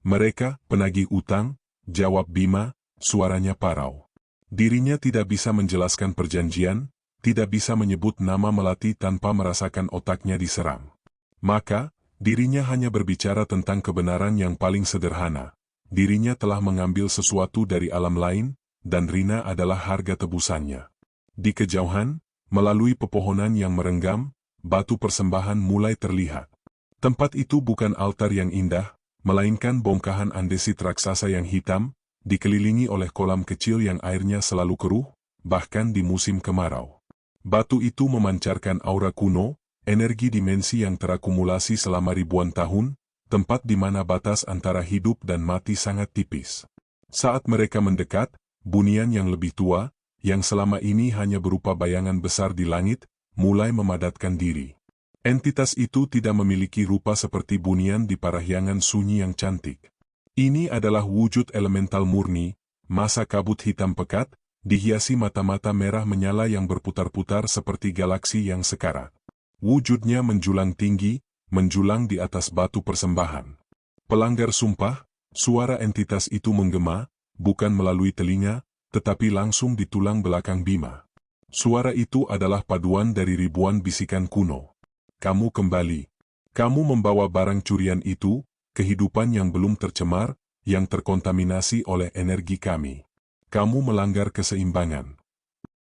Mereka, penagih utang, jawab Bima, suaranya parau. Dirinya tidak bisa menjelaskan perjanjian, tidak bisa menyebut nama Melati tanpa merasakan otaknya diserang. Maka, dirinya hanya berbicara tentang kebenaran yang paling sederhana. Dirinya telah mengambil sesuatu dari alam lain, dan Rina adalah harga tebusannya. Di kejauhan, melalui pepohonan yang merenggam, batu persembahan mulai terlihat. Tempat itu bukan altar yang indah, melainkan bongkahan andesit raksasa yang hitam, dikelilingi oleh kolam kecil yang airnya selalu keruh, bahkan di musim kemarau. Batu itu memancarkan aura kuno, energi dimensi yang terakumulasi selama ribuan tahun, tempat di mana batas antara hidup dan mati sangat tipis. Saat mereka mendekat, bunian yang lebih tua, yang selama ini hanya berupa bayangan besar di langit, mulai memadatkan diri. Entitas itu tidak memiliki rupa seperti bunian di parahyangan sunyi yang cantik. Ini adalah wujud elemental murni, masa kabut hitam pekat, dihiasi mata-mata merah menyala yang berputar-putar seperti galaksi yang sekarat. Wujudnya menjulang tinggi, menjulang di atas batu persembahan. Pelanggar sumpah, suara entitas itu menggema, bukan melalui telinga, tetapi langsung di tulang belakang Bima. Suara itu adalah paduan dari ribuan bisikan kuno. Kamu kembali. Kamu membawa barang curian itu, kehidupan yang belum tercemar, yang terkontaminasi oleh energi kami. Kamu melanggar keseimbangan.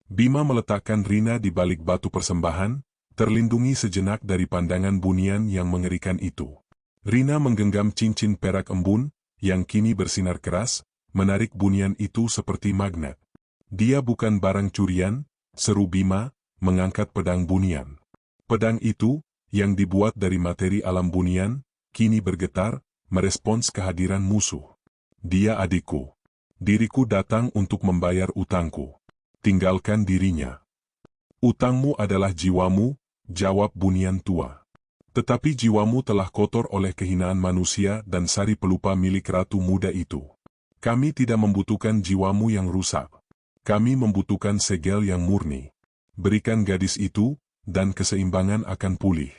Bima meletakkan Rina di balik batu persembahan, terlindungi sejenak dari pandangan bunian yang mengerikan itu. Rina menggenggam cincin perak embun, yang kini bersinar keras, menarik bunian itu seperti magnet. Dia bukan barang curian, seru Bima, mengangkat pedang bunian. Pedang itu, yang dibuat dari materi alam bunian, kini bergetar, merespons kehadiran musuh. Dia adikku. Diriku datang untuk membayar utangku. Tinggalkan dirinya. Utangmu adalah jiwamu, jawab bunian tua. Tetapi jiwamu telah kotor oleh kehinaan manusia dan sari pelupa milik ratu muda itu. Kami tidak membutuhkan jiwamu yang rusak. Kami membutuhkan segel yang murni. Berikan gadis itu, dan keseimbangan akan pulih.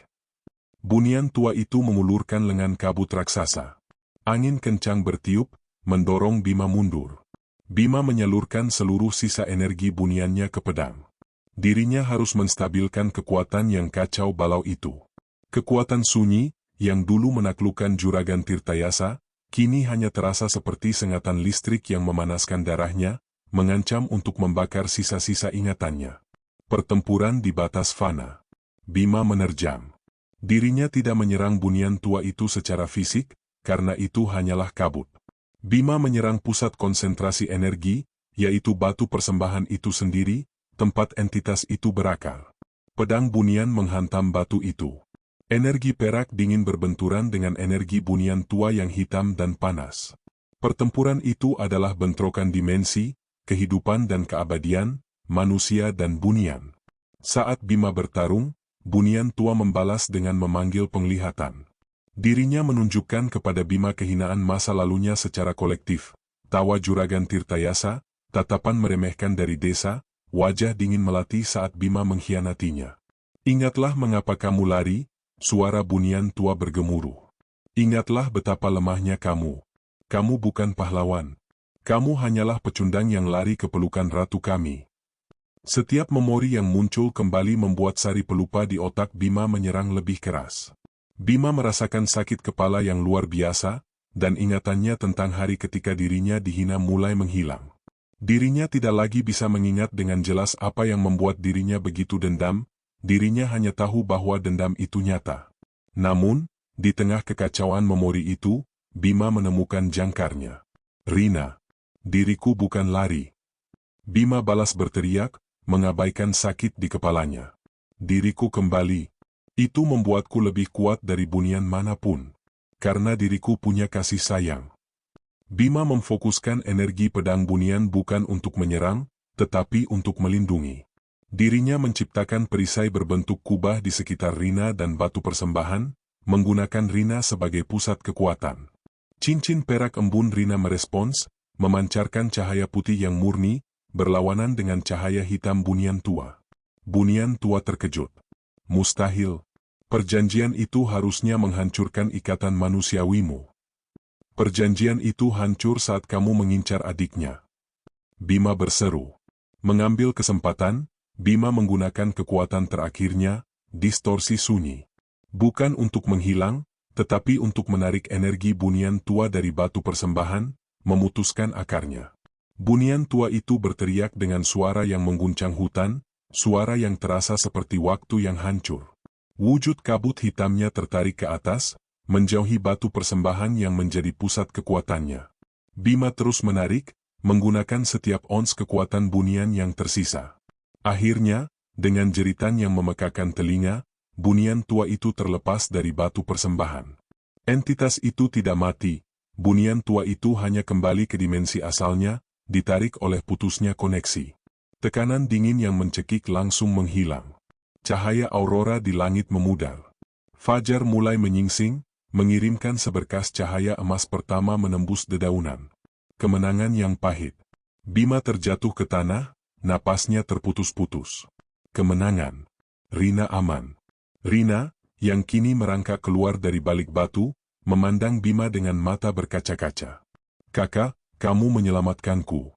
Bunian tua itu mengulurkan lengan kabut raksasa. Angin kencang bertiup, mendorong Bima mundur. Bima menyalurkan seluruh sisa energi buniannya ke pedang. Dirinya harus menstabilkan kekuatan yang kacau balau itu. Kekuatan sunyi, yang dulu menaklukkan juragan Tirtayasa, kini hanya terasa seperti sengatan listrik yang memanaskan darahnya, mengancam untuk membakar sisa-sisa ingatannya. Pertempuran di batas fana. Bima menerjang. Dirinya tidak menyerang bunian tua itu secara fisik, karena itu hanyalah kabut. Bima menyerang pusat konsentrasi energi, yaitu batu persembahan itu sendiri, tempat entitas itu berakar. Pedang bunian menghantam batu itu. Energi perak dingin berbenturan dengan energi bunian tua yang hitam dan panas. Pertempuran itu adalah bentrokan dimensi, kehidupan dan keabadian, manusia dan bunian. Saat Bima bertarung, bunian tua membalas dengan memanggil penglihatan. Dirinya menunjukkan kepada Bima kehinaan masa lalunya secara kolektif. Tawa juragan Tirtayasa, tatapan meremehkan dari desa, wajah dingin Melati saat Bima mengkhianatinya. Ingatlah mengapa kamu lari, suara bunian tua bergemuruh. Ingatlah betapa lemahnya kamu. Kamu bukan pahlawan. Kamu hanyalah pecundang yang lari ke pelukan ratu kami. Setiap memori yang muncul kembali membuat sari pelupa di otak Bima menyerang lebih keras. Bima merasakan sakit kepala yang luar biasa, dan ingatannya tentang hari ketika dirinya dihina mulai menghilang. Dirinya tidak lagi bisa mengingat dengan jelas apa yang membuat dirinya begitu dendam, dirinya hanya tahu bahwa dendam itu nyata. Namun, di tengah kekacauan memori itu, Bima menemukan jangkarnya. "Rina, diriku bukan lari." Bima balas berteriak, mengabaikan sakit di kepalanya. "Diriku kembali. Itu membuatku lebih kuat dari bunian manapun. Karena diriku punya kasih sayang." Bima memfokuskan energi pedang bunian bukan untuk menyerang, tetapi untuk melindungi. Dirinya menciptakan perisai berbentuk kubah di sekitar Rina dan batu persembahan, menggunakan Rina sebagai pusat kekuatan. Cincin perak embun Rina merespons, memancarkan cahaya putih yang murni, berlawanan dengan cahaya hitam bunian tua. Bunian tua terkejut. "Mustahil. Perjanjian itu harusnya menghancurkan ikatan manusiawimu. Perjanjian itu hancur saat kamu mengincar adiknya." Bima berseru. Mengambil kesempatan, Bima menggunakan kekuatan terakhirnya, distorsi sunyi. Bukan untuk menghilang, tetapi untuk menarik energi bunian tua dari batu persembahan, memutuskan akarnya. Bunian tua itu berteriak dengan suara yang mengguncang hutan, suara yang terasa seperti waktu yang hancur. Wujud kabut hitamnya tertarik ke atas, menjauhi batu persembahan yang menjadi pusat kekuatannya. Bima terus menarik, menggunakan setiap ons kekuatan bunian yang tersisa. Akhirnya, dengan jeritan yang memekakan telinga, bunian tua itu terlepas dari batu persembahan. Entitas itu tidak mati, bunian tua itu hanya kembali ke dimensi asalnya, ditarik oleh putusnya koneksi. Tekanan dingin yang mencekik langsung menghilang. Cahaya aurora di langit memudar. Fajar mulai menyingsing, mengirimkan seberkas cahaya emas pertama menembus dedaunan. Kemenangan yang pahit. Bima terjatuh ke tanah, napasnya terputus-putus. Kemenangan. Rina aman. Rina, yang kini merangkak keluar dari balik batu, memandang Bima dengan mata berkaca-kaca. "Kakak, kamu menyelamatkanku."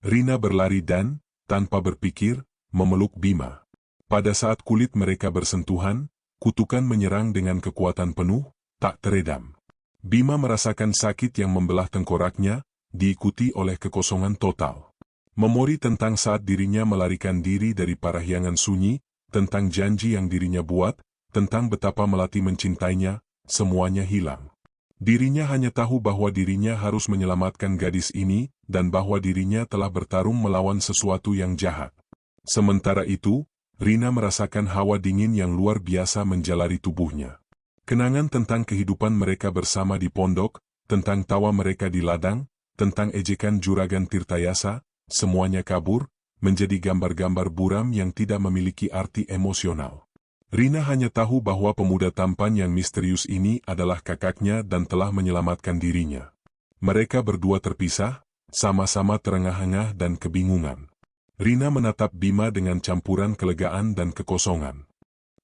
Rina berlari dan, tanpa berpikir, memeluk Bima. Pada saat kulit mereka bersentuhan, kutukan menyerang dengan kekuatan penuh, tak teredam. Bima merasakan sakit yang membelah tengkoraknya, diikuti oleh kekosongan total. Memori tentang saat dirinya melarikan diri dari parahyangan sunyi, tentang janji yang dirinya buat, tentang betapa Melati mencintainya, semuanya hilang. Dirinya hanya tahu bahwa dirinya harus menyelamatkan gadis ini, dan bahwa dirinya telah bertarung melawan sesuatu yang jahat. Sementara itu, Rina merasakan hawa dingin yang luar biasa menjalari tubuhnya. Kenangan tentang kehidupan mereka bersama di pondok, tentang tawa mereka di ladang, tentang ejekan juragan Tirtayasa, semuanya kabur, menjadi gambar-gambar buram yang tidak memiliki arti emosional. Rina hanya tahu bahwa pemuda tampan yang misterius ini adalah kakaknya dan telah menyelamatkan dirinya. Mereka berdua terpisah, sama-sama terengah-engah dan kebingungan. Rina menatap Bima dengan campuran kelegaan dan kekosongan.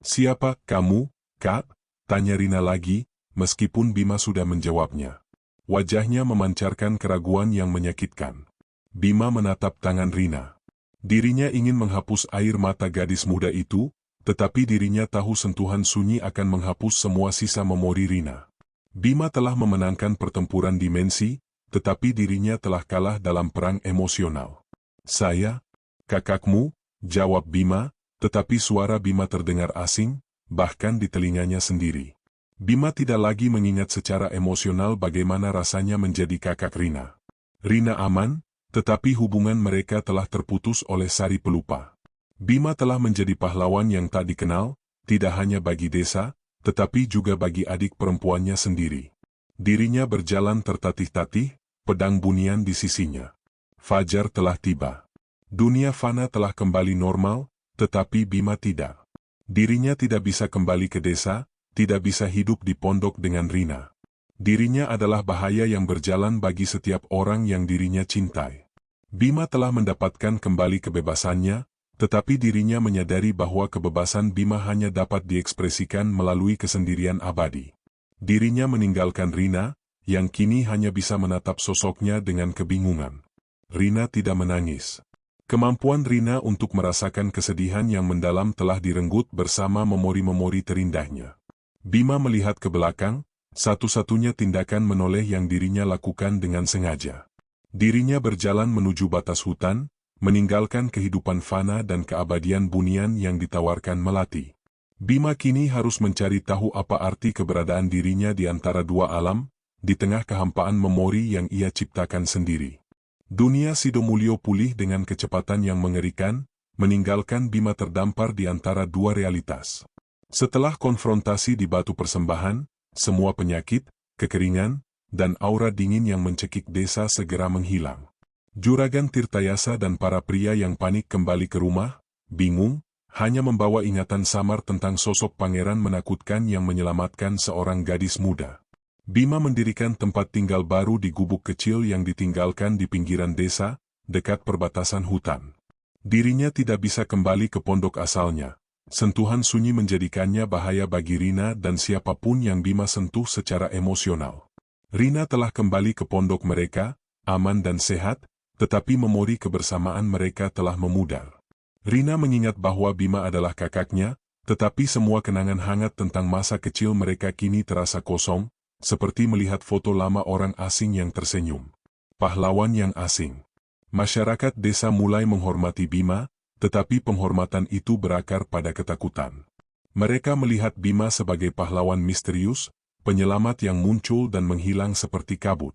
"Siapa kamu, Kak?" tanya Rina lagi, meskipun Bima sudah menjawabnya. Wajahnya memancarkan keraguan yang menyakitkan. Bima menatap tangan Rina. Dirinya ingin menghapus air mata gadis muda itu, tetapi dirinya tahu sentuhan sunyi akan menghapus semua sisa memori Rina. Bima telah memenangkan pertempuran dimensi, tetapi dirinya telah kalah dalam perang emosional. "Saya, kakakmu," jawab Bima, tetapi suara Bima terdengar asing, bahkan di telinganya sendiri. Bima tidak lagi mengingat secara emosional bagaimana rasanya menjadi kakak Rina. Rina aman, tetapi hubungan mereka telah terputus oleh Sari Pelupa. Bima telah menjadi pahlawan yang tak dikenal, tidak hanya bagi desa, tetapi juga bagi adik perempuannya sendiri. Dirinya berjalan tertatih-tatih, pedang bunian di sisinya. Fajar telah tiba. Dunia fana telah kembali normal, tetapi Bima tidak. Dirinya tidak bisa kembali ke desa, tidak bisa hidup di pondok dengan Rina. Dirinya adalah bahaya yang berjalan bagi setiap orang yang dirinya cintai. Bima telah mendapatkan kembali kebebasannya, tetapi dirinya menyadari bahwa kebebasan Bima hanya dapat diekspresikan melalui kesendirian abadi. Dirinya meninggalkan Rina, yang kini hanya bisa menatap sosoknya dengan kebingungan. Rina tidak menangis. Kemampuan Rina untuk merasakan kesedihan yang mendalam telah direnggut bersama memori-memori terindahnya. Bima melihat ke belakang, satu-satunya tindakan menoleh yang dirinya lakukan dengan sengaja. Dirinya berjalan menuju batas hutan, meninggalkan kehidupan fana dan keabadian bunian yang ditawarkan Melati. Bima kini harus mencari tahu apa arti keberadaan dirinya di antara dua alam, di tengah kehampaan memori yang ia ciptakan sendiri. Dunia Sidomulyo pulih dengan kecepatan yang mengerikan, meninggalkan Bima terdampar di antara dua realitas. Setelah konfrontasi di batu persembahan, semua penyakit, kekeringan, dan aura dingin yang mencekik desa segera menghilang. Juragan Tirtayasa dan para pria yang panik kembali ke rumah, bingung, hanya membawa ingatan samar tentang sosok pangeran menakutkan yang menyelamatkan seorang gadis muda. Bima mendirikan tempat tinggal baru di gubuk kecil yang ditinggalkan di pinggiran desa, dekat perbatasan hutan. Dirinya tidak bisa kembali ke pondok asalnya. Sentuhan sunyi menjadikannya bahaya bagi Rina dan siapapun yang Bima sentuh secara emosional. Rina telah kembali ke pondok mereka, aman dan sehat, tetapi memori kebersamaan mereka telah memudar. Rina mengingat bahwa Bima adalah kakaknya, tetapi semua kenangan hangat tentang masa kecil mereka kini terasa kosong, seperti melihat foto lama orang asing yang tersenyum. Pahlawan yang asing. Masyarakat desa mulai menghormati Bima, tetapi penghormatan itu berakar pada ketakutan. Mereka melihat Bima sebagai pahlawan misterius, penyelamat yang muncul dan menghilang seperti kabut.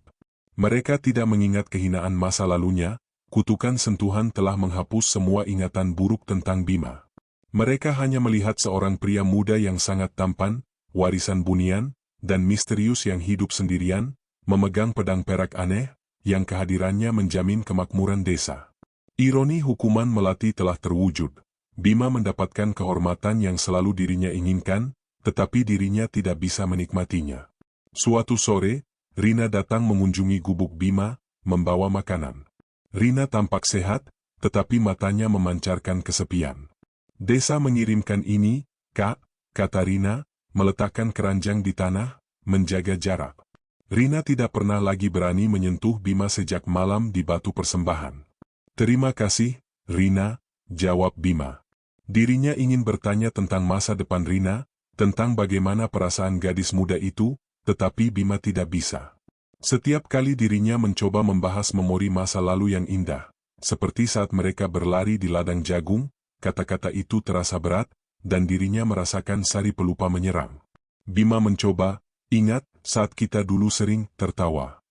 Mereka tidak mengingat kehinaan masa lalunya, kutukan sentuhan telah menghapus semua ingatan buruk tentang Bima. Mereka hanya melihat seorang pria muda yang sangat tampan, warisan bunian, dan misterius yang hidup sendirian, memegang pedang perak aneh, yang kehadirannya menjamin kemakmuran desa. Ironi hukuman Melati telah terwujud. Bima mendapatkan kehormatan yang selalu dirinya inginkan, tetapi dirinya tidak bisa menikmatinya. Suatu sore, Rina datang mengunjungi gubuk Bima, membawa makanan. Rina tampak sehat, tetapi matanya memancarkan kesepian. Desa mengirimkan ini, Kak, kata Rina, meletakkan keranjang di tanah, menjaga jarak. Rina tidak pernah lagi berani menyentuh Bima sejak malam di batu persembahan. Terima kasih, Rina, jawab Bima. Dirinya ingin bertanya tentang masa depan Rina, tentang bagaimana perasaan gadis muda itu, tetapi Bima tidak bisa. Setiap kali dirinya mencoba membahas memori masa lalu yang indah, seperti saat mereka berlari di ladang jagung, kata-kata itu terasa berat, dan dirinya merasakan sari pelupa menyerang. Bima mencoba, ingat, saat kita dulu sering tertawa.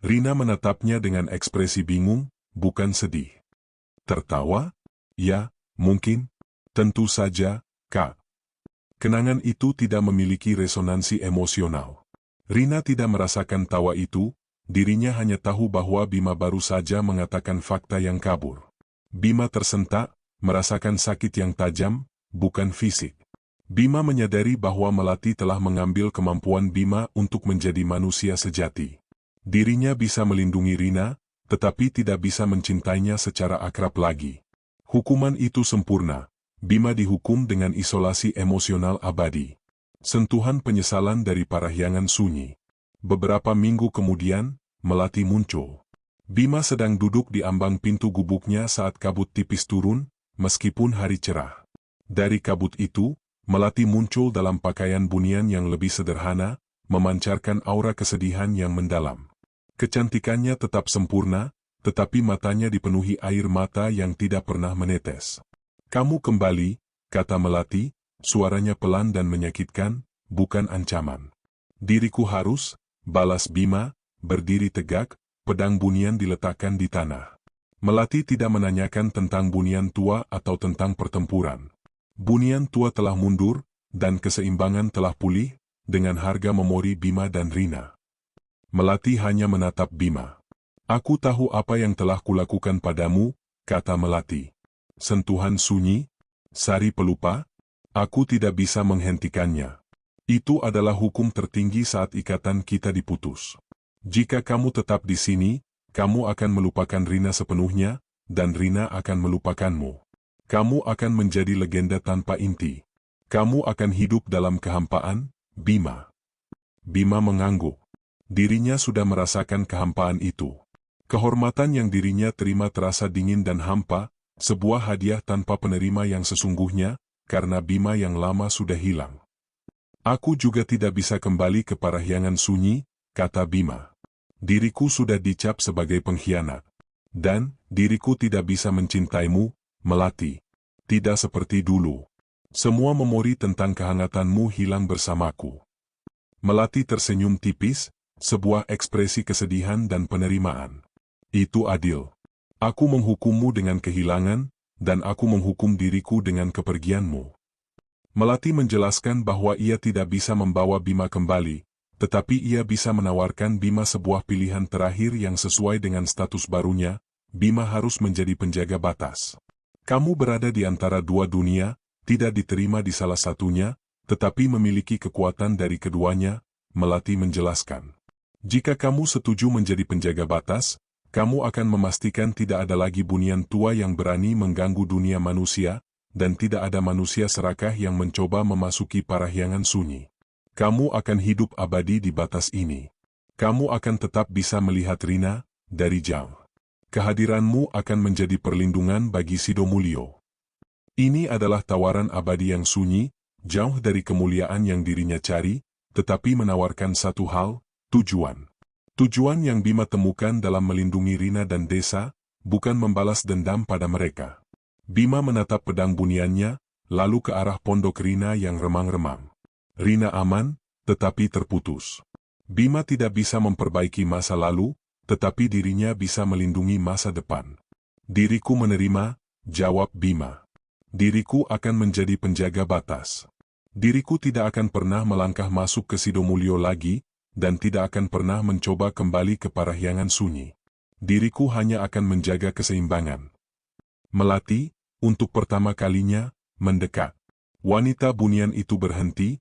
Rina menatapnya dengan ekspresi bingung, bukan sedih. Tertawa? Ya, mungkin. Tentu saja, Kak. Kenangan itu tidak memiliki resonansi emosional. Rina tidak merasakan tawa itu, dirinya hanya tahu bahwa Bima baru saja mengatakan fakta yang kabur. Bima tersentak, merasakan sakit yang tajam, bukan fisik. Bima menyadari bahwa Melati telah mengambil kemampuan Bima untuk menjadi manusia sejati. Dirinya bisa melindungi Rina, tetapi tidak bisa mencintainya secara akrab lagi. Hukuman itu sempurna. Bima dihukum dengan isolasi emosional abadi. Sentuhan penyesalan dari Parahyangan sunyi. Beberapa minggu kemudian, Melati muncul. Bima sedang duduk di ambang pintu gubuknya saat kabut tipis turun, meskipun hari cerah. Dari kabut itu, Melati muncul dalam pakaian bunian yang lebih sederhana, memancarkan aura kesedihan yang mendalam. Kecantikannya tetap sempurna, tetapi matanya dipenuhi air mata yang tidak pernah menetes. Kamu kembali, kata Melati, suaranya pelan dan menyakitkan, bukan ancaman. Diriku harus, balas Bima, berdiri tegak, pedang bunian diletakkan di tanah. Melati tidak menanyakan tentang bunian tua atau tentang pertempuran. Bunian tua telah mundur, dan keseimbangan telah pulih, dengan harga memori Bima dan Rina. Melati hanya menatap Bima. Aku tahu apa yang telah kulakukan padamu, kata Melati. Sentuhan sunyi, sari pelupa, aku tidak bisa menghentikannya. Itu adalah hukum tertinggi saat ikatan kita diputus. Jika kamu tetap di sini, kamu akan melupakan Rina sepenuhnya, dan Rina akan melupakanmu. Kamu akan menjadi legenda tanpa inti. Kamu akan hidup dalam kehampaan, Bima. Bima mengangguk. Dirinya sudah merasakan kehampaan itu. Kehormatan yang dirinya terima terasa dingin dan hampa, sebuah hadiah tanpa penerima yang sesungguhnya, karena Bima yang lama sudah hilang. Aku juga tidak bisa kembali ke Parahyangan Sunyi, kata Bima. Diriku sudah dicap sebagai pengkhianat. Dan, diriku tidak bisa mencintaimu, Melati. Tidak seperti dulu. Semua memori tentang kehangatanmu hilang bersamaku. Melati tersenyum tipis, sebuah ekspresi kesedihan dan penerimaan. Itu adil. Aku menghukummu dengan kehilangan, dan aku menghukum diriku dengan kepergianmu. Melati menjelaskan bahwa ia tidak bisa membawa Bima kembali, tetapi ia bisa menawarkan Bima sebuah pilihan terakhir yang sesuai dengan status barunya. Bima harus menjadi penjaga batas. Kamu berada di antara dua dunia, tidak diterima di salah satunya, tetapi memiliki kekuatan dari keduanya, Melati menjelaskan. Jika kamu setuju menjadi penjaga batas, kamu akan memastikan tidak ada lagi bunian tua yang berani mengganggu dunia manusia, dan tidak ada manusia serakah yang mencoba memasuki Parahyangan Sunyi. Kamu akan hidup abadi di batas ini. Kamu akan tetap bisa melihat Rina dari jauh. Kehadiranmu akan menjadi perlindungan bagi Sidomulyo. Ini adalah tawaran abadi yang sunyi, jauh dari kemuliaan yang dirinya cari, tetapi menawarkan satu hal, tujuan. Tujuan yang Bima temukan dalam melindungi Rina dan desa, bukan membalas dendam pada mereka. Bima menatap pedang buniannya, lalu ke arah pondok Rina yang remang-remang. Rina aman, tetapi terputus. Bima tidak bisa memperbaiki masa lalu, tetapi dirinya bisa melindungi masa depan. Diriku menerima, jawab Bima. Diriku akan menjadi penjaga batas. Diriku tidak akan pernah melangkah masuk ke Sidomulyo lagi, dan tidak akan pernah mencoba kembali ke Parahyangan Sunyi. Diriku hanya akan menjaga keseimbangan. Melati, untuk pertama kalinya, mendekat. Wanita bunian itu berhenti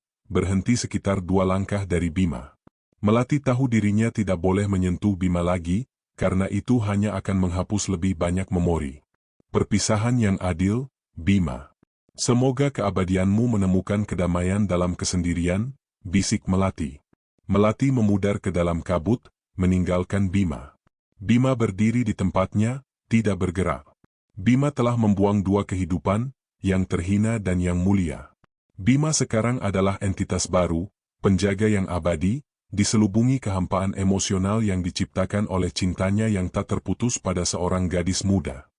sekitar 2 langkah dari Bima. Melati tahu dirinya tidak boleh menyentuh Bima lagi, karena itu hanya akan menghapus lebih banyak memori. Perpisahan yang adil, Bima. Semoga keabadianmu menemukan kedamaian dalam kesendirian, bisik Melati. Melati memudar ke dalam kabut, meninggalkan Bima. Bima berdiri di tempatnya, tidak bergerak. Bima telah membuang 2 kehidupan, yang terhina dan yang mulia. Bima sekarang adalah entitas baru, penjaga yang abadi, diselubungi kehampaan emosional yang diciptakan oleh cintanya yang tak terputus pada seorang gadis muda.